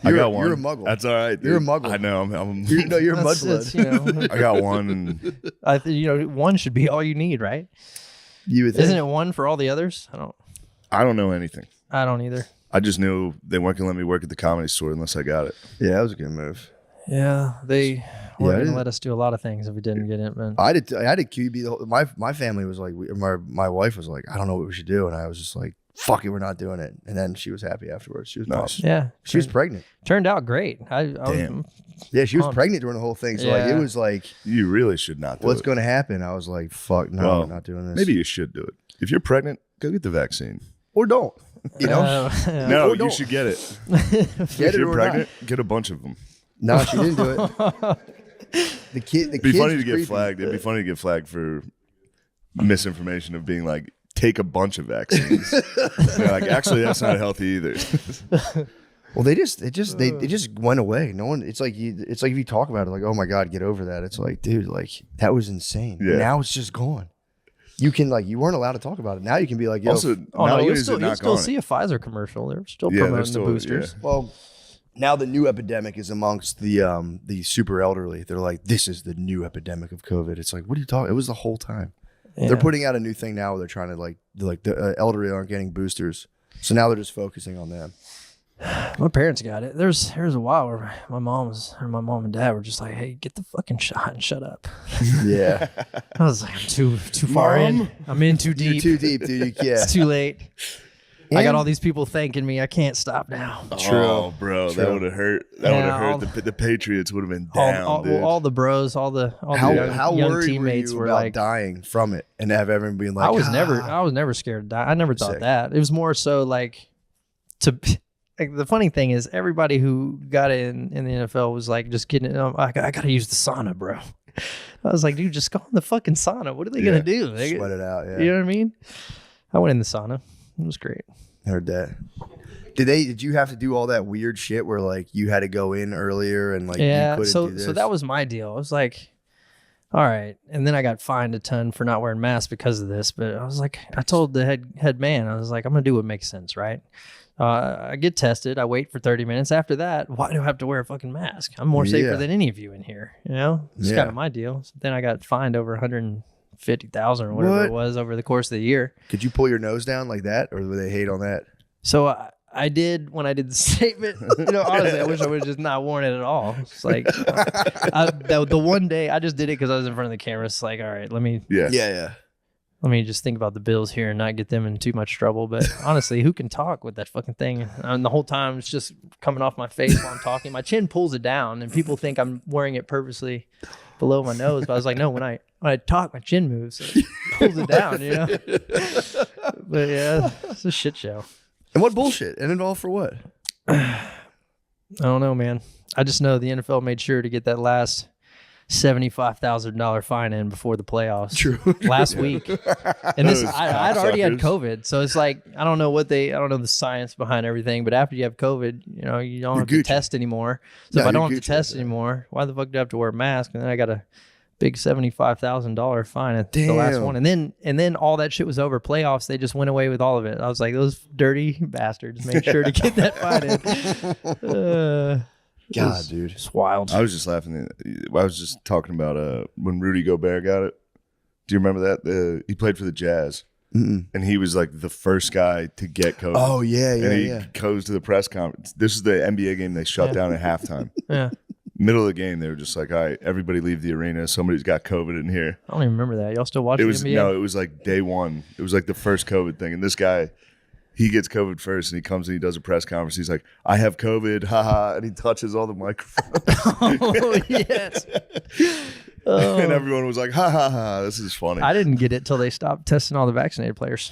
I You're got a- one. you're a muggle. That's all right. You're a dude. muggle. I know. I'm You're That's- mudblood. it's, you know, I got one, and you know, one should be all you need, right? You would think. Isn't it one for all the others? I don't know anything. I don't either. I just knew they weren't gonna let me work at the Comedy Store unless I got it. Yeah, that was a good move. Yeah, they Yeah, weren't I going didn't- to let us do a lot of things if we didn't get it, man. I had a QB. The whole, my family was like, my wife was like, I don't know what we should do, and I was just like, fuck it, we're not doing it. And then she was happy afterwards. She was Nice. pumped. Yeah, She was pregnant. turned out great. I Damn. Yeah, she was Pumped. pregnant during the whole thing. So like, it Yeah. was like, You really should not do what's it. going to happen? I was like, fuck, no, Well, we're not doing this. Maybe you should do it. If you're pregnant, go get the vaccine. or don't. You know, yeah. No, Or you don't. should get it. get If it you're or pregnant, get a bunch of them. not. No, she didn't do it. The kid. The It'd be kids funny was to get creepy. flagged. It'd be funny to get flagged for misinformation of being like, take a bunch of vaccines. They're like, actually, that's not healthy either. Well, they just went away. No one. It's like if you talk about it, like, oh my god, get over that. It's like, dude, like that was insane. Yeah. Now it's just gone. You can you weren't allowed to talk about it. Now you can be like, yo, Also, Oh not no, only you'll is still, it you'll not still gone, see a Pfizer commercial. They're still Yeah, they're promoting still- the boosters. well, now the new epidemic is amongst the super elderly. They're like, this is the new epidemic of COVID. It's like, what are you talking? It was the whole time. Yeah. They're putting out a new thing now where they're trying to the elderly aren't getting boosters, so now they're just focusing on them. My parents got it. There's a while where my mom and dad were just like, "Hey, get the fucking shot and shut up." Yeah, I was like, "I'm too far in. I'm in too you're deep. too deep, dude. Yeah, It's too late. I got And- all these people thanking me. I can't stop now." Oh, bro, that True. would have hurt. That would Yeah, have hurt. The Patriots would have been down, dude. All the bros, all the How young worried teammates were were you about like, dying from it and have everyone being like, I was "Ah." never scared to die. I never thought Sick. that. It was more so like like the funny thing is everybody who got it in the NFL was like just getting it. I gotta use the sauna, bro. I was like, dude, just go in the fucking sauna. What are they gonna do? Sweat it out. Yeah, You know what I mean? I went in the sauna. It was great. heard that. Did you have to do all that weird shit where like you had to go in earlier and like you Yeah. couldn't So do this? so that was my deal. I was like, all right. And then I got fined a ton for not wearing masks because of this. But I was like, I told the head man, I was like, I'm gonna do what makes sense, right? I get tested. I wait for 30 minutes. After that, why do I have to wear a fucking mask? I'm more safer Yeah. than any of you in here. You know, it's Yeah. kind of my deal. So then I got fined over 150,000 or whatever What? it was over the course of the year. Could you pull your nose down like that, or would they hate on that? So I did when I did the statement. You know, honestly, I wish I would have just not worn it at all. It's like the one day I just did it because I was in front of the camera. It's like, all right, let me yeah. just think about the Bills here and not get them in too much trouble. But honestly, who can talk with that fucking thing? And the whole time it's just coming off my face while I'm talking. My chin pulls it down, and people think I'm wearing it purposely. below my nose. But I was like, no, when I talk, my chin moves. So it pulls it down, you know. But yeah, it's a shit show. And what bullshit? And it all for what? I don't know, man. I just know the NFL made sure to get that last $75,000 fine in before the playoffs. True. Last week. And this, Those I'd already had cocksuckers. COVID. So it's like, I don't know the science behind everything, but after you have COVID, you know, you don't have Gucci. to test anymore. So No, if I you're don't have Gucci to test with that. anymore, why the fuck do I have to wear a mask? And then I got a big $75,000 fine at the last Damn. one. And then all that shit was over. Playoffs, they just went away with all of it. I was like, those dirty bastards made sure to get that fine in. God, dude. It's wild. I was just laughing. I was just talking about when Rudy Gobert got it. Do you remember that? He played for the Jazz, and he was like the first guy to get COVID. Oh, yeah, and he yeah. goes to the press conference. This is the NBA game they shut down at halftime. Yeah. Middle of the game, they were just like, "All right, everybody leave the arena. Somebody's got COVID in here." I don't even remember that. Y'all still watch It the was NBA? it was like day one. It was like the first COVID thing, and this guy. He gets COVID first, and he comes and he does a press conference. He's like, "I have COVID, haha," and he touches all the microphones. Oh, yes. And everyone was like, "Ha ha ha! This is funny." I didn't get it till they stopped testing all the vaccinated players.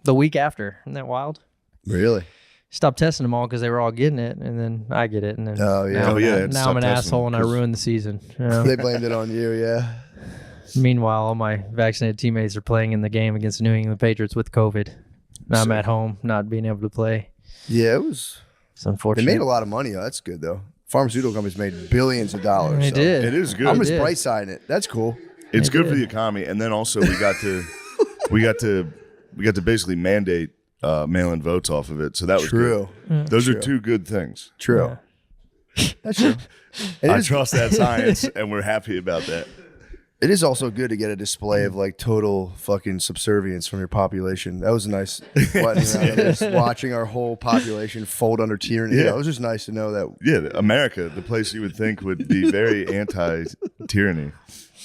The week after. Isn't that wild? Really? Stopped testing them all because they were all getting it, and then I get it. And then Oh, yeah. now, Oh, yeah, now I'm an stop testing asshole and I 'cause- ruined the season. you know? They blamed it on you, yeah. Meanwhile, all my vaccinated teammates are playing in the game against the New England Patriots with COVID. Now I'm at home, not being able to play. Yeah, it was. It's They unfortunate. made a lot of money. Oh, that's good, though. Pharmaceutical companies made billions of dollars. They so. did. It is good. I'm just did. bright siding it. That's cool. It's They good for did. the economy, and then also we got to basically mandate mail-in votes off of it. So that was True. good. Those are two good things. True. That's true. It I is, trust that science, and we're happy about that. it is also good to get a display of like total fucking subservience from your population. That was nice. Watching our whole population fold under tyranny. Yeah. It was just nice to know that. Yeah, America, the place you would think would be very anti-tyranny,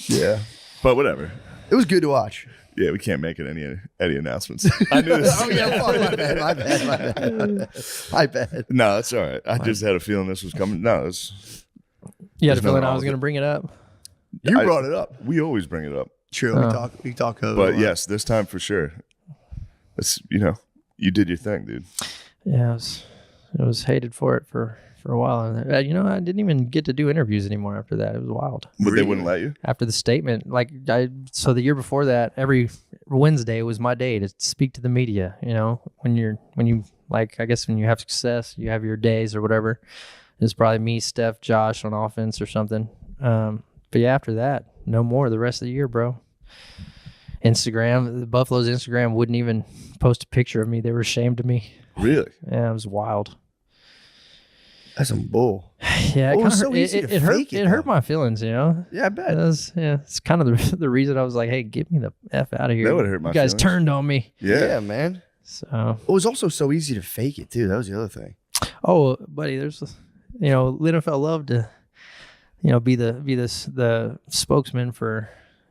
Yeah. but whatever. It was good to watch. Yeah, we can't make it any announcements. I knew this. Oh, yeah. Fuck, my bad. My bad. No, that's all right. I just had a feeling this was coming. No, You had a There's nothing feeling I wrong was with going to it. bring it up. You brought it up. we always bring it up, True. We talk COVID. but yes, this time for sure. It's you did your thing, dude. Yeah, I was hated for it for a while. And, I didn't even get to do interviews anymore after that. It was wild. But they wouldn't let you. After the statement, so the year before that, every Wednesday was my day to speak to the media. When you I guess when you have success, you have your days or whatever. It's probably me, Steph, Josh on offense or something. But yeah, after that, no more the rest of the year, bro. Instagram, Buffalo's Instagram wouldn't even post a picture of me. They were ashamed of me. Really? Yeah, it was wild. That's some bull. Yeah, Well, it was so hurt, easy to it hurt. fake it, It hurt though. my feelings, Yeah, I bet. It's kind of the reason I was like, "Hey, get me the f out of here." That would hurt my You guys feelings. turned on me. Yeah. Man. So, It was also so easy to fake it, too. That was the other thing. oh, buddy, there's, the NFL love to, be the spokesman for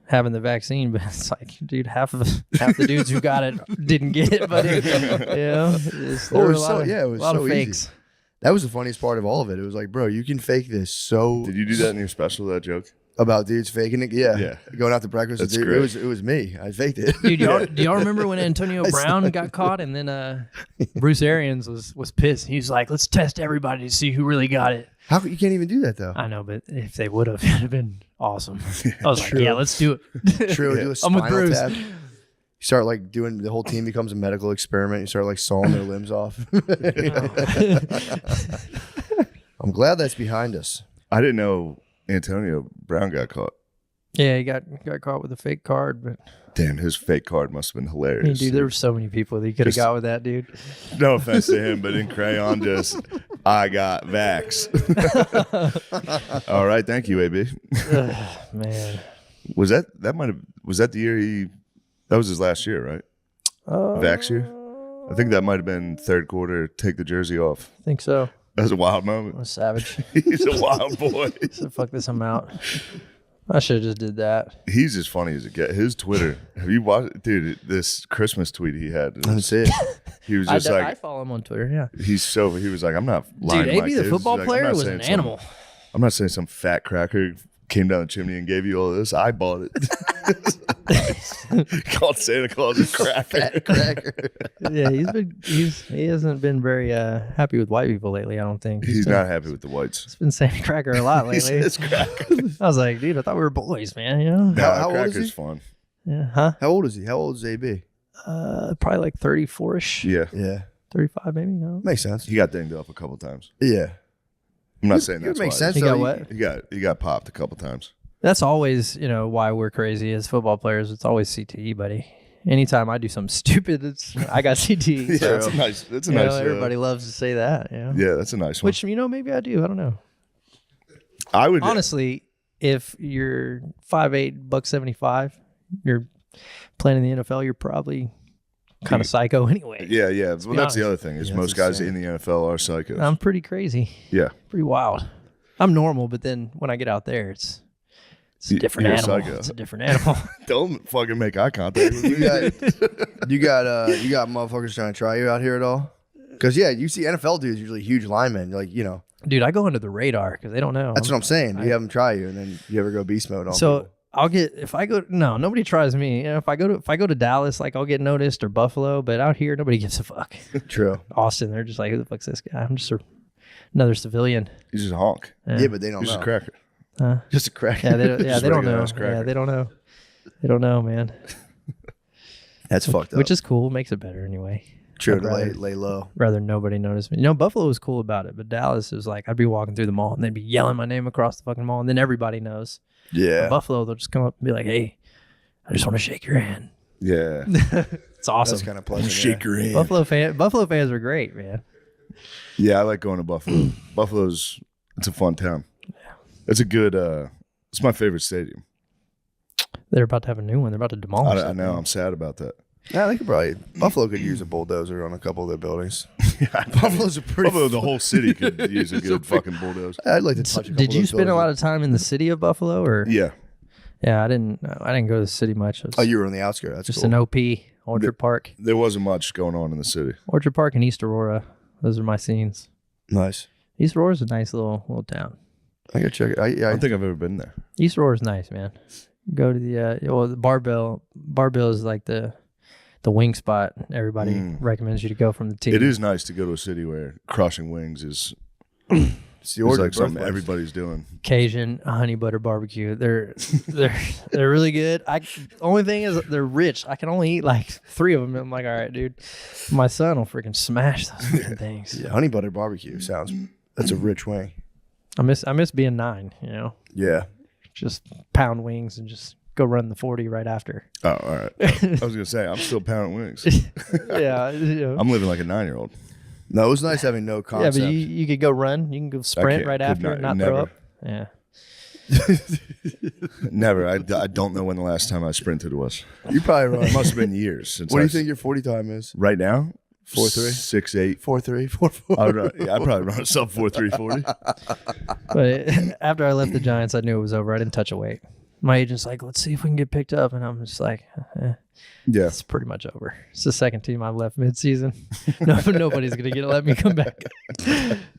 having the vaccine, but it's like, dude, half the dudes who got it didn't get it, buddy. There it were was so- yeah, it was a lot so of easy. fakes. That was the funniest part of all of it. It was like, bro, you can fake this so Did you do that in your special? That joke? about dudes faking it. Yeah. Yeah. Going out to breakfast. That's Dude, great. it was me. I faked it. Dude, do y'all remember when Antonio Brown got caught and then Bruce Arians was pissed? He was like, "Let's test everybody to see who really got it." How you can't even do that though? I know, but if they would have, it'd have been awesome. I was like, True. "Yeah, let's do it." True. Do a I'm with spinal Bruce. tap. You start like doing the whole team becomes a medical experiment. You start like sawing their limbs off. I'm glad that's behind us. I didn't know Antonio Brown got caught. Yeah, he got caught with a fake card, but Damn, his fake card must have been I mean, hilarious. dude, there were so many people that he could have Just- got with that, dude. No offense to him, but in crayon, just I got vax. All right, thank you, AB. Man, Was that the year that was his last year, right? Vax year. I think that might have been third quarter. Take the jersey off. I think so. That was a wild I moment. was savage. He's a wild boy. So fuck this, I'm out. I should have just did that. He's as funny as it gets. His Twitter. Have you watched, dude? This Christmas tweet he had. That's it. He was I just like, follow him on Twitter. Yeah, he was like, I'm not lying. dude, to my AB the kids. football He's like, player I'm not was saying an some- animal. I'm not saying some fat cracker came down the chimney and gave you all this. I bought it. Called Santa Claus a cracker. Yeah, he hasn't been very happy with white people lately. I don't think He's not happy with the whites. He's been saying cracker a lot He lately. says cracker. I was like, dude, I thought we were boys, man. You know? No, How old is cracker's he? fun. Yeah, huh? How old is he? How old is AB? Probably like 34ish, Yeah. Yeah, 35 maybe. No? makes sense. He got dinged up a couple times. Yeah, I'm not saying it that's makes why. sense. He though. got what? He got popped a couple times. That's always, why we're crazy as football players. It's always CTE, buddy. Anytime I do something stupid, I got CTE. Yeah, So, that's a nice. That's a you nice. know, everybody loves to say that. Yeah, that's a nice one. Which, maybe I do. I don't know. I would Honestly, if you're 5'8", $175, you're playing in the NFL, you're probably kind of psycho anyway. Yeah, yeah. Well, be that's the honest. other thing is Yeah, most that's guys in the NFL are psychos. I'm pretty crazy, yeah, pretty wild. I'm normal, but then when I get out there, it's a different You're a animal. psycho. It's a different animal. don't fucking make eye contact with me. you got motherfuckers trying to try you out here at all? Because you see NFL dudes usually huge linemen. Like Dude, I go under the radar because they don't know. that's what I'm saying. You have them try you, and then you ever go beast mode on. So people. I'll get nobody tries me. If I go to Dallas, like I'll get noticed, or Buffalo, but out here nobody gives a fuck. True. Austin, they're just like, who the fuck's this guy? I'm just another civilian. He's just a honk. Yeah, but they don't He's know. just a cracker. Just a crack. Yeah, they don't, Just they don't regular know. ass cracker. Yeah, they don't know. They don't know, man. That's fucked up. Which is cool. Makes it better anyway. true I'd to rather- lay low. Rather nobody notice me. Buffalo was cool about it, but Dallas is like, I'd be walking through the mall and they'd be yelling my name across the fucking mall, and then everybody knows. Yeah. Buffalo, they'll just come up and be like, hey, I just want to shake your hand. Yeah. It's awesome. That's kind of pleasant. Shake your hand. Buffalo fans are great, man. Yeah, I like going to Buffalo. It's a fun town. It's a good. It's my favorite stadium. They're about to have a new one. They're about to demolish I it. know. I'm sad about that. Yeah, they could probably. Buffalo could use a bulldozer on a couple of their buildings. Buffalo's a pretty. Buffalo, the whole city could use a good fucking bulldozer. I'd like to touch a couple Did of you those spend a buildings. lot of time in the city of Buffalo, or? Yeah. Yeah, I didn't go to the city much. It was Oh, you were on the outskirts. That's just cool. an OP, Orchard Park. There wasn't much going on in the city. Orchard Park and East Aurora. Those are my scenes. Nice. East Aurora's a nice little town. I gotta check it. I don't think I've ever been there. East Aurora's nice, man. Go to the Barbell. Barbell is like the wing spot. Everybody recommends you to go from the team. It is nice to go to a city where crushing wings is It's the order like something birthplace. everybody's doing. Cajun honey butter barbecue. They're really good. Only thing is they're rich. I can only eat like 3 of them. I'm like, all right, dude. My son will freaking smash those fucking things. Yeah, honey butter barbecue sounds. That's a rich wing. I miss being 9. Yeah. Just pound wings and just go run the 40 right after. Oh, all right. I was gonna say I'm still pounding wings. Yeah, I'm living like a 9-year-old. No, it was nice having no yeah, concept. but you could go run. You can go sprint can't- right could after not- and not never. throw up. Yeah. Never. I don't know when the last time I sprinted was. You probably run. It must have been years since. What do you think your 40 time is? Right now, 4.3? 6.8. 4.3, 4.4. I'd probably run a sub 4.340. But after I left the Giants, I knew it was over. I didn't touch a weight. My agent's like, let's see if we can get picked up. And I'm just like, Yeah. it's pretty much over. It's the second team I've left midseason. Nobody's going to let me come back.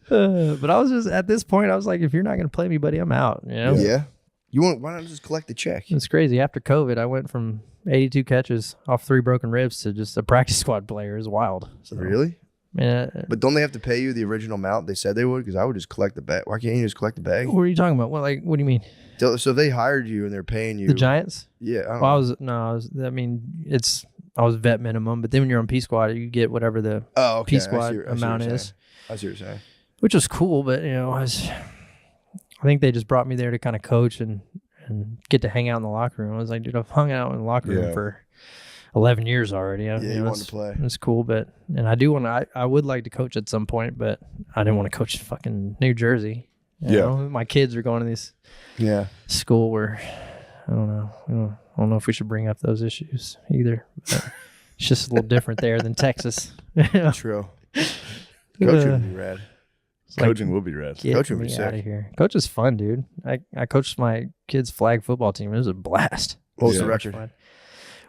But I was just, at this point, I was like, if you're not going to play me, buddy, I'm out. Yeah. Why not just collect the check? It's crazy. After COVID, I went from 82 catches off 3 broken ribs to just a practice squad player. It's wild. So, Really? Man, But don't they have to pay you the original amount they said they would? Because I would just collect the bag. Why can't you just collect the bag? what are you talking about? What do you mean? So if they hired you and they're paying you. The Giants? Yeah. I don't Well, know. I was vet minimum, but then when you're on P squad, you get whatever the Oh, okay. P I see squad what- I see what amount you're is, saying. I see what you're saying. which was cool. But I think they just brought me there to kind of coach and get to hang out in the locker room. I was like, dude, I've hung out in the locker room Yeah. for 11 years already. Yeah, you wanted it's- to play. It's cool, and I would like to coach at some point, but I didn't want to coach fucking New Jersey. You Yeah. know? My kids are going to this Yeah. school where I don't know. I don't know if we should bring up those issues either. But it's just a little different there than Texas. True. Coaching would be rad. It's like, Coaching will be rad. get Coaching would be me sick. out of here. Coach is fun, dude. I coached my kids' flag football team. It was a blast. What was Yeah. the record? Fun.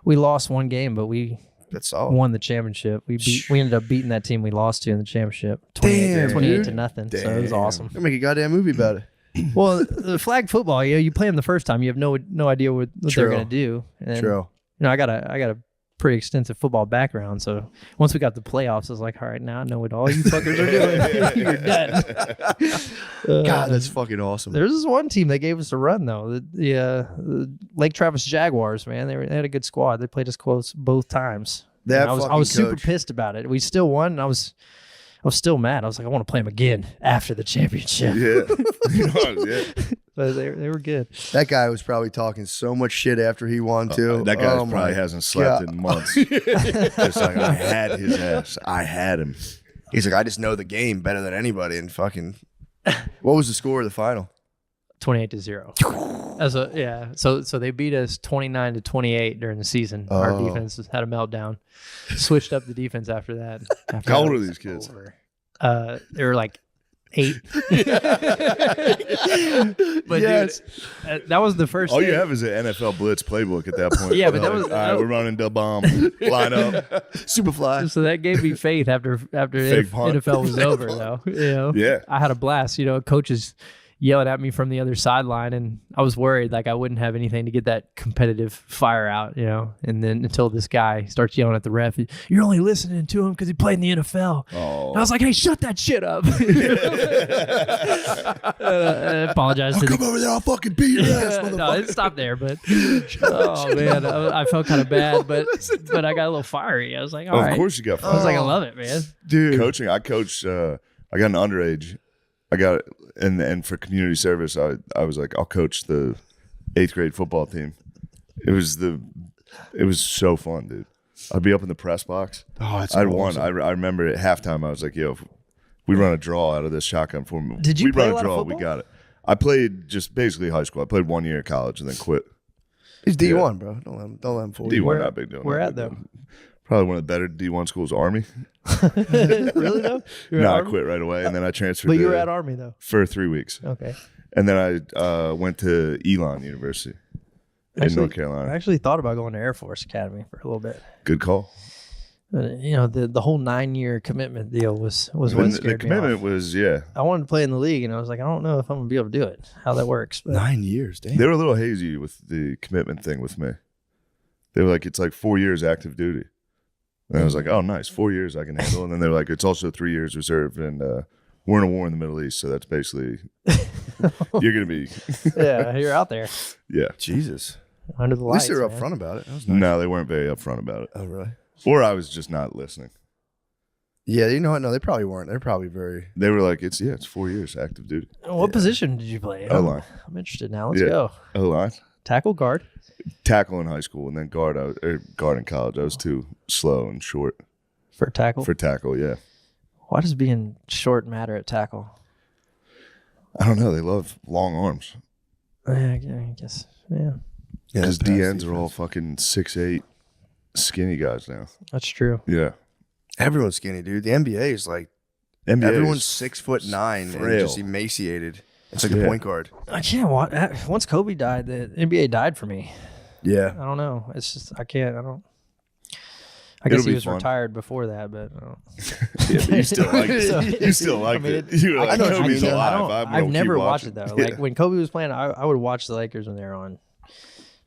We lost one game, but we That's solid. won the championship. We ended up beating that team we lost to in the championship. 28 Damn, 28 dude. to nothing. So it was Damn. awesome. They make a goddamn movie about it. Well, the flag football, you play them the first time, you have no idea what they're going to do. And, True. I got a pretty extensive football background, so once we got the playoffs, I was like, all right, now I know what all you fuckers are doing. You're done. God, that's fucking awesome. There's this one team that gave us a run though. The Lake Travis Jaguars, man, they had a good squad. They played us close both times. That I was super pissed about it. We still won, and I was still mad. I was like, I want to play them again after the championship. Yeah. But they were good. That guy was probably talking so much shit after he won too. That guy Oh my probably hasn't slept in months. It's like, I had his ass. I had him. He's like, I just know the game better than anybody. And fucking, what was the score of the final? 28-0. So they beat us 29-28 during the season. Our defense had a meltdown. Switched up the defense after that. How old are these kids? They were like 8. But Yes. dude, that was the first. All thing. you have is an NFL blitz playbook at that point. Yeah, but that Like, was- all right, we're running double bomb, line up. Superfly. So that gave me faith after Fake punt. NFL was over, though. Yeah. I had a blast. Coaches yelling at me from the other sideline, and I was worried like I wouldn't have anything to get that competitive fire out, And then until this guy starts yelling at the ref, you're only listening to him because he played in the NFL. Oh. And I was like, hey, shut that shit up. I apologize to Come over there, I'll fucking beat your ass, no, motherfucker. it stopped there, but oh man, I felt kind of bad, but I got a little fiery. I was like, all right. Of course you got I was fun. like, I love it, man. Dude. Coaching, I coached, I got an underage. I got, and for community service, I was like, I'll coach the 8th grade football team. It was so fun, dude. I'd be up in the press box. Oh, that's I'd awesome. won. I remember at halftime, I was like, yo, if we run a draw out of this shotgun form. Did you we play run a lot of draw, we football? got it. I played just basically high school. I played 1 year at college and then quit. He's D1, bro. Don't let him fool you. D1, not big deal. Where not at big though? deal. Probably one of the better D1 schools, Army. Really though? You were No, at I Army? quit right away, and then I transferred But you were at Army though. for 3 weeks. Okay. And then I went to Elon University in North Carolina. I actually thought about going to Air Force Academy for a little bit. Good call. But, the whole 9-year commitment deal was what And scared the commitment me off. was, yeah. I wanted to play in the league, and I was like, I don't know if I'm gonna be able to do it. How that works? But 9 years, damn. They were a little hazy with the commitment thing with me. They were like, it's like 4 years active duty. And I was like, oh, nice. 4 years I can handle. And then they were like, it's also 3 years reserved. And we're in a war in the Middle East. So that's basically, you're going to be, yeah, you're out there yeah. Jesus. under the At lights. least they were man. upfront about it. That was nice. No, they weren't very upfront about it. Oh, really? Or I was just not listening. Yeah, you know what? No, they probably weren't. They're probably very. They were like, it's 4 years active duty. What position did you play? O-line. I'm interested now. Let's Yeah. go. O-line. Tackle, guard. Tackle in high school and then guard in college. I was too slow and short For tackle. for tackle, yeah. Why does being short matter at tackle? I don't know. They love long arms. I guess. Yeah, Yeah, Because pass DNs are all defense. fucking 6'8", skinny guys now. that's true. Yeah. Everyone's skinny, dude. The NBA is like NBA everyone's is 6'9" and frail. just emaciated. It's like Yeah. the point guard. I can't watch. Once Kobe died, the NBA died for me. Yeah. I don't know. It's just I can't. I don't. I guess It'll he be was fun. retired before that, but I don't. Yeah, but you still like So- it. You still like I mean, it. You were I like, know Kobe's what you mean. alive. I've never watched it watching. though. Like when Kobe was playing, I would watch the Lakers when they were on.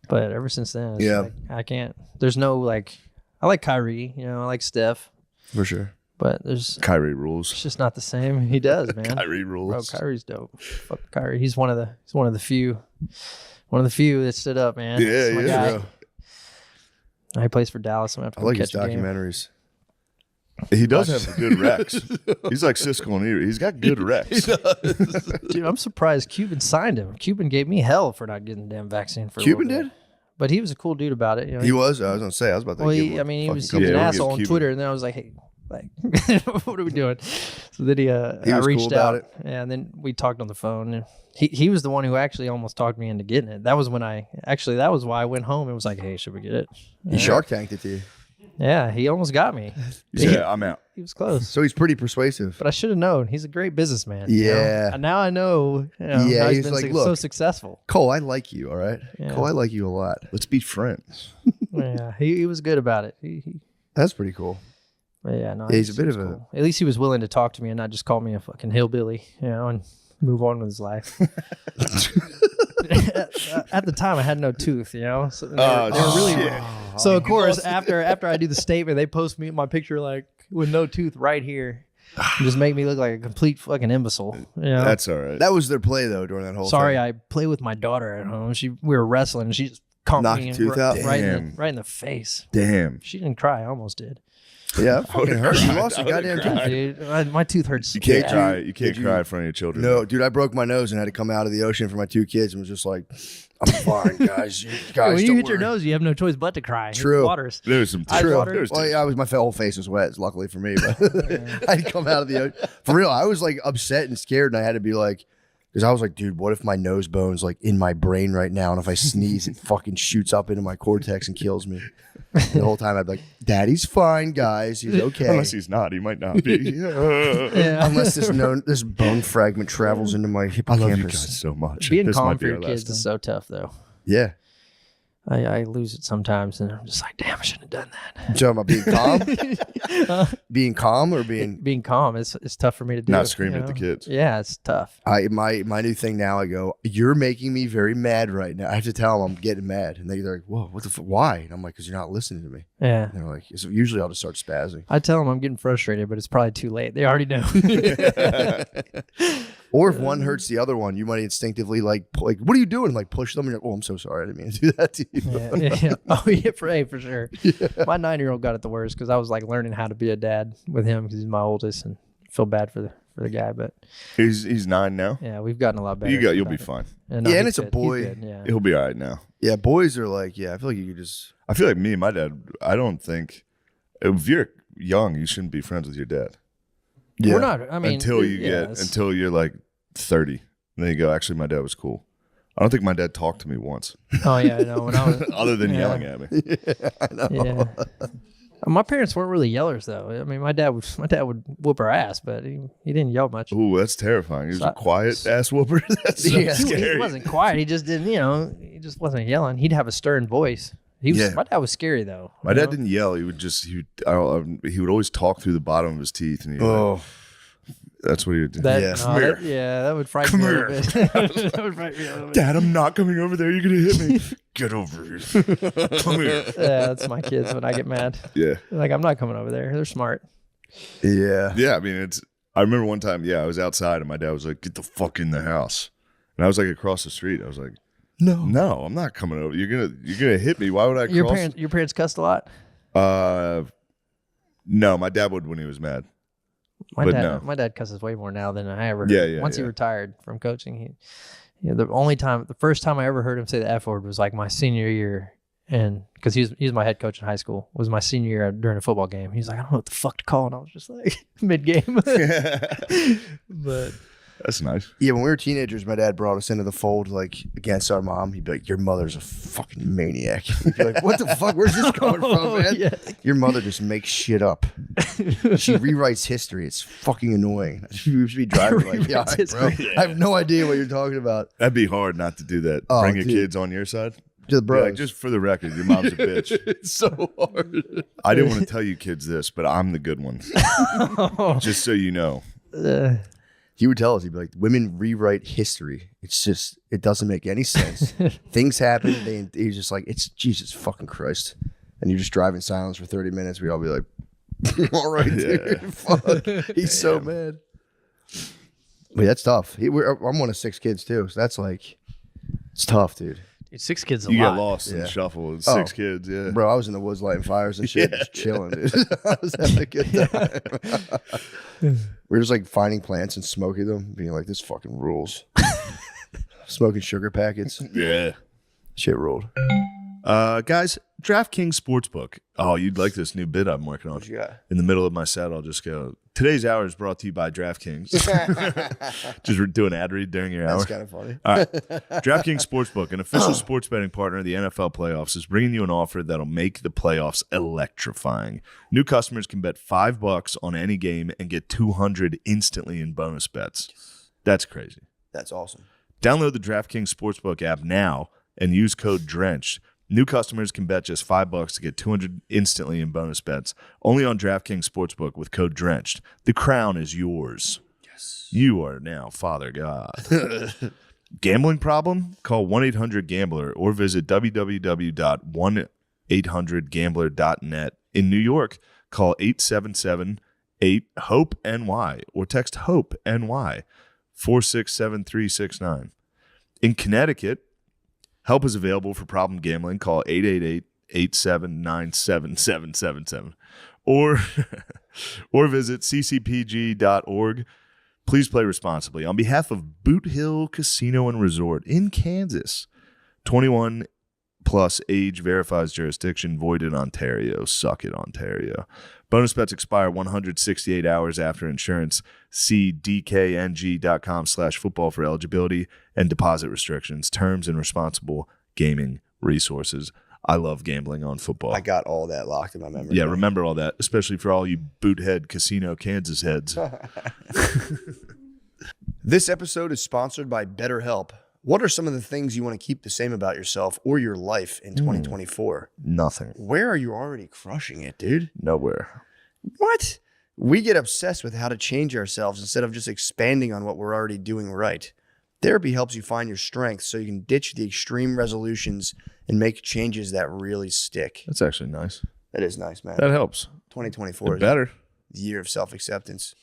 But ever since then, it's Yeah. like, I can't. There's no like. I like Kyrie. I like Steph. For sure. But there's. Kyrie It's rules. just not the same. He does, man. Kyrie Bro, rules. Kyrie's dope. Fuck Kyrie. He's one of the few that stood up, man. Yeah, That's my yeah. guy. He plays for Dallas. I'm gonna have to I go like his catch a game. documentaries. He does have good recs. He's like Siskel and Ebert. He's got good recs. Dude, I'm surprised Cuban signed him. Cuban gave me hell for not getting the damn vaccine for a Cuban little did? bit. But he was a cool dude about it. He was. I was gonna say. I was about to. Well, give he him a was, fucking he was Yeah, an we'll asshole give on Cuban. Twitter, and then I was like, hey, like, what are we doing? So then He I was reached cool about out, it. and then we talked on the phone. And he was the one who actually almost talked me into getting it. That was when that was why I went home and was like, hey, should we get it? He Shark Tanked it to you. Yeah, he almost got me. Yeah, I'm out. He was close. So he's pretty persuasive. But I should have known. He's a great businessman. Yeah. And now I know. Yeah, how he's he's been like, so look. successful. Cole, I like you. All right. Yeah. Cole, I like you a lot. Let's be friends. Yeah, he was good about it. That's pretty cool. But yeah, no, Yeah, he's a he bit was of a- cool. At least he was willing to talk to me and not just call me a fucking hillbilly, and move on with his life. At the time, I had no tooth, you know. So they were really. shit. So of course, after I do the statement, they post me my picture like with no tooth right here, and just make me look like a complete fucking imbecile. You know? That's all right. That was their play though during that whole. Sorry, thing. I play with my daughter at home. We were wrestling, and she just conked Knocked me your tooth out? right in the face. Damn. She didn't cry. I almost did. Yeah, that fucking hurt. You lost your I would've goddamn cried. tooth. Dude, my tooth hurts. You can't bad. cry. You can't cry in front of your children. No, dude, I broke my nose and had to come out of the ocean for my 2 kids and was just like, I'm fine, guys. You guys, When you don't hit your worry. nose, you have no choice but to cry. It's True. Waters. There was some Ice water? There was Well, yeah, my whole face was wet, luckily for me. But I'd come out of the ocean. For real, I was like upset and scared, and I had to be like, because I was like, dude, what if my nose bone's like in my brain right now, and if I sneeze, it fucking shoots up into my cortex and kills me. And the whole time I'd be like, Daddy's fine, guys. He's okay. Unless he's not, he might not be. Yeah. Unless this bone fragment travels into my I hippocampus. love you guys so much. Being This calm might for be your our kids last is time. so tough, though. Yeah. I lose it sometimes, and I'm just like, damn, I shouldn't have done that. You talking about being calm? Being calm or being Being calm is tough for me to do. Not screaming you at the know? kids. Yeah, it's tough. my new thing now, I go, you're making me very mad right now. I have to tell them I'm getting mad. And they're like, whoa, what the fuck? Why? And I'm like, because you're not listening to me. Yeah. And they're like, so usually I'll just start spazzing. I tell them I'm getting frustrated, but it's probably too late. They already know. Or if one hurts the other one, you might instinctively like, what are you doing? Like push them. And you're like, oh, I'm so sorry. I didn't mean to do that to you. Yeah. Oh, yeah, for sure. My 9-year-old got it the worst because I was like learning how to be a dad with him because he's my oldest, and I feel bad for the guy. But He's 9 now. yeah, we've gotten a lot better. You'll be about it. fine. And, Yeah, he's and it's a good. boy. He's good, yeah. He'll be all right now. Yeah, boys are like, I feel like you could just. I feel like me and my dad. I don't think if you're young, you shouldn't be friends with your dad Yeah. We're not. I mean, until you yeah, until you're like 30. And then you go, actually, my dad was cool. I don't think my dad talked to me once, Oh yeah, no. When I was, other than Yeah. yelling at me. yeah. My parents weren't really yellers though. I mean, my dad would whoop our ass, but he didn't yell much. Ooh, that's terrifying. He was So- a quiet ass whooper. That's so Yeah. He scary. wasn't quiet. He just didn't. He just wasn't yelling. He'd have a stern voice. Yeah. My dad was scary though. My you dad know? didn't yell. He would always talk through the bottom of his teeth, and that's what he would do. That, Yeah. no, Come here. that would frighten me a little bit. That would frighten me a little bit. Dad, I'm not coming over there. You're gonna hit me. Get over here. Come here. Yeah, that's my kids when I get mad. Yeah. They're like, I'm not coming over there. They're smart. Yeah. Yeah, I mean, I remember one time, I was outside and my dad was like, "Get the fuck in the house," and I was like across the street. I was like, "No, I'm not coming over. You're gonna hit me. Why would I?" Your cross? parents cussed a lot. No, my dad would when he was mad. My But dad, no. my dad cusses way more now than I ever heard. Yeah, Once he yeah. retired from coaching, the first time I ever heard him say the F word was like my senior year, and because he's my head coach in high school, was my senior year during a football game. He's like, I don't know what the fuck to call, and I was just like mid game. But That's nice. Yeah, when we were teenagers, my dad brought us into the fold like against our mom. He'd be like, "Your mother's a fucking maniac." We'd be like, "What the fuck? Where's this coming from, man?" yeah. Your mother just makes shit up. She rewrites history. It's fucking annoying. She should be driving like, "Yeah, Rewrites bro, history. I have no idea what you're talking about." That'd be hard not to do that. Oh, Bring your dude. kids on your side. To the Be bros. like, just for the record, your mom's a bitch. It's so hard. I didn't want to tell you kids this, but I'm the good one. Just so you know. He would tell us, he'd be like, "Women rewrite history. It's just, it doesn't make any sense. Things happen." He's just like, "It's Jesus fucking Christ." And you just drive in silence for 30 minutes. We'd all be like, "All right, dude. Fuck." He's so mad. But that's tough. I'm one of 6 kids too. So that's like, it's tough, dude. Dude, 6 kids a You lot. get lost in Yeah. the shuffle with Oh. 6 kids, yeah. Bro, I was in the woods lighting fires and shit, just chilling, dude. I was having a good time. We were just like finding plants and smoking them, being like, "This fucking rules." Smoking sugar packets. Yeah. Shit ruled. Guys, DraftKings Sportsbook. Oh, you'd like this new bit I'm working on. What you got? In the middle of my set, I'll just go, today's hour is brought to you by DraftKings. Just do an ad read during your hour. That's kind of funny. All right. DraftKings Sportsbook, an official sports betting partner of the NFL playoffs, is bringing you an offer that'll make the playoffs electrifying. New customers can bet $5 on any game and get $200 instantly in bonus bets. That's crazy. That's awesome. Download the DraftKings Sportsbook app now and use code DRENCHED. New customers can bet just $5 to get $200 instantly in bonus bets. Only on DraftKings Sportsbook with code DRENCHED. The crown is yours. Yes. You are now Father God. Gambling problem? Call 1-800-GAMBLER or visit www.1800gambler.net. In New York, call 877-8-HOPE-NY or text HOPE-NY 467369. In Connecticut, help is available for problem gambling. Call 888-879-7777 or visit ccpg.org. Please play responsibly. On behalf of Boot Hill Casino and Resort in Kansas, 21 plus age verifies jurisdiction, void in Ontario. Suck it, Ontario. Bonus bets expire 168 hours after insurance. See dkng.com/football for eligibility and deposit restrictions, terms, and responsible gaming resources. I love gambling on football. I got all that locked in my memory. Yeah, remember all that, especially for all you boothead casino Kansas heads. This episode is sponsored by BetterHelp. What are some of the things you want to keep the same about yourself or your life in 2024? Nothing. Where are you already crushing it, dude? Nowhere. What? We get obsessed with how to change ourselves instead of just expanding on what we're already doing right. Therapy helps you find your strengths so you can ditch the extreme resolutions and make changes that really stick. That's actually nice. That is nice, man. That helps. 2024 is Better. the year of self-acceptance.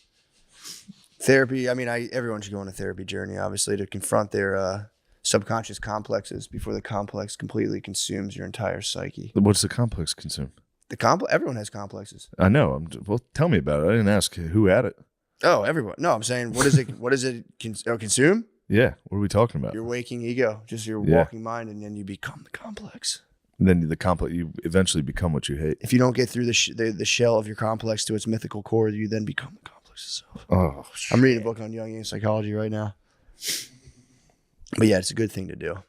Therapy, I mean, everyone should go on a therapy journey, obviously, to confront their subconscious complexes before the complex completely consumes your entire psyche. What's the complex consume? Everyone has complexes. I know. Well, tell me about it. I didn't ask who had it. Oh, everyone. No, I'm saying, what does it consume? Yeah. What are we talking about? Your waking ego, just your walking mind, and then you become the complex. And then you eventually become what you hate. If you don't get through the shell of your complex to its mythical core, you then become the complex itself. Oh, I'm reading a book on Jungian psychology right now. But yeah, it's a good thing to do.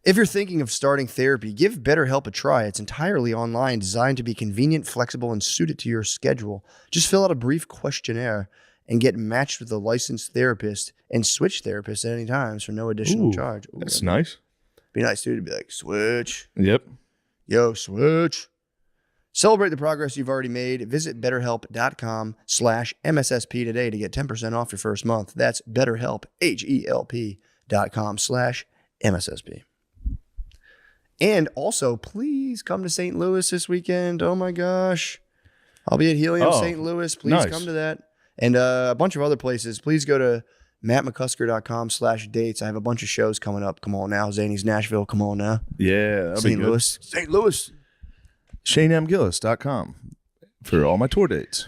If you're thinking of starting therapy, give BetterHelp a try. It's entirely online, designed to be convenient, flexible, and suited to your schedule. Just fill out a brief questionnaire and get matched with a licensed therapist and switch therapists at any time for no additional charge. Ooh, that's nice. Be nice, dude, to be like, switch. Yep. Yo, switch. Celebrate the progress you've already made. Visit BetterHelp.com/MSSP today to get 10% off your first month. That's BetterHelp, HELP.com/MSSP. And also, please come to St. Louis this weekend. Oh my gosh. I'll be at Helium St. Louis. Please come to that. And a bunch of other places. Please go to mattmccusker.com/dates. I have a bunch of shows coming up. Come on now. Zany's Nashville. Come on now. Yeah. That'll St. be good. Louis. St. Louis. ShaneMGillis.com for all my tour dates.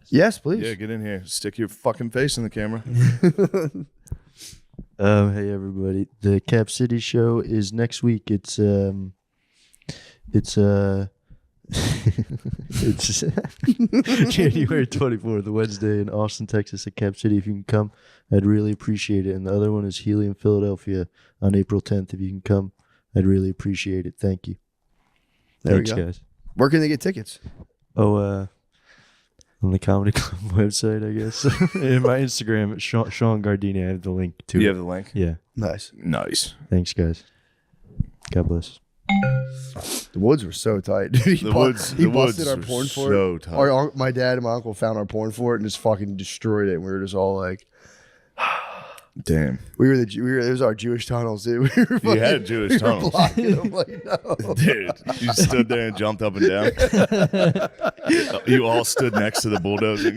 Yes, please. Yeah, get in here. Stick your fucking face in the camera. Hey everybody, the Cap City show is next week. It's it's January 24th, Wednesday in Austin, Texas at Cap City. If you can come, I'd really appreciate it. And the other one is Helium, Philadelphia on April 10th. If you can come, I'd really appreciate it. Thank you. Thanks, guys. Where can they get tickets? Oh, on the Comedy Club website, I guess. And my Instagram, Sean Gardini. I have the link to You it. have the link? Yeah. Nice. Nice. Thanks, guys. God bless. The woods were so tight. He busted our were porn for so it. tight. My dad and my uncle found our porn for it and just fucking destroyed it. And we were just all like, Damn. it was our Jewish tunnels, dude. You had Jewish tunnels. Blocking them like, no. Dude, you stood there and jumped up and down. You all stood next to the bulldozer.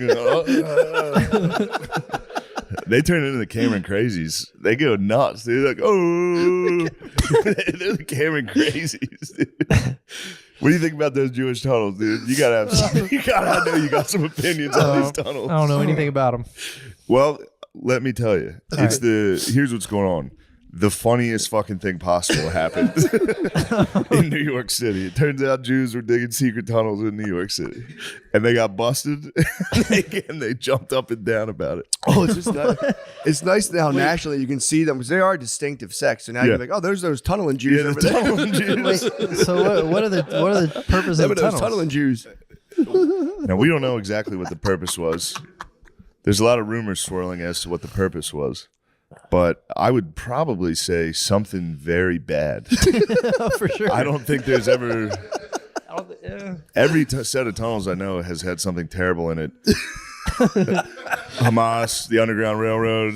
They turn into the Cameron Crazies. They go nuts. They're like, oh. They're the Cameron Crazies, dude. What do you think about those Jewish tunnels, dude? You gotta know you got some opinions on these tunnels. I don't know anything about them. Well, let me tell you. Here's what's going on. The funniest fucking thing possible happened in New York City. It turns out Jews were digging secret tunnels in New York City. And they got busted and they jumped up and down about it. Oh, it's just nice. It's nice now nationally you can see them because they are distinctive sects. So now you're like, oh, there's those tunneling Jews over there. Tunneling Jews. So what are the purpose of the Those tunnels? tunneling Jews. Now, we don't know exactly what the purpose was. There's a lot of rumors swirling as to what the purpose was. But I would probably say something very bad. For sure. I don't think there's ever... Every set of tunnels I know has had something terrible in it. Hamas, the Underground Railroad,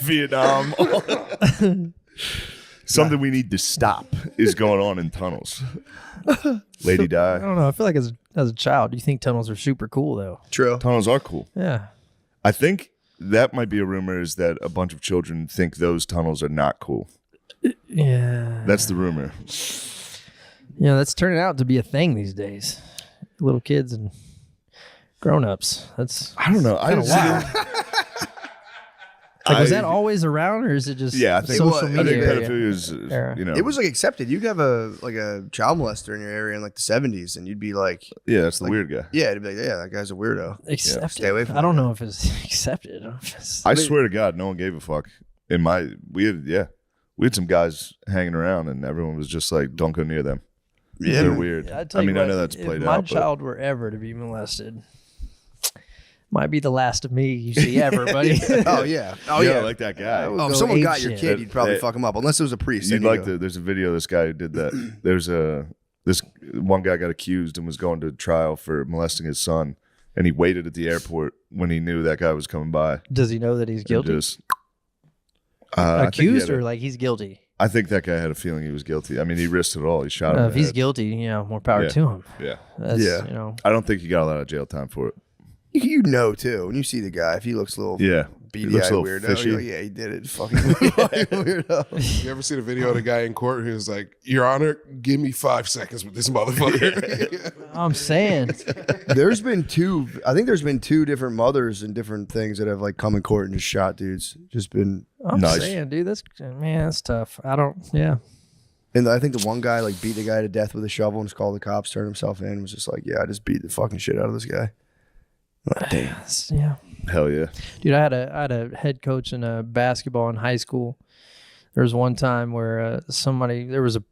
Vietnam. Something we need to stop is going on in tunnels. Lady I Di. don't know. I feel like as a child, you think tunnels are super cool though. True. Tunnels are cool. Yeah. I think that might be a rumor, is that a bunch of children think those tunnels are not cool. Yeah. That's the rumor. That's turning out to be a thing these days. Little kids and grown-ups. That's I don't know. I kinda don't wild. Like, was that I- always around, or is it just Yeah, I think, social I media? think area? pedophilia is, era. It was like accepted. You'd have a child molester in your area in like the 70s, and you'd be like, yeah, that's the weird guy. yeah, it'd be like, yeah, that guy's a weirdo. Accepted. Stay away from I don't know if it's accepted. I don't know if it's- I swear to God, no one gave a fuck. We had some guys hanging around, and everyone was just like, "Don't go near them. Yeah, They're man. weird." I tell I you mean, I what, know that's if played my out, but child were ever to be molested, might be the last of me you see ever, buddy. Oh yeah. Oh yeah, yeah. like that guy. Oh, if go someone ape got your shit. kid, you'd probably That- fuck him up, unless it was a priest. You'd then like go. to. There's a video of this guy who did that. There's this one guy got accused and was going to trial for molesting his son, and he waited at the airport when he knew that guy was coming by. Does he know that he's and guilty? just, I think he Accused had or like he's guilty? I think that guy had a feeling he was guilty. I mean, he risked it all. He shot him. in If the he's head. guilty, more power Yeah. to him. Yeah, That's, Yeah. I don't think he got a lot of jail time for it. You know too when you see the guy, if he looks a little Yeah, He beady looks eyed a little weirdo. fishy. You're like, yeah, he did it. Fucking weirdo. You ever seen a video of the guy in court who's like, "Your Honor, give me 5 seconds with this motherfucker." I'm saying. There's been two. I think there's been two different mothers and different things that have like come in court and just shot dudes. Just been, I'm Nice. saying, dude, that's tough. I don't. Yeah. and I think the one guy like beat the guy to death with a shovel and just called the cops, turned himself in, and was just like, yeah, I just beat the fucking shit out of this guy. Like, damn. Yeah. Hell yeah. Dude, I had a head coach in basketball in high school. There was one time where there was a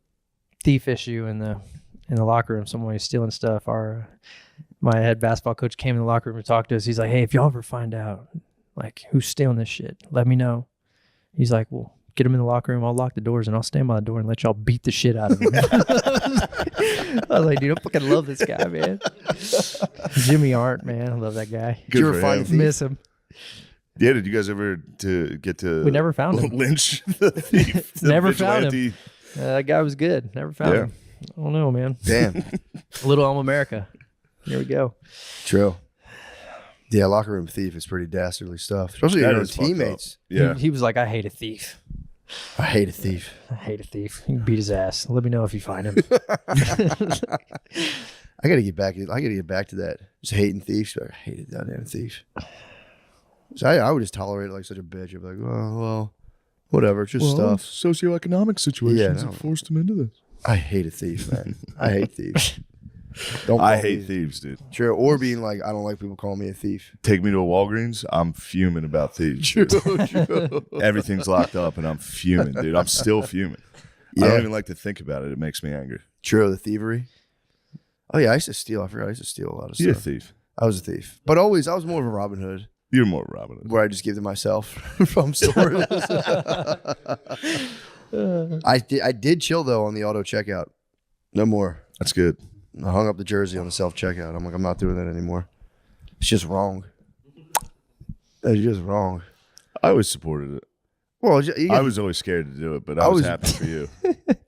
thief issue in the locker room. Someone was stealing stuff. My head basketball coach came in the locker room and talked to us. He's like, "Hey, if y'all ever find out like who's stealing this shit, let me know." He's like, "Well, get him in the locker room. I'll lock the doors and I'll stand by the door and let y'all beat the shit out of him." I was like, dude, I fucking love this guy, man. Jimmy Arndt, man. I love that guy. Did you Good ever for find him. the thief? Miss him. Yeah, did you guys ever get to? We never found him. Lynch the thief. the Never found him. vigilante? That guy was good. Never found Yeah. him. I don't know, man. Damn. Little Elm America. Here we go. True. Yeah, locker room thief is pretty dastardly stuff, especially That your own is fucked up. teammates. Yeah. He was like, I hate a thief. I hate a thief. I hate a thief. You can beat his ass. Let me know if you find him. I gotta get back. I gotta get back to that. Just hating thieves. I hated that damn thief. So I would just tolerate it like such a bitch. I'd be like, oh well, whatever. It's just stuff. Socioeconomic situations Yeah, no. have forced him into this. I hate a thief, man. I hate thieves. Don't I call hate me- thieves, dude. True. Or being like, I don't like people calling me a thief. Take me to a Walgreens, I'm fuming about thieves. Everything's locked up and I'm fuming, dude. I'm still fuming. I Yeah. don't even like to think about it. It makes me angry. True. The thievery. Oh yeah, I used to steal. I forgot. I used to steal a lot of You're a stuff. thief. I was a thief, but always I was more of a Robin Hood, You're more Robin Hood. where I just give to myself from stores. I did chill though on the auto checkout. No more. That's good. I hung up the jersey on the self checkout. I'm like, I'm not doing that anymore. It's just wrong. It's just wrong. I always supported it. Well, I was always scared to do it, but I was was- happy for you.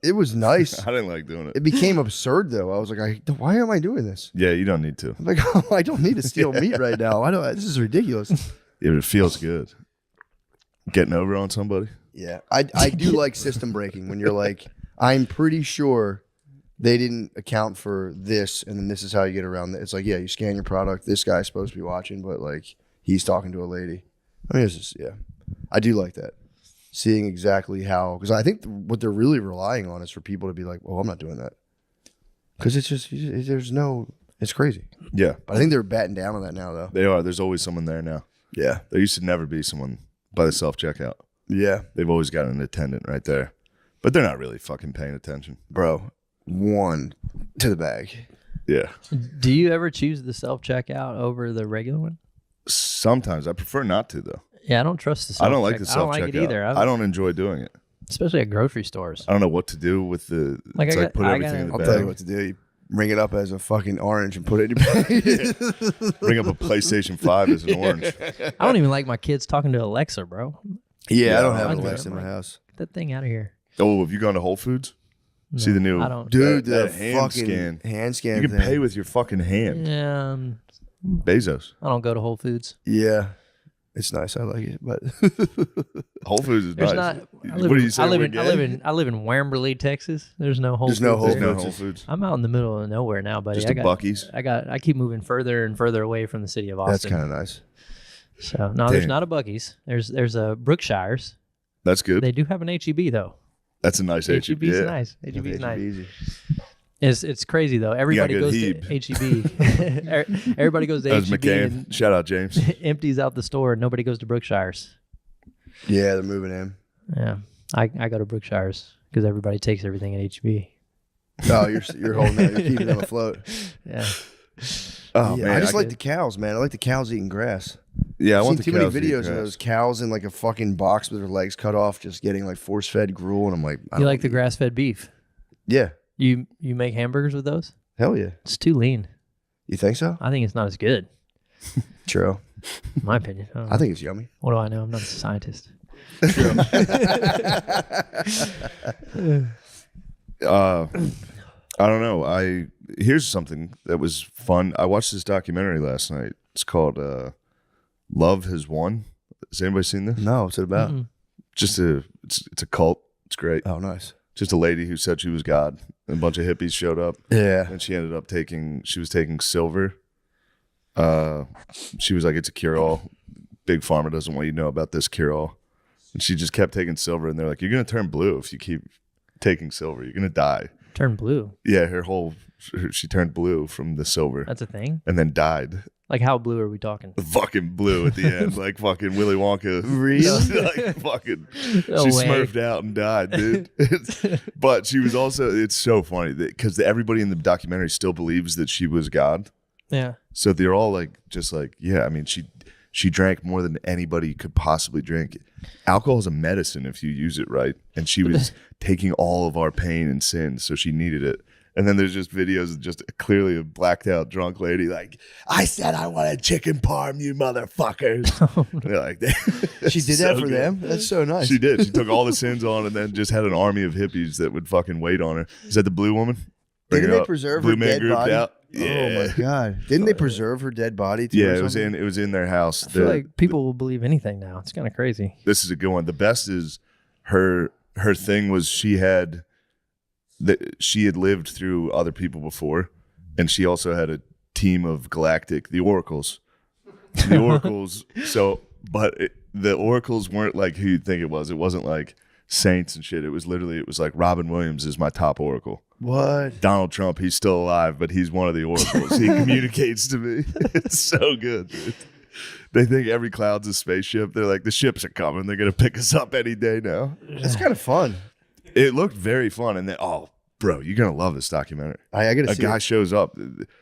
it was nice. I didn't like doing it. It became absurd though. I was like, why am I doing this? Yeah, you don't need to. I'm like, I don't need to steal meat right now. I don't. This is ridiculous. Yeah, but it feels good. Getting over on somebody. Yeah, I do like system breaking when you're like, I'm pretty sure they didn't account for this, and then this is how you get around it. It's like, yeah, you scan your product. This guy's supposed to be watching, but like he's talking to a lady. I mean, it's just, yeah, I do like that. Seeing exactly how, because I think what they're really relying on is for people to be like, well, I'm not doing that. Because it's just, it's crazy. Yeah, But I think they're batting down on that now, though. they are. There's always someone there now. Yeah. There used to never be someone by the self checkout. Yeah. They've always got an attendant right there, but they're not really fucking paying attention. Bro, one to the bag. Yeah, Do you ever choose the self checkout over the regular one? sometimes I prefer not to though. Yeah, I don't trust the self I don't like the I self don't checkout. like it either. I don't enjoy doing it. Especially at grocery stores. I don't know what to do with the. Like it's I like got- put I everything gotta- in the I'll bag. tell you what to do. You ring it up as a fucking orange and put it in your bag. Bring up a PlayStation 5 as an orange. I don't even like my kids talking to Alexa, bro. Yeah, I don't have I an do. Alexa in my house. Get that thing out of here. Oh, have you gone to Whole Foods? See the new I don't. Dude, that the hand fucking scan. hand scan You can thing. pay with your fucking hand. Yeah, Bezos. I don't go to Whole Foods. Yeah. It's nice. I like it, but Whole Foods is There's nice. not. What do you say? I live in Wamberley, Texas. There's no Whole There's Foods. no Whole there. There's no Foods. Whole Foods. I'm out in the middle of nowhere now, buddy. Just I a got Buc-ee's. I keep moving further and further away from the city of that's Austin. kind of nice. So no, there's Damn. not a Buc-ee's. There's a Brookshire's. That's good. They do have an HEB though. That's a nice HEB. HEB's Yeah. nice. HEB's nice. Easy. It's crazy though. Everybody good goes Heb. to HEB. Everybody goes to That was HEB McCain. and Shout out, James. empties out the store, and nobody goes to Brookshire's. Yeah, they're moving in. Yeah, I go to Brookshire's because everybody takes everything at HEB. Oh, you're holding that. You're keeping them afloat. Yeah. Oh, Yeah, man. I just like the cows, man. I like the cows eating grass. Yeah, I I've want seen the too many cows to eat videos of grass. those cows in like a fucking box with their legs cut off, just getting like force fed gruel, and I'm like, I You don't like the eat- grass fed beef? Yeah, You make hamburgers with those? hell yeah. It's too lean. You think so? I think it's not as good, True. in my opinion. I don't know. I think it's yummy. What do I know? I'm not a scientist. I don't know. Here's something that was fun. I watched this documentary last night. It's called Love Has Won. Has anybody seen this? No, what's it about? Just it's a cult. It's great. Oh, nice. Just a lady who said she was God. And a bunch of hippies showed up, Yeah. and she ended up taking silver. She was like, it's a cure all. Big Pharma doesn't want you to know about this cure all. And she just kept taking silver, and they're like, you're gonna turn blue if you keep taking silver. You're gonna die. Turn blue. Yeah, she turned blue from the silver That's a thing. and then died. Like how blue are we talking? Fucking blue at the end, like fucking Willy Wonka. Really? Like fucking, No she way. smurfed out and died, dude. But she was also, it's so funny because everybody in the documentary still believes that she was God. Yeah. So they're all like, just like, yeah, I mean, she drank more than anybody could possibly drink. Alcohol is a medicine if you use it right. And she was taking all of our pain and sin, so she needed it. And then there's just videos of just clearly a blacked out drunk lady like, I said I wanted chicken parm, you motherfuckers. And they're like, She did that for them? That's so nice. She did. She took all the sins on and then just had an army of hippies that would fucking wait on her. Is that the blue woman? Bring Didn't her they up. preserve Blue her man dead grouped body? out. Oh Yeah. my god! Didn't they preserve her dead body too? Yeah, or it was something? in their house. I feel like people will believe anything now. It's kind of crazy. This is a good one. The best is her thing was she had lived through other people before, and she also had a team of the oracles. The oracles. The oracles weren't like who you'd think it was. It wasn't like saints and shit. It was like Robin Williams is my top oracle. What? Donald Trump, he's still alive, but he's one of the oracles. He communicates to me. It's so good, dude. They think every cloud's a spaceship. They're like, the ships are coming. They're going to pick us up any day now. That's kind of fun. It looked very fun. And then, oh, bro, you're going to love this documentary. I gotta A see. guy shows up.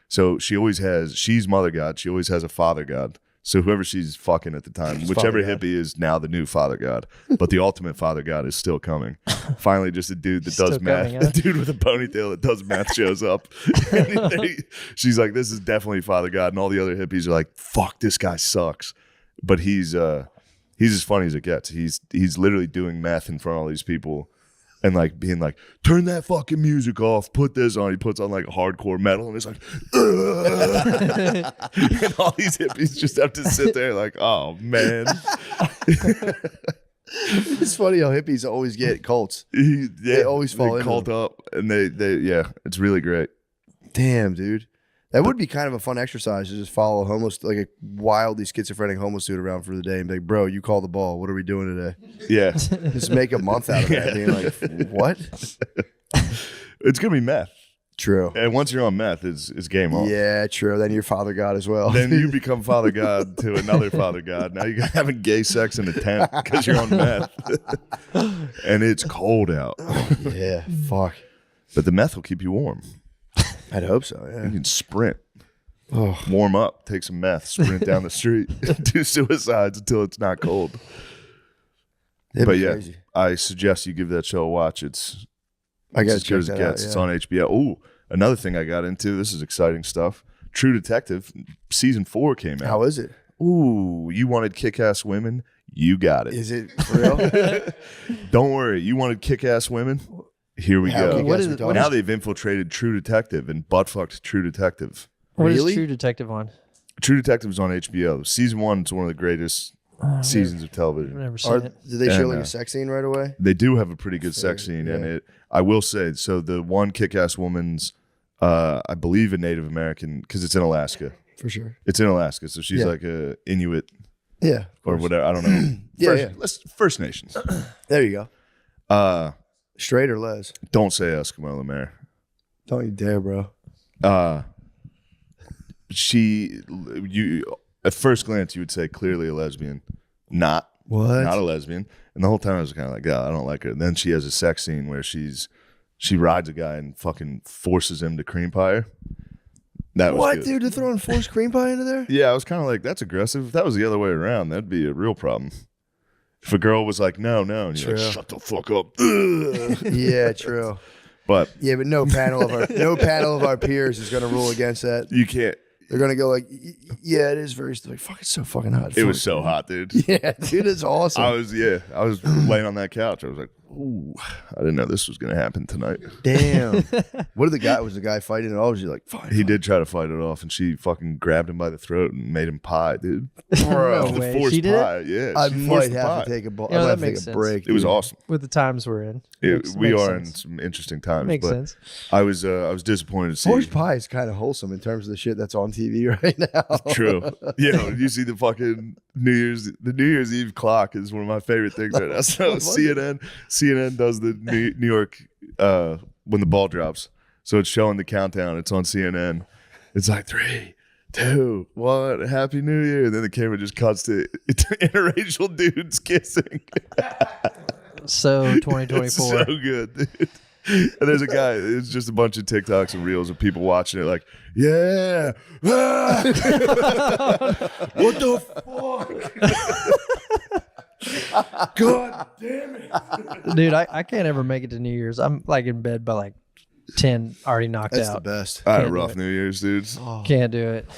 So she's mother God. She always has a father God. So whoever she's fucking at the time, whichever Father God. hippie is now the new father God, but the ultimate father God is still coming. Finally, just a dude that Still does math, coming, huh? a dude with a ponytail that does math shows up. She's like, this is definitely father God. And all the other hippies are like, fuck, this guy sucks. But he's as funny as it gets. He's literally doing math in front of all these people and like being like, turn that fucking music off, put this on. He puts on like hardcore metal and it's like, and all these hippies just have to sit there like, oh man. It's funny how hippies always get cults. They always fall into cult up and they it's really great. Damn, dude. That would be kind of a fun exercise to just follow a wildly schizophrenic homeless dude around for the day and be like, bro, you call the ball. What are we doing today? Yeah. Just make a month out of that. Being like, what? It's gonna be meth. True. And once you're on meth, it's game on. Yeah, true. Then you're Father God as well. Then you become Father God to another Father God. Now you're having gay sex in a tent because you're on meth. And it's cold out. Yeah, fuck. But the meth will keep you warm. I'd hope so, You yeah. can sprint. Oh. Warm up, take some meth, sprint down the street, do suicides until it's not cold. It'd But be yeah, crazy. I suggest you give that show a watch. It's I as gotta good check as it that out, gets. It's yeah. on HBO. Ooh, Another thing I got into, this is exciting stuff. True Detective season 4 came out. How is it? Ooh, you wanted kick-ass women? You got it. Is it for real? Don't worry. You wanted kick-ass women? Here we How go. kick-ass What is- we what talking? Now they've infiltrated True Detective and butt-fucked True Detective. What is Really? True Detective on? True Detective is on HBO. Season 1 is one of the greatest seasons of I've television. never seen it. Did they show And, like a sex scene right away? They do have a pretty good sex scene in it. I will say, so the one kick-ass woman's, I believe, a Native American, because it's in Alaska. For sure. It's in Alaska, so she's Yeah. like a Inuit Yeah. or whatever. I don't know. Yeah, First Nations. There you go. Straight or les? Don't say Eskimo Lemaire. Don't you dare, bro. You at first glance you would say clearly a lesbian, not What? a lesbian. And the whole time I was kind of like, God, I don't like her. And then she has a sex scene where she rides a guy and fucking forces him to cream pie her. That was What, good. dude? They're throwing forced cream pie into there? Yeah, I was kind of like, that's aggressive. If that was the other way around, that'd be a real problem. If a girl was like, no, and you're like, shut the fuck up. Yeah, true. But Yeah, but no panel of our peers is going to rule against that. you can't. They're going to go like, yeah, it is very like, fuck, it's so fucking hot. It was so hot, dude. Yeah, dude, it's awesome. I was laying on that couch. I was like, ooh, I didn't know this was going to happen tonight. Damn. Was the guy fighting at all? Was he like, fine? He did try to fight it off, and she fucking grabbed him by the throat and made him pie, dude. No The way. forced She did it? pie, yeah. I she might forced the have pie. to take a ball. Yeah, I might that have to makes take a sense. break. It was dude. awesome. With the times we're in. We makes are sense. in some interesting times. Makes but sense. I was disappointed to see. Forced pie is kind of wholesome in terms of the shit that's on TV right now. True. You know, you see the fucking New Year's Eve clock is one of my favorite things right now. So CNN does the New York when the ball drops. So it's showing the countdown. It's on CNN. It's like 3, 2, 1. Happy New Year. And then the camera just cuts to interracial dudes kissing. So It's 2024. so good, dude. And there's a guy, it's just a bunch of TikToks and reels of people watching it like, yeah. Ah! What the fuck? God damn it. Dude, I can't ever make it to New Year's. I'm like in bed by like 10, already knocked That's the out. best. I had a Can't do rough it. New Year's, dudes. Can't do it.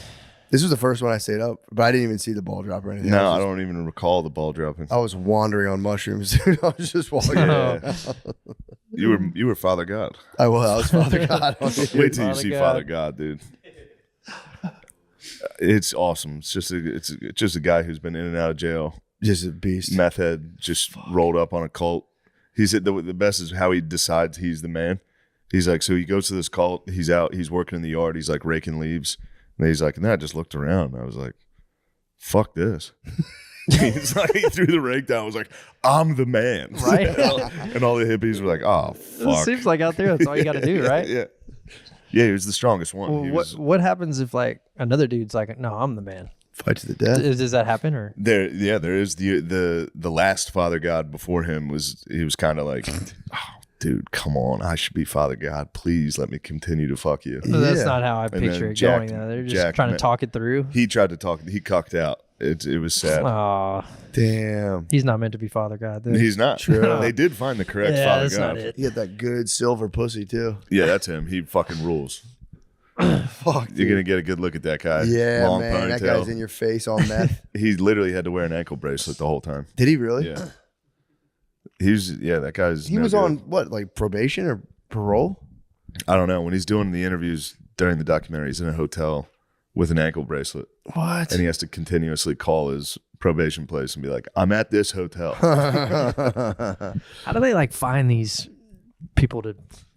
This was the first one I stayed up, but I didn't even see the ball drop or anything. No, I don't even recall the ball dropping. I was wandering on mushrooms, dude. I was just walking. Yeah. You were Father God. I was Father God. Wait till you Father see God. Father God, dude. It's awesome. It's just a guy who's been in and out of jail. Just a beast. Meth head, just rolled up on a cult. He said the best is how he decides he's the man. He's like, so he goes to this cult. He's out. He's working in the yard. He's like raking leaves. And he's like, and then I just looked around. I was like, fuck this. He's like, he threw the rake down. I was like, I'm the man. Right. And all the hippies were like, oh, It fuck. seems like out there, that's all you got to do, right? Yeah. Yeah, he was the strongest one. Well, He what was, what happens if like another dude's like, no, I'm the man? Fight to the death. Does that happen or? there is the last Father God before him was kind of like, oh, dude, come on, I should be Father God. Please let me continue to fuck you. No, that's Yeah. not how I then picture it Jack- going. Though they're just Jack trying to Ma- talk it through. He tried to talk. He cucked out. It was sad. Aw, Damn. he's not meant to be Father God. Then. He's not. True. They did find the correct yeah, Father that's God. not it. You get that good silver pussy too. Yeah, that's him. He fucking rules. Fuck. You're gonna get a good look at that guy. Yeah, Long man. That ponytail. guy's in your face on meth. He literally had to wear an ankle bracelet the whole time. Did he really? Yeah. That guy's. He no was good. on what, like probation or parole? I don't know. When he's doing the interviews during the documentary, he's in a hotel with an ankle bracelet, What? and he has to continuously call his probation place and be like, "I'm at this hotel." How do they like find these people to,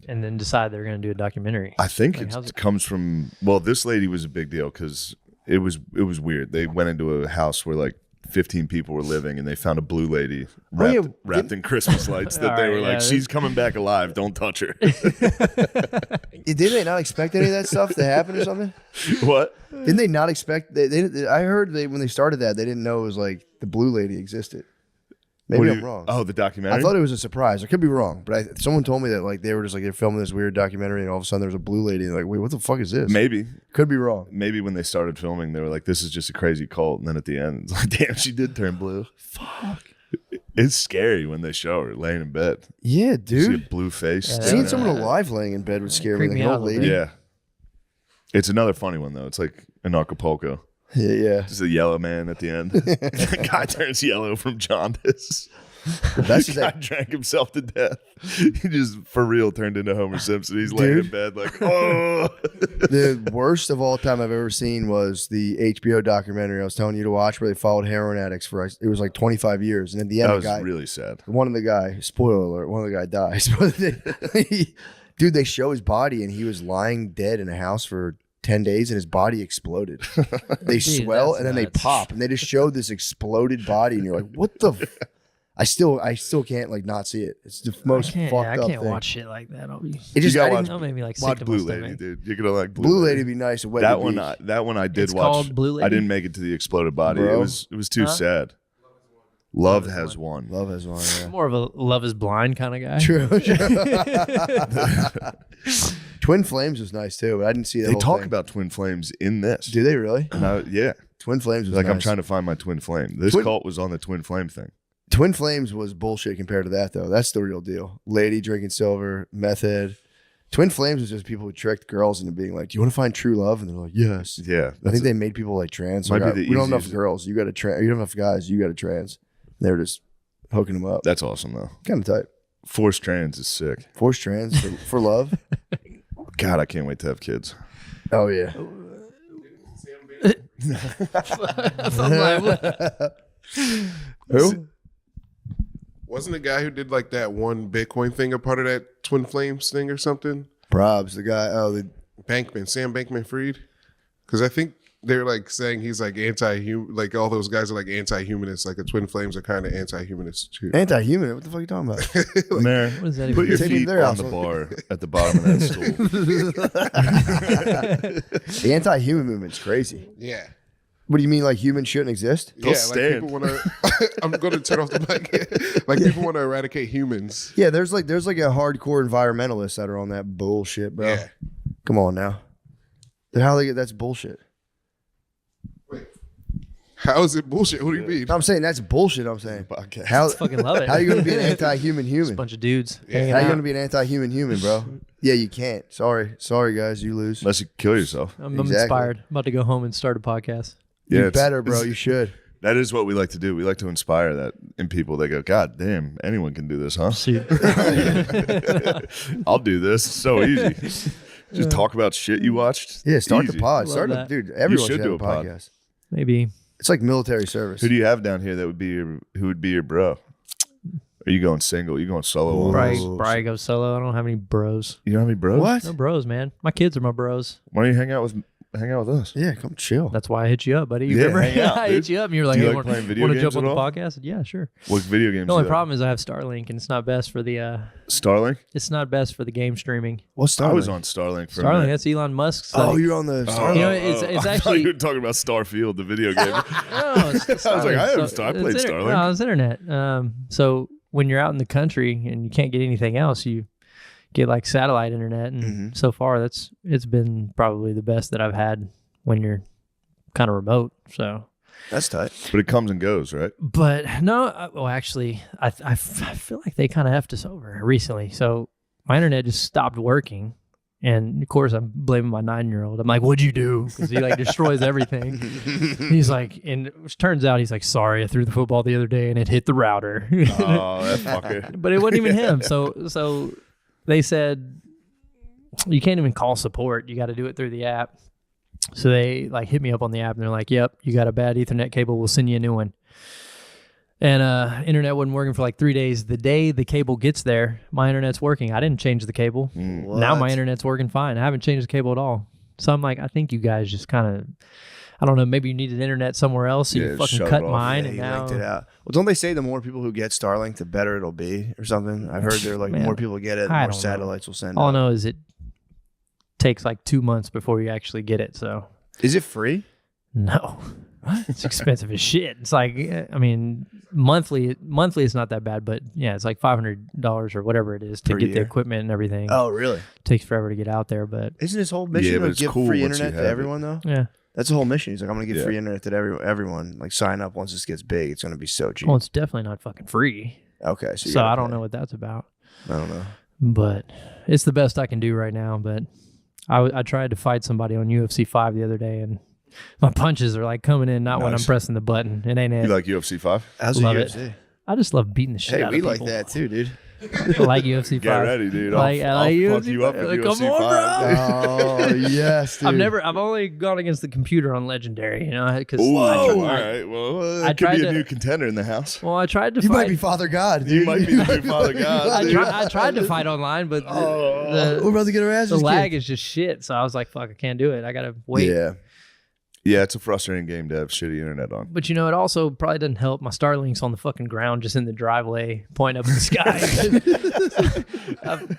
and then decide they're going to do a documentary? I think Like, how's it it- comes from. Well, this lady was a big deal because it was weird. They went into a house where like 15 people were living, and they found a blue lady wrapped in Christmas lights. That they All were right, like, yeah, "She's coming back alive. Don't touch her." Did they not expect any of that stuff to happen or something? What? Didn't they not expect? I heard when they started that, they didn't know it was like the blue lady existed. Maybe What do I'm you- wrong. Oh, the documentary. I thought it was a surprise. I could be wrong, but someone told me that like they were just like they're filming this weird documentary, and all of a sudden there was a blue lady. And like, wait, what the fuck is this? maybe Could be wrong. when they started filming, they were like, "This is just a crazy cult," and then at the end, it's like, "Damn, she did turn blue." It's scary when they show her laying in bed. Yeah, You see a dude. blue face. Yeah, Seeing Yeah. someone alive laying in bed would scare me. Creep Like me an out old a little lady. Yeah. It's another funny one, though. It's like in Acapulco. Yeah. Just a yellow man at the end. The guy turns yellow from jaundice. That's The guy drank himself to death. He just, for real, turned into Homer Simpson. He's laying in Dude. bed like, oh. The worst of all time I've ever seen was the HBO documentary I was telling you to watch, where they followed heroin addicts for it was like 25 years, and at the end, That the was guy, really sad. one of the guy, spoiler alert, one of the guy dies. Dude, they show his body, and he was lying dead in a house for 10 days, and his body exploded. They Dude, swell, that's and then they nuts. pop, and they just showed this exploded body, and you're like, what the? I still can't like not see it. It's the most I fucked up can't thing. watch shit like that. I'll be, It just You gotta I watch- didn't- that'll make me like sick Watch to Blue my Lady, stomach. dude. You're gonna like Blue Lady would be nice. And Wet That the one, Beach. that one I did It's watch. called Blue Lady? I didn't make it to the exploded body. Bro. It was too Huh? sad. Love has won. Love has one. Yeah. More of a Love Is Blind kind of guy. True. Twin Flames was nice too, but I didn't see that. They whole talk thing. about twin flames in this. Do they really? And yeah. Twin Flames was Like I'm nice. trying to find my twin flame. This Twin- cult was on the twin flame thing. Twin Flames was bullshit compared to that though. That's the real deal. Lady drinking silver, meth head. Twin Flames was just people who tricked girls into being like, "Do you want to find true love?" And they're like, "Yes." Yeah. I think they made people like trans. Might Like, be the we don't have enough easiest- girls. You got to trans. You don't have enough guys. You got to trans. They were just hooking them up. That's awesome though. Kind of type. Forced trans is sick. Forced trans for love. God, I can't wait to have kids. Oh yeah. Who? Wasn't the guy who did like that one Bitcoin thing a part of that Twin Flames thing or something? Probs, the guy. Oh, the Bankman, Sam Bankman-Fried? Because I think they're like saying he's like anti-human, like all those guys are like anti-humanists. Like the Twin Flames are kind of anti-humanists too. anti-human. What the fuck are you talking about? Mayor, What does that put even your Take me feet there, on the asshole. bar at the bottom of that stool. The anti-human movement's crazy. Yeah. What do you mean, like humans shouldn't exist? They'll Like stand. people want to. I'm going to turn off the mic. Like people want to eradicate humans. Yeah, there's like a hardcore environmentalists that are on that bullshit, bro. Yeah. Come on now. How they get that's bullshit. How is it bullshit? What do you mean? I'm saying that's bullshit. I'm saying Podcast. how fucking love it. how you gonna be an anti-human Just a human? bunch of dudes. Yeah. hanging How you out. gonna be an anti-human human, bro? Yeah, you can't. Sorry guys, you lose. Unless you kill yourself. I'm Exactly. inspired. I'm about to go home and start a podcast. Yeah, You it's- better, bro. You should. That is what we like to do. We like to inspire that in people. They go, God damn, anyone can do this, huh? Shoot. I'll do this. It's so easy. Just talk about shit you watched. Yeah, start Easy. the pod. Love Start that. dude. Everyone should should do have a a pod. podcast. Maybe. It's like military service. Who do you have down here that would be who would be your bro? Are you going single? You going solo? on Probably, this? probably go solo. I don't have any bros. You don't have any bros? What? No bros, man. My kids are my bros. Why don't you hang out with us? Yeah, come chill. That's why I hit you up, buddy. You Yeah, remember? hang out, I dude. hit you up, and you were like, Do you "Hey, like want playing video to games jump on at the all? podcast?" I said, "Yeah, sure." What video games? The only do you problem is I have Starlink, and it's not best for the Starlink? it's not best for the game streaming. What's I Starlink? was on Starlink for a Starlink, minute. that's Elon Musk's. Oh, you're on the Starlink. You know, it's I thought actually- you were talking about Starfield, the video game. No, it's I was like, I Starlink. I played it's Starlink. No, it's internet. So when you're out in the country and you can't get anything else, you get like satellite internet, and so far it's been probably the best that I've had when you're kind of remote. So, That's tight. But it comes and goes, right? but no, well, actually, I feel like they kind of effed us over recently. So my internet just stopped working. And of course, I'm blaming my 9-year-old. I'm like, "What'd you do?" Because he like destroys everything. He's like, and it turns out he's like, "Sorry, I threw the football the other day and it hit the router." Oh, that fucker. But it wasn't even him. So they said you can't even call support. You got to do it through the app. So they like hit me up on the app and they're like, "Yep, you got a bad Ethernet cable. We'll send you a new one." And internet wasn't working for like 3 days. The day the cable gets there, my internet's working. I didn't change the cable. Now my internet's working fine. I haven't changed the cable at all. So I'm like, I think you guys just kind of, I don't know, maybe you needed internet somewhere else. So Yeah, you fucking shut cut it off. mine Yeah, and you now linked it out. Well, don't they say the more people who get Starlink, the better it'll be, or something? I've heard they're like Man, more people get it, the I more don't know. satellites will send. all I out. know is it takes like 2 months before you actually get it. So Is it free? no, it's expensive as shit. It's like, I mean, monthly it's not that bad, but yeah, it's like $500 or whatever it is to Per get the year? equipment and everything. Oh, really? Takes forever to get out there, but Isn't his whole mission Yeah, but to it's give cool free once you internet to have it. everyone though? yeah. That's the whole mission. He's like, I'm gonna give Yeah. free internet to everyone. Like, sign up once this gets big. It's gonna be so cheap. Well, it's definitely not fucking free. Okay, so, you So gotta I don't pay. know what that's about. I don't know. But it's the best I can do right now. But I tried to fight somebody on UFC 5 the other day, and my punches are like coming in not when I'm Nice. pressing the button. It ain't You it. like UFC 5? How's Love the it. UFC? I just love beating the shit Hey, out we of like people. that too, dude. I like UFC 5. Get ready, dude. Like, I'll like fuck UFC you up with Like, UFC come on, 5. Oh yes, dude. I've only gone against the computer on Legendary, you know, because Ooh, I all tried, right. Well, I it could tried be a to- new contender in the house. well, I tried to You fight. might be Father God, dude. You might be the new Father God. dude. I tried to fight online, but We're the about to get our asses lag kicked. is just shit. So I was like, fuck, I can't do it. I gotta wait. Yeah, it's a frustrating game to have shitty internet on. But you know, it also probably doesn't help. My Starlink's on the fucking ground, just in the driveway, pointing up in the sky.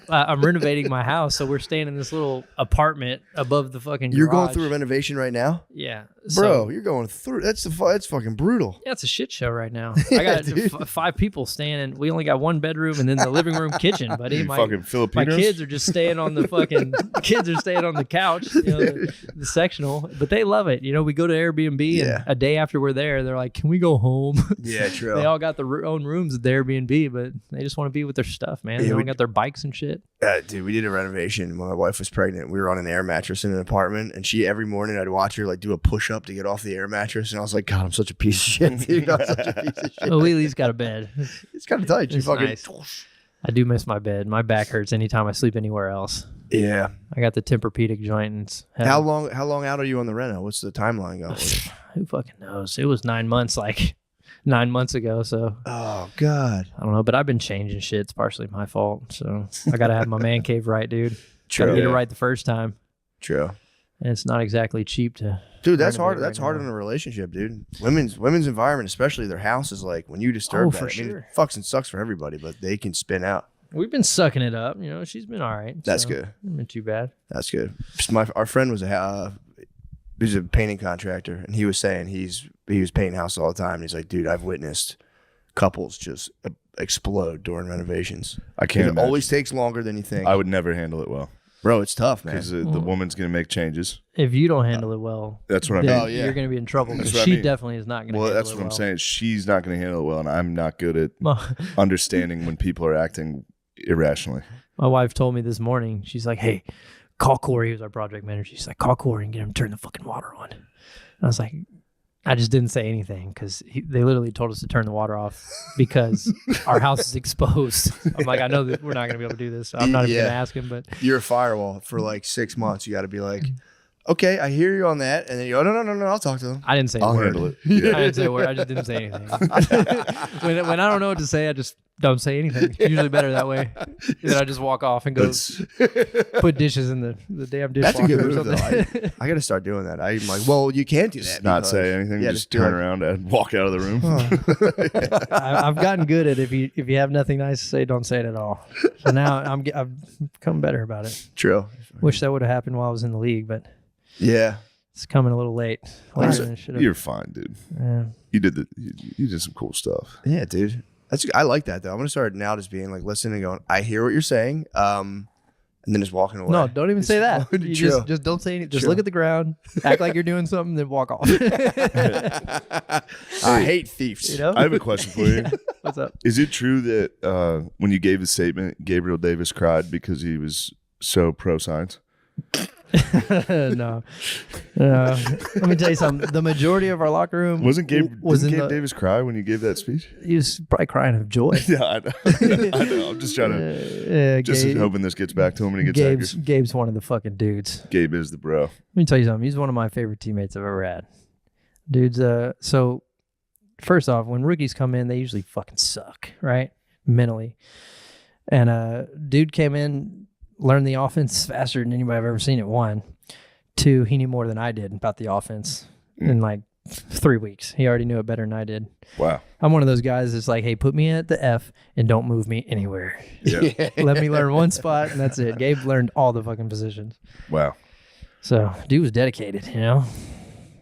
I'm renovating my house, so we're staying in this little apartment above the fucking. You're going garage. through a renovation right now, Yeah, bro. You're going through. That's fucking brutal. Yeah, it's a shit show right now. I got dude. 5 people staying, and we only got 1 bedroom, and then the living room, kitchen. Buddy, You my fucking my Filipinos. kids are just staying on the fucking. Kids are staying on the couch, you know, the sectional, but they love it. You know, we go to Airbnb, Yeah. and a day after we're there, they're like, "Can we go home?" Yeah, true. They all got their own rooms at the Airbnb, but they just want to be with their stuff, man. Yeah, They all we- got their bikes and shit. Dude, we did a renovation when my wife was pregnant. We were on an air mattress in an apartment, and every morning I'd watch her like do a push up to get off the air mattress, and I was like, God, I'm such a piece of shit, dude. I'm such a piece of shit. Oh, we at least got a bed. It's kind of tight. You It's fucking nice. I do miss my bed. My back hurts anytime I sleep anywhere else. yeah. I got the Tempur-Pedic joint. And it's How long out are you on the reno? What's the timeline going? Who fucking knows? It was 9 months, like 9 months ago. So Oh God. I don't know, but I've been changing shit. It's partially my fault. So I got to have my man cave right, dude. Got True. to get it Yeah. right the first time. True. And it's not exactly cheap to. Dude, that's renovate hard. right That's hard now. in a relationship, dude. Women's environment, especially their house, is like when you disturb Oh, that. for I mean, sure. it fucks and sucks for everybody, but they can spin out. We've been sucking it up. You know, she's been all right. That's so good. Hasn't been too bad. That's good. Our friend was he's a painting contractor, and he was saying he was painting houses all the time. And he's like, dude, I've witnessed couples just explode during renovations. I can't It imagine. always takes longer than you think. I would never handle it well Bro, it's tough, man. because the woman's going to make changes. If you don't handle it well, That's what I then mean. Oh, yeah. you're going to be in trouble That's because what I she mean. definitely is not going to. Well, handle that's it what I'm well. saying. She's not going to handle it well, and I'm not good at My, understanding when people are acting irrationally. my wife told me this morning. She's like, "Hey, call Corey, who's our project manager." She's like, "Call Corey and get him to turn the fucking water on." I was like, I just didn't say anything because they literally told us to turn the water off because our house is exposed. I'm like, I know that we're not going to be able to do this. So I'm not even Yeah. going to ask him, but You're a firewall for like 6 months. You got to be like, okay, I hear you on that, and then you go, no, I'll talk to them. I didn't say I'll a word. handle it. I Yeah. didn't say a word. I just didn't say anything. when I don't know what to say, I just don't say anything. It's usually better that way. Then I just walk off and go put dishes in the damn dishwasher That's a good or move, though. something. I got to start doing that. I'm like, well, you can't do that. Not because- say anything. Yeah, just be turn like, around and walk out of the room. I've gotten good at if you have nothing nice to say, don't say it at all. So now I've become better about it. True. Wish that would have happened while I was in the league, but Yeah. it's coming a little late. Later than it should have. You're fine, dude. Yeah. You did some cool stuff. Yeah, dude. I like that though. I'm gonna start now just being like listening and going, I hear what you're saying, and then just walking away. No, don't even say that. You True. just don't say anything. Just True. look at the ground, act like you're doing something, then walk off. I hate thieves. You know? I have a question for you. What's up? Is it true that when you gave the statement, Gabriel Davis cried because he was so pro science? No. Let me tell you something. The majority of our locker room Wasn't Gabe was didn't in Gabe the, Davis cry when you gave that speech? He was probably crying of joy. Yeah, I know. I know. I'm just trying to hoping this gets back to him and he gets angry. Gabe's one of the fucking dudes. Gabe is the bro. Let me tell you something. He's one of my favorite teammates I've ever had. Dudes, so first off, when rookies come in, they usually fucking suck, right? Mentally. And dude came in, learned the offense faster than anybody I've ever seen it. 1. 2, he knew more than I did about the offense in like 3 weeks. He already knew it better than I did. Wow. I'm one of those guys that's like, hey, put me at the F and don't move me anywhere. Yeah. Let me learn one spot and that's it. Gabe learned all the fucking positions. Wow. So dude was dedicated, you know.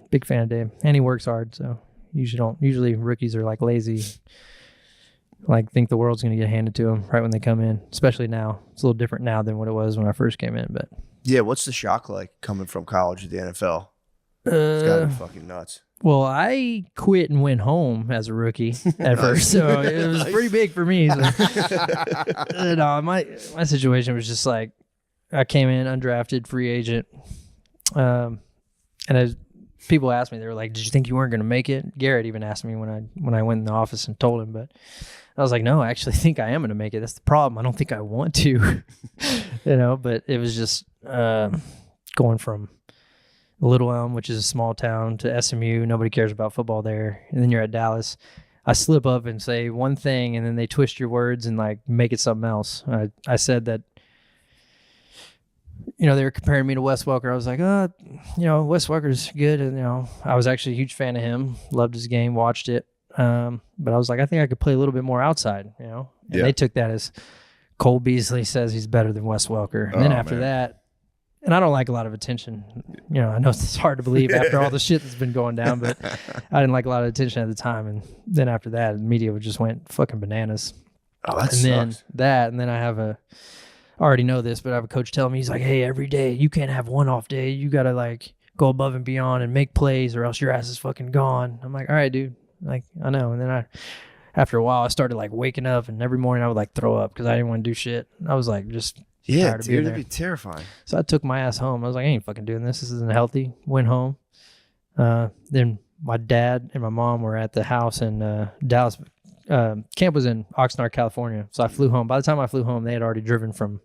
Big fan of Dave. And he works hard, so usually rookies are like lazy. Like think the world's gonna get handed to them right when they come in. Especially now. It's a little different now than what it was when I first came in, but Yeah, what's the shock like coming from college to the NFL? It's gotta be fucking nuts. Well, I quit and went home as a rookie at first, so it was pretty big for me. So. No, my situation was just like I came in undrafted, free agent, and as people asked me, they were like, "Did you think you weren't going to make it?" Garrett even asked me when I went in the office and told him, but I was like, "No, I actually think I am going to make it. That's the problem. I don't think I want to, But it was just going from Little Elm, which is a small town, to SMU. Nobody cares about football there. And then you're at Dallas. I slip up and say one thing, and then they twist your words and like make it something else. I said that, they were comparing me to Wes Welker. I was like, Wes Welker's good. And, I was actually a huge fan of him. Loved his game, watched it. But I was like, I think I could play a little bit more outside, And they took that as Cole Beasley says he's better than Wes Welker. And then after that, and I don't like a lot of attention. I know it's hard to believe after all the shit that's been going down, but I didn't like a lot of attention at the time. And then after that, the media just went fucking bananas. Oh, that sucks. And then I have I already know this, but I have a coach telling me, he's like, hey, every day, you can't have one off day. You got to like go above and beyond and make plays or else your ass is fucking gone. I'm like, all right, dude. Like, I know. And then after a while, I started like waking up and every morning I would like throw up because I didn't want to do shit. I was like, just tired of being dude, there. that'd be terrifying. So I took my ass home. I was like, I ain't fucking doing this. This isn't healthy. Went home. Then my dad and my mom were at the house in Dallas. Camp was in Oxnard, California. So I flew home. By the time I flew home, they had already driven from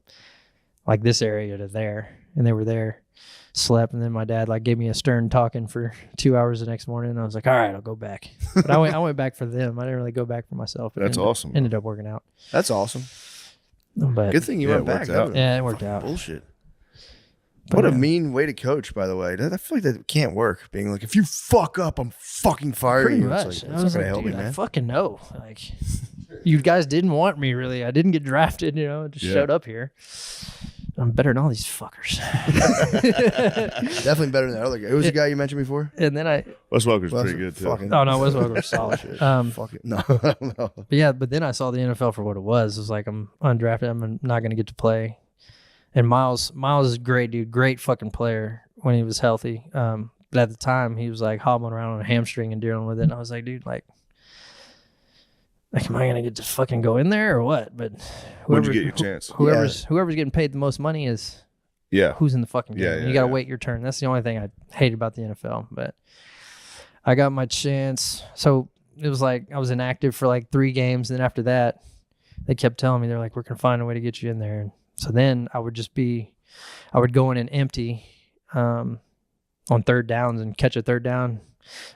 like this area to there. And they were there, slept. And then my dad like gave me a stern talking for 2 hours the next morning. And I was like, all right, I'll go back. But I went back for them. I didn't really go back for myself. That's awesome. Ended up working out. That's awesome. But Good thing you went back. Yeah, it worked out. Bullshit. But What a yeah. mean way to coach, by the way. I feel like that can't work. Being like, if you fuck up, I'm fucking firing Pretty you. much. It's like, I that's was not like, gonna help me, dude, I man. fucking know. Like, you guys didn't want me, really. I didn't get drafted, just showed up here. I'm better than all these fuckers. Definitely better than that other guy. Who was the guy you mentioned before? And then Wes Welker's pretty good too. Fucking, oh no, Wes Welker was solid. fuck it. No, no. But yeah, but then I saw the NFL for what it was. It was like, I'm undrafted. I'm not going to get to play. And Miles is a great dude, great fucking player when he was healthy. But at the time, he was like hobbling around on a hamstring and dealing with it. And I was like, dude, like am I going to get to fucking go in there or what? But When'd you get your chance? Whoever's getting paid the most money is Yeah. who's in the fucking game. Yeah, And yeah, you got to yeah. wait your turn. That's the only thing I hate about the NFL. But I got my chance. So it was like I was inactive for like 3 games. And then after that, they kept telling me, they're like, we're going to find a way to get you in there. And so then I would go in and empty on third downs and catch a third down,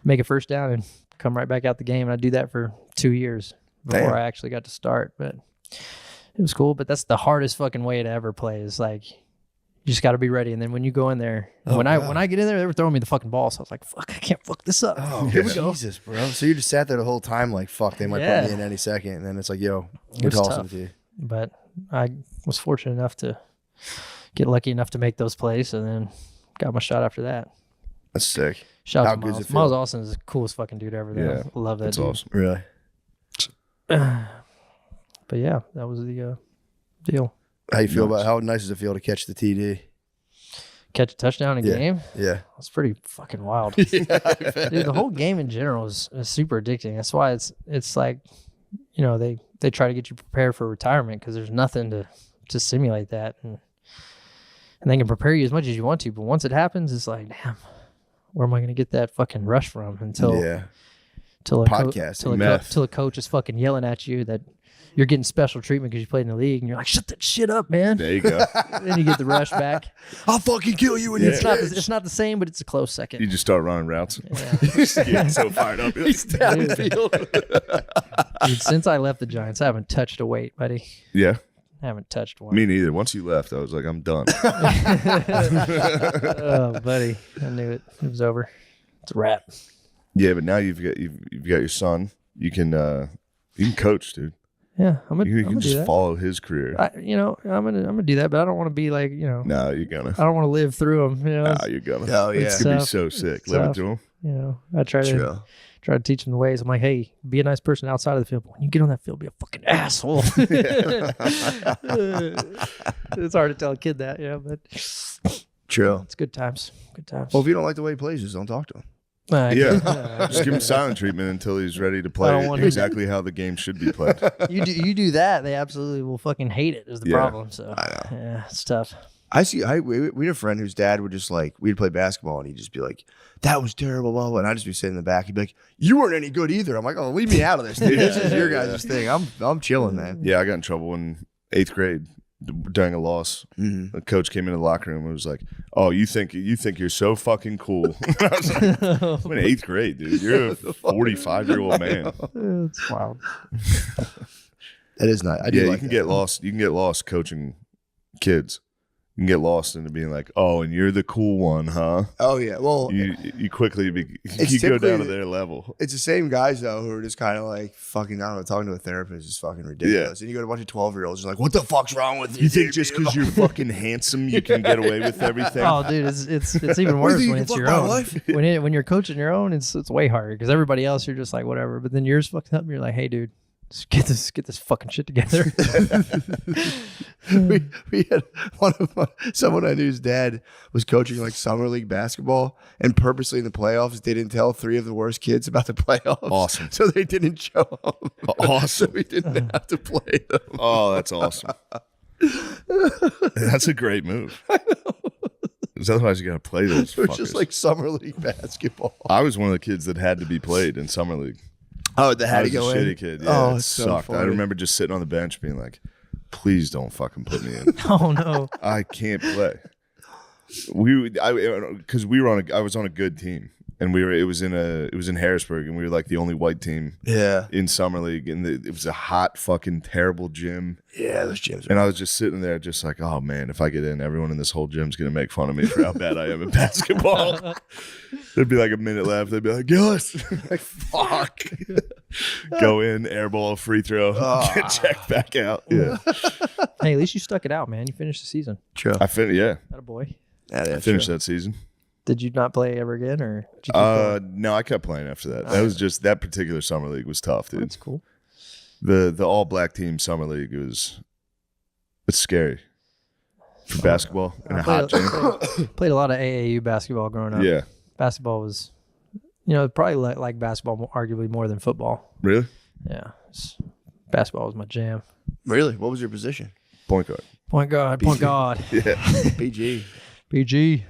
make a first down, and come right back out the game. And I'd do that for 2 years before Damn. I actually got to start. But it was cool. But that's the hardest fucking way to ever play is like, you just got to be ready. And then when you go in there, when I get in there, they were throwing me the fucking ball. So I was like, fuck, I can't fuck this up. Oh, Here we go. Jesus, bro. So you just sat there the whole time like, fuck, they might Yeah. put me in any second. And then it's like, yo, It we're was tossing tough. it to you. But I was fortunate enough to get lucky enough to make those plays and then got my shot after that. That's sick. Shout How out to good does Miles. it feel? Miles Austin is the coolest fucking dude ever. Though. Yeah, I love that That's dude. awesome. Really? But yeah, that was the deal. How you feel about how nice does it feel to catch the TD? Catch a touchdown in a Yeah. game? Yeah. That's pretty fucking wild. Dude, the whole game in general is super addicting. That's why it's like, they try to get you prepared for retirement because there's nothing to simulate that. And they can prepare you as much as you want to. But once it happens, it's like, damn, where am I going to get that fucking rush from until Yeah. till a, Podcasting, meth. till a coach is fucking yelling at you that you're getting special treatment because you played in the league and you're like, shut that shit up, man. There you go. Then you get the rush back. I'll fucking kill you in Yeah. your It's not the same, but it's a close second. You just start running routes. Yeah. Getting so fired up. You're like, Dude, since I left the Giants, I haven't touched a weight, buddy. yeah. I haven't touched one. Me neither. Once you left, I was like, I'm done. Oh, buddy, I knew it. It was over. It's a wrap. Yeah, but now you've got your son. You can coach, dude. Yeah, I'm You gonna can do just that. follow his career. I'm gonna do that, but I don't want to be like, No, you're gonna. I don't want to live through them. Nah, you're gonna. Oh, yeah. It's gonna be Tough. so sick. It's Live it tough. to him. I try to teach them the ways. I'm like, hey, be a nice person outside of the field, but when you get on that field, be a fucking asshole. It's hard to tell a kid that, but True. It's good times. Good times. Well, if you don't like the way he plays, just don't talk to him. Yeah. Just give him silent treatment until he's ready to I play don't want him- exactly how the game should be played. You do that, they absolutely will fucking hate it. Is the Yeah. problem. So yeah, it's tough. We had a friend whose dad would just like, we'd play basketball and he'd just be like, that was terrible, blah, blah. And I'd just be sitting in the back. He'd be like, you weren't any good either. I'm like, oh, leave me out of this, dude. This is your guys' thing. I'm chilling, man. Yeah, I got in trouble in 8th grade during a loss. Mm-hmm. The coach came into the locker room and was like, "Oh, you think you're so fucking cool?" I was like, "I'm in 8th grade, dude. You're a 45-year-old man." It's wild. That is not. I do Yeah, like you can that. get lost. You can get lost coaching kids. You can get lost into being like, "Oh, and you're the cool one, huh?" Oh, yeah. Well, You quickly you go typically- down to their level. it's the same guys, though, who are just kind of like fucking, I don't know, talking to a therapist is fucking ridiculous. And you go to a bunch of 12-year-olds, you're like, what the fuck's wrong with you? You think dude? just because you're fucking handsome, you can get away with everything? Oh, dude, it's even What do worse you when think, it's you your fuck my own. wife? When you're coaching your own, it's way harder because everybody else you're just like whatever. But then yours fucks up, and you're like, hey, dude, just get this fucking shit together. we had someone I knew's dad was coaching like summer league basketball, and purposely in the playoffs they didn't tell 3 of the worst kids about the playoffs. Awesome. So they didn't show up. Awesome. So we didn't have to play them. Oh, that's awesome. That's a great move. Because otherwise you got to play those It was fuckers. just like summer league basketball. I was one of the kids that had to be played in summer league. Oh, they I had to was go a in. shitty kid. Yeah, Oh, it it's so sucked. I funny. remember just sitting on the bench being like, please don't fucking put me in. Oh no. I can't play. Because I was on a good team, and it was in Harrisburg, and we were like the only white team Yeah, in summer league, and it was a hot fucking terrible gym, yeah, those gyms. and I was just sitting there, just like, oh man, if I get in, everyone in this whole gym's gonna make fun of me for how bad I am at basketball. There'd be like a minute left. They'd be like, Gillis, like fuck, go in, air ball, free throw, get checked back out. Yeah, Hey, at least you stuck it out, man. You finished the season. True. I finished. Yeah, That a boy. Yeah, finished that season. Did you not play ever again, or did you keep going? No, I kept playing after that. That was just that particular summer league was tough, dude. That's cool. The all black team summer league it's scary for basketball in a hot gym. Played a lot of AAU basketball growing up. Yeah, Basketball was, probably like basketball arguably more than football. really. Yeah. Basketball was my jam. Really? What was your position? Point guard. Point guard. Yeah, PG. PG.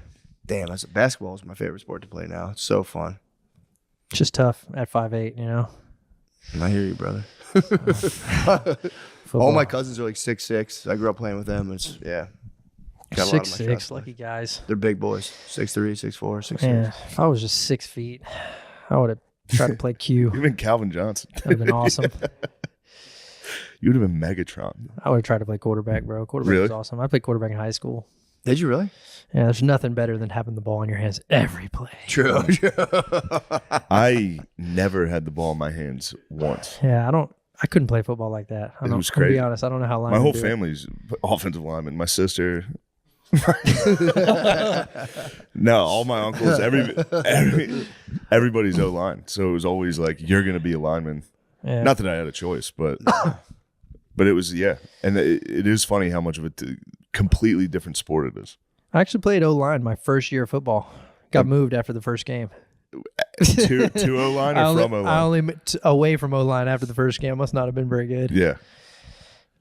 Damn, basketball is my favorite sport to play now. It's so fun. Just tough at 5'8", I hear you, brother. Football. All my cousins are like 6'6". I grew up playing with them. It's got a lot of my 6'6", shots. lucky guys. They're big boys. 6'3", 6'4", 6'6". Man, if I was just 6 feet, I would have tried to play Q. even Calvin Johnson. That would have been awesome. You would have been Megatron. I would have tried to play quarterback, bro. Quarterback Really? was awesome. I played quarterback in high school. Did you really? Yeah, there's nothing better than having the ball in your hands every play. True. I never had the ball in my hands once. Yeah, I couldn't play football like that. It was I'm gonna crazy. be honest, I don't know how My linemen whole do it. family's offensive linemen. My sister. No, all my uncles, everybody's O-line. So it was always like, you're going to be a lineman. Yeah. Not that I had a choice, but it was, yeah. And it is funny how much of a completely different sport it is. I actually played O-line my first year of football. Got moved after the first game. To O-line or from I O-line? only away from O-line after the first game. Must not have been very good. Yeah,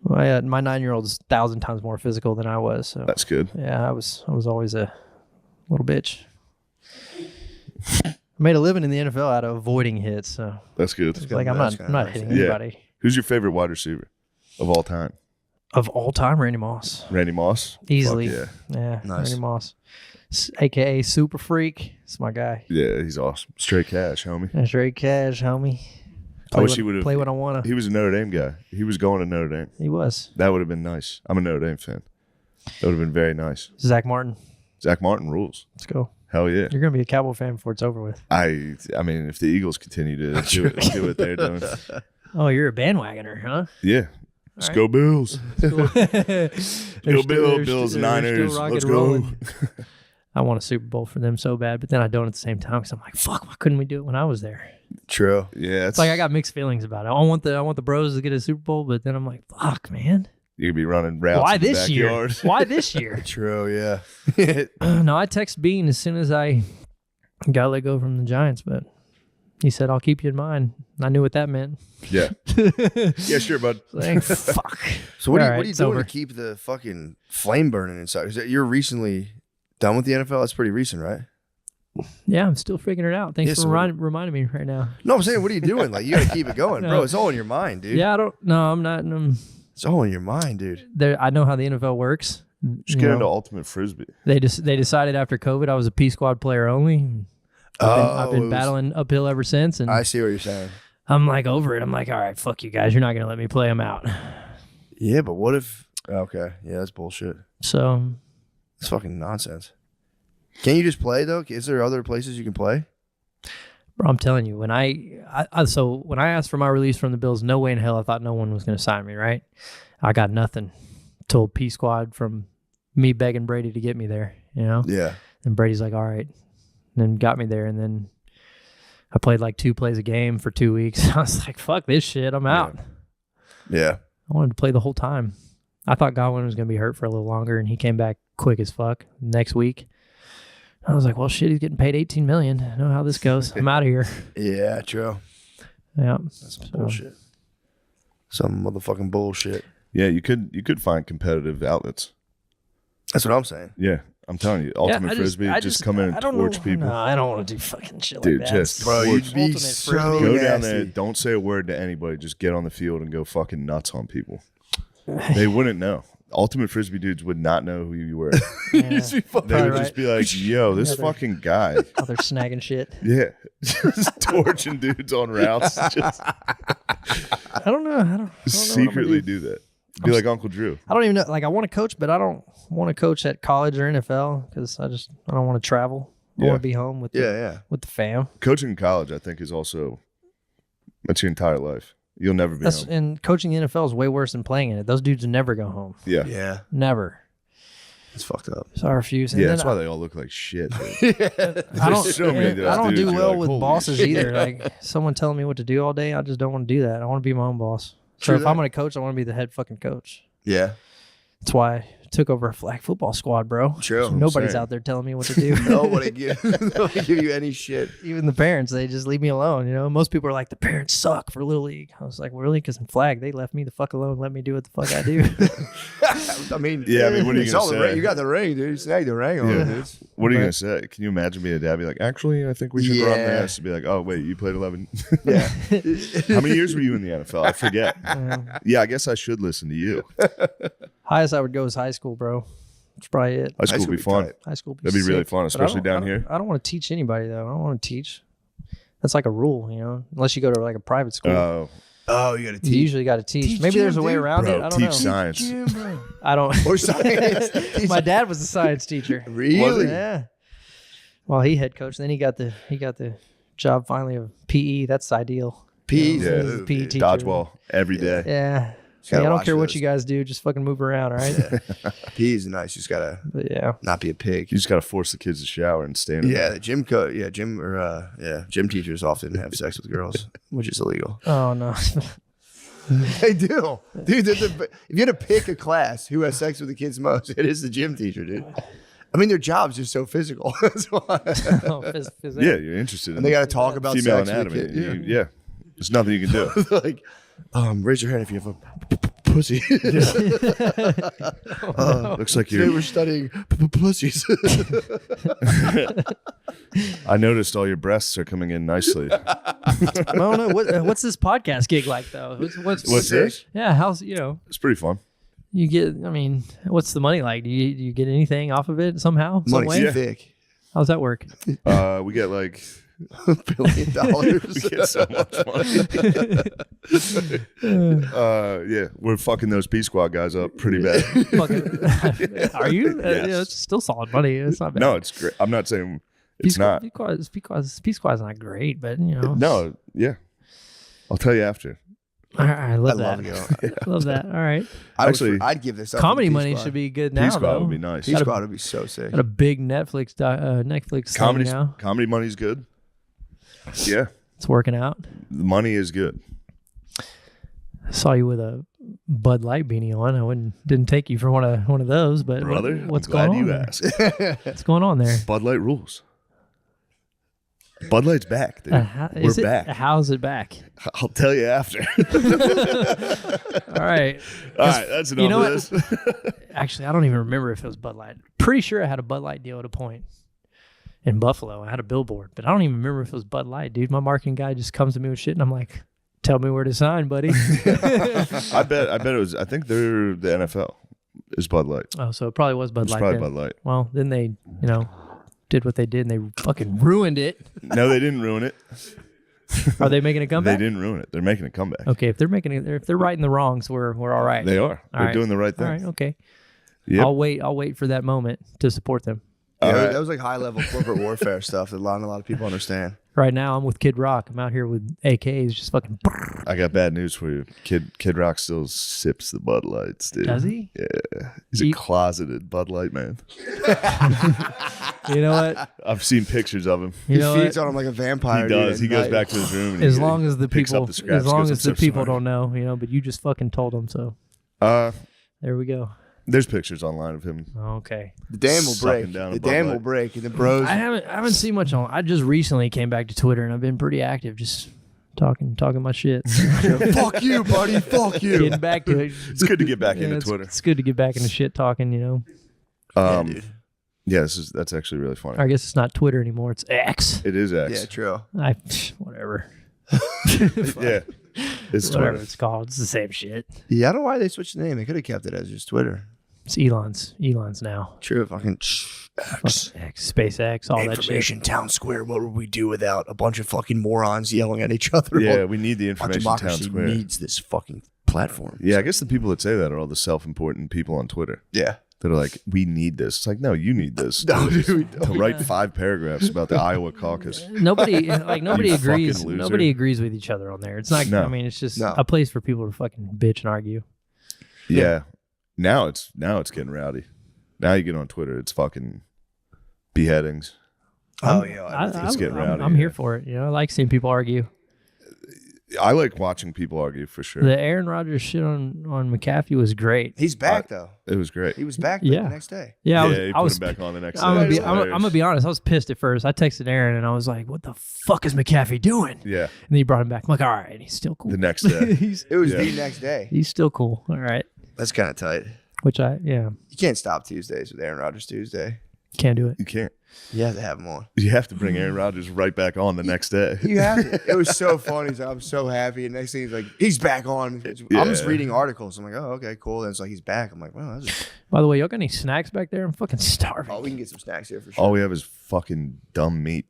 My 9-year-old is 1,000 times more physical than I was. So that's good. yeah, I was always a little bitch. I made a living in the NFL out of avoiding hits. So That's good. like I'm not hitting anybody. Who's your favorite wide receiver of all time? Of all time, Randy Moss. Randy Moss? Easily. Fuck Yeah, Nice. Randy Moss. AKA Super Freak. It's my guy. yeah, he's awesome. Straight cash, homie. That's straight cash, homie. I wish he would have play what I want to. He was a Notre Dame guy. He was going to Notre Dame. He was. That would have been nice. I'm a Notre Dame fan. That would have been very nice. Zach Martin. Zach Martin rules. Let's go. Hell yeah. You're gonna be a Cowboy fan before it's over with. I mean, if the Eagles continue to do what they're doing, Oh, you're a bandwagoner, huh? yeah. Let's go Bills. Go Bills, Niners. Let's go. I want a Super Bowl for them so bad, but then I don't at the same time because I'm like, fuck, why couldn't we do it when I was there? True. Yeah, It's like I got mixed feelings about it. I want the Bros to get a Super Bowl, but then I'm like, fuck, man. You could be running routes. Why in the this year? backyard. Why this year? True, yeah. No, I text Bean as soon as I got let go from the Giants, but he said, I'll keep you in mind. I knew what that meant. Yeah. Yeah, sure, bud. Like, fuck. So what All are right, you it's doing over. to keep the fucking flame burning inside? Is that you're recently done with the NFL? That's pretty recent, right? Yeah, I'm still figuring it out. Thanks Yeah, for so reminding me right now. No, I'm saying, what are you doing? Like, you got to keep it going, No. bro. It's all in your mind, dude. Yeah, I don't. No, I'm not. It's all in your mind, dude. I know how the NFL works. Just You get know, into ultimate frisbee. They decided after COVID I was a P squad player only. I've been battling uphill ever since, and I see what you're saying. I'm like over it. I'm like, all right, fuck you guys. You're not gonna let me play them out. Yeah, but what if? Okay, yeah, that's bullshit. So It's fucking nonsense. Can you just play though? Is there other places you can play? bro, I'm telling you, when I asked for my release from the Bills, no way in hell I thought no one was gonna sign me. Right? I got nothing. Told P squad from me begging Brady to get me there. You know? Yeah. And Brady's like, all right. And then got me there. And then I played like 2 plays a game for 2 weeks. I was like, fuck this shit. I'm out. Yeah. I wanted to play the whole time. I thought Godwin was going to be hurt for a little longer, and he came back quick as fuck next week. I was like, well, shit, he's getting paid $18 million. I know how this goes. I'm out of here. Yeah, true. Yeah. That's some bullshit. Some motherfucking bullshit. Yeah, you could find competitive outlets. That's what I'm saying. Yeah, I'm telling you, ultimate frisbee. Just come in and torch people. No, I don't want to do fucking shit Dude, like that. just Bro, torch. you'd be Ultimate so Frisbee. Go down nasty. there. Don't say a word to anybody. Just get on the field and go fucking nuts on people. They wouldn't know. Ultimate frisbee dudes would not know who you were. Yeah. They would Probably just be like, "Yo, this fucking guy." Oh, they're snagging shit. Yeah, just torching dudes on routes. Just I don't know. I don't know what I'm secretly gonna do that. Be like Uncle Drew. I don't even know. Like, I want to coach, but I don't want to coach at college or NFL because I don't want to travel. I Yeah. want to be home with the fam. Coaching in college, I think, is also that's your entire life. You'll never be home. And coaching in NFL is way worse than playing in it. Those dudes never go home. Yeah, Yeah. Never. It's fucked up. So I refuse. And yeah. then That's why they all look like shit. Dude. I don't. so many of those I don't dudes, do you're well like, with holy bosses shit. either. Like someone telling me what to do all day, I just don't want to do that. I want to be my own boss. So True if that. I'm going to coach, I want to be the head fucking coach. Yeah. That's why I took over a flag football squad, bro. True. Nobody's saying. out there telling me what to do. Nobody give you any shit. Even the parents, they just leave me alone. You know, most people are like, the parents suck for Little League. I was like, well, really? Because in flag, they left me the fuck alone, let me do what the fuck I do. I mean, Yeah, I mean, what are you it's all gonna the ring. say? You got the ring, dude. You snagged the ring on Yeah. it, dude. What are you gonna say? Can you imagine being a dad? Be like, actually, I think we should run Yeah. this. Be like, oh wait, you played 11. Yeah. How many years were you in the NFL? I forget. Yeah, I guess I should listen to you. Highest I would go is high school, bro. That's probably it. High school would be fun. tight. High school would be That'd be really sick. fun, But I especially don't- down I don't- here. I don't want to teach anybody, though. I don't want to teach. That's like a rule, you know, unless you go to like a private school. Oh, Oh, you got to You teach. usually got to teach. Teach Maybe there's a gym, way dude. around bro, it. I don't teach know. science. Gym, bro. I don't. Or science. My dad was a science teacher. Really? Yeah. Well, he head coach. Then he got the job finally of PE. That's ideal. Peas. Yeah. He's a PE teacher. Dodgeball every day. Yeah. Gotta I don't watch care what those. you guys do. Just fucking move around, all right? Peas is nice. You just got to But yeah. not be a pig. You just got to force the kids to shower and stand. Yeah, the gym gym teachers often have sex with girls, which is illegal. Oh no. They do, dude. If you had to pick a class who has sex with the kids most, it is the gym teacher, dude. I mean, their job's just so physical. That's why. Oh, Yeah, you're interested And in they got to talk about female sex anatomy. with the kid. Yeah, there's nothing you can do. Like, raise your hand if you have a pussy. Looks like Today you're. we're studying pussies. I noticed all your breasts are coming in nicely. I don't know. What's this podcast gig like though? What's this? Yeah, how's you It's pretty fun. you get? I mean, what's the money like? Do you get anything off of it somehow? Some Money's way? Yeah. thick. How's that work? We get like $1 billion. we get so much money. Yeah, we're fucking those P Squad guys up pretty bad. Fucking, are you? Yes. Yeah, it's still solid money. It's not bad. No, it's great. I'm not saying it's not. P Squad's not great, but you know. No, yeah. I'll tell you after. All right, I love I that. love it. Love that. All right. Actually, I'd give this up. Comedy for the P money Squad. should be good P now. Squad though. would be nice. P Squad would be so sick. Got a big Netflix thing Comedy, now. comedy money's good. Yeah, It's working out. the money is good. I saw you with a Bud Light beanie on. I didn't take you for one of those, but Brother, what's I'm glad going on you there? asked. What's going on there? Bud Light rules. Bud Light's back, dude. We're back. How's it back? I'll tell you after. All right. All right, that's enough know of this. Actually, I don't even remember if it was Bud Light. Pretty sure I had a Bud Light deal at a point in Buffalo. I had a billboard, but I don't even remember if it was Bud Light, dude. My marketing guy just comes to me with shit, and I'm like, tell me where to sign, buddy. I bet it was. I think they're the NFL is Bud Light. Oh, so it probably was Bud It's Light. probably then. Bud Light. Well, then they, did what they did, and they fucking ruined it. No, they didn't ruin it. Are they making a comeback? They didn't ruin it. They're making a comeback. Okay, if they're righting the wrongs, we're all right. They are. They're right. doing the right thing. All right, okay. Yep. I'll wait for that moment to support them. Yeah, All right. that was like high level corporate warfare stuff that not a lot of people understand. Right now, I'm with Kid Rock. I'm out here with AKs, just fucking. I got bad news for you. Kid Rock still sips the Bud Lights, dude. Does he? Yeah. He's a closeted Bud Light man. You know what? I've seen pictures of him. You He know feeds what? on him like a vampire. He does. dude, He at goes night. back to his room. And As he long as the picks people, up the scraps, as long goes as the upstairs people somewhere. don't know, but you just fucking told them. So there we go. There's pictures online of him. Okay. The dam will Sucking break. down a The Bud dam Light. will break, and the bros. I haven't seen much on. I just recently came back to Twitter, and I've been pretty active, just talking my shit. Fuck you, buddy. Fuck you. Getting back to it. It's good to get back into it's, Twitter. It's good to get back into shit talking. Yeah, that's actually really funny. I guess it's not Twitter anymore. It's X. It is X. Yeah, true. Whatever. Yeah. It's Whatever Twitter. it's called. It's the same shit. Yeah, I don't know why they switched the name. They could have kept it as just Twitter. It's Elon's now. True. Fucking X, SpaceX, all that shit. information town square. What would we do without a bunch of fucking morons yelling at each other? Yeah, we need the Our information town democracy square. needs this fucking platform. Yeah, I guess the people that say that are all the self-important people on Twitter. Yeah. That are like, we need this. It's like, no, you need this. No, to, dude, we don't. to write 5 paragraphs about the Iowa caucus. Nobody You agrees. fucking loser. Nobody agrees with each other on there. It's not. No. I mean, it's just No. a place for people to fucking bitch and argue. Yeah. Now it's getting rowdy. Now you get on Twitter, it's fucking beheadings. Oh, yeah. It's getting rowdy, I'm here yeah. for it. I like seeing people argue. I like watching people argue for sure. The Aaron Rodgers shit on McAfee was great. He's back, though. It was great. He was back Yeah. the next day. Yeah, he I was put him back on the next I'm day. gonna be honest. I was pissed at first. I texted Aaron and I was like, "What the fuck is McAfee doing?" Yeah, And then he brought him back. I'm like, "All right, he's still cool." the next day. It was Yeah. the next day. He's still cool. All right. That's kind of tight. Which You can't stop Tuesdays with Aaron Rodgers Tuesday. can't do it. You can't. You have to have him on. You have to bring Aaron Rodgers right back on the next day. You have to. It was so funny. He's like, I'm so happy. And next thing he's like, he's back on. I'm just Yeah. reading articles. I'm like, oh, okay, cool. And it's like, he's back. I'm like, well, that's just, By the way, y'all got any snacks back there? I'm fucking starving. oh, we can get some snacks here for sure. All we have is fucking dumb meat.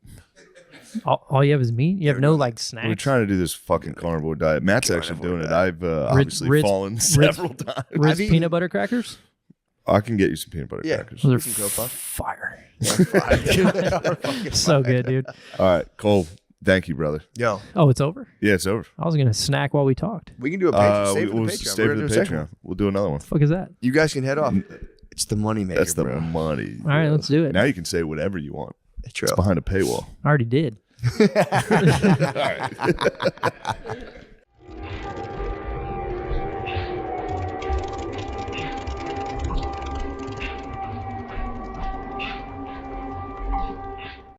All you have is meat. You have no like snacks. We're trying to do this fucking carnivore diet. Matt's actually doing it. I've obviously Ritz- fallen Ritz- several times. Ritz I've eaten- peanut butter crackers. I can get you some peanut butter Yeah. crackers. Those are Some Coke Puff. fire. Fucking So good, dude. All right, Cole. Thank you, brother. Yo, Oh, it's over. Yeah, it's over. I was gonna snack while we talked. we can do a Patreon. Save for We'll the Patreon. stay We're for gonna the do a second Patreon. one. We'll do another one. Fuck is that? You guys can head off. It's the money maker, That's the bro. money. All right, let's do it. Now you can say whatever you want. True. It's behind a paywall. I already did. All right.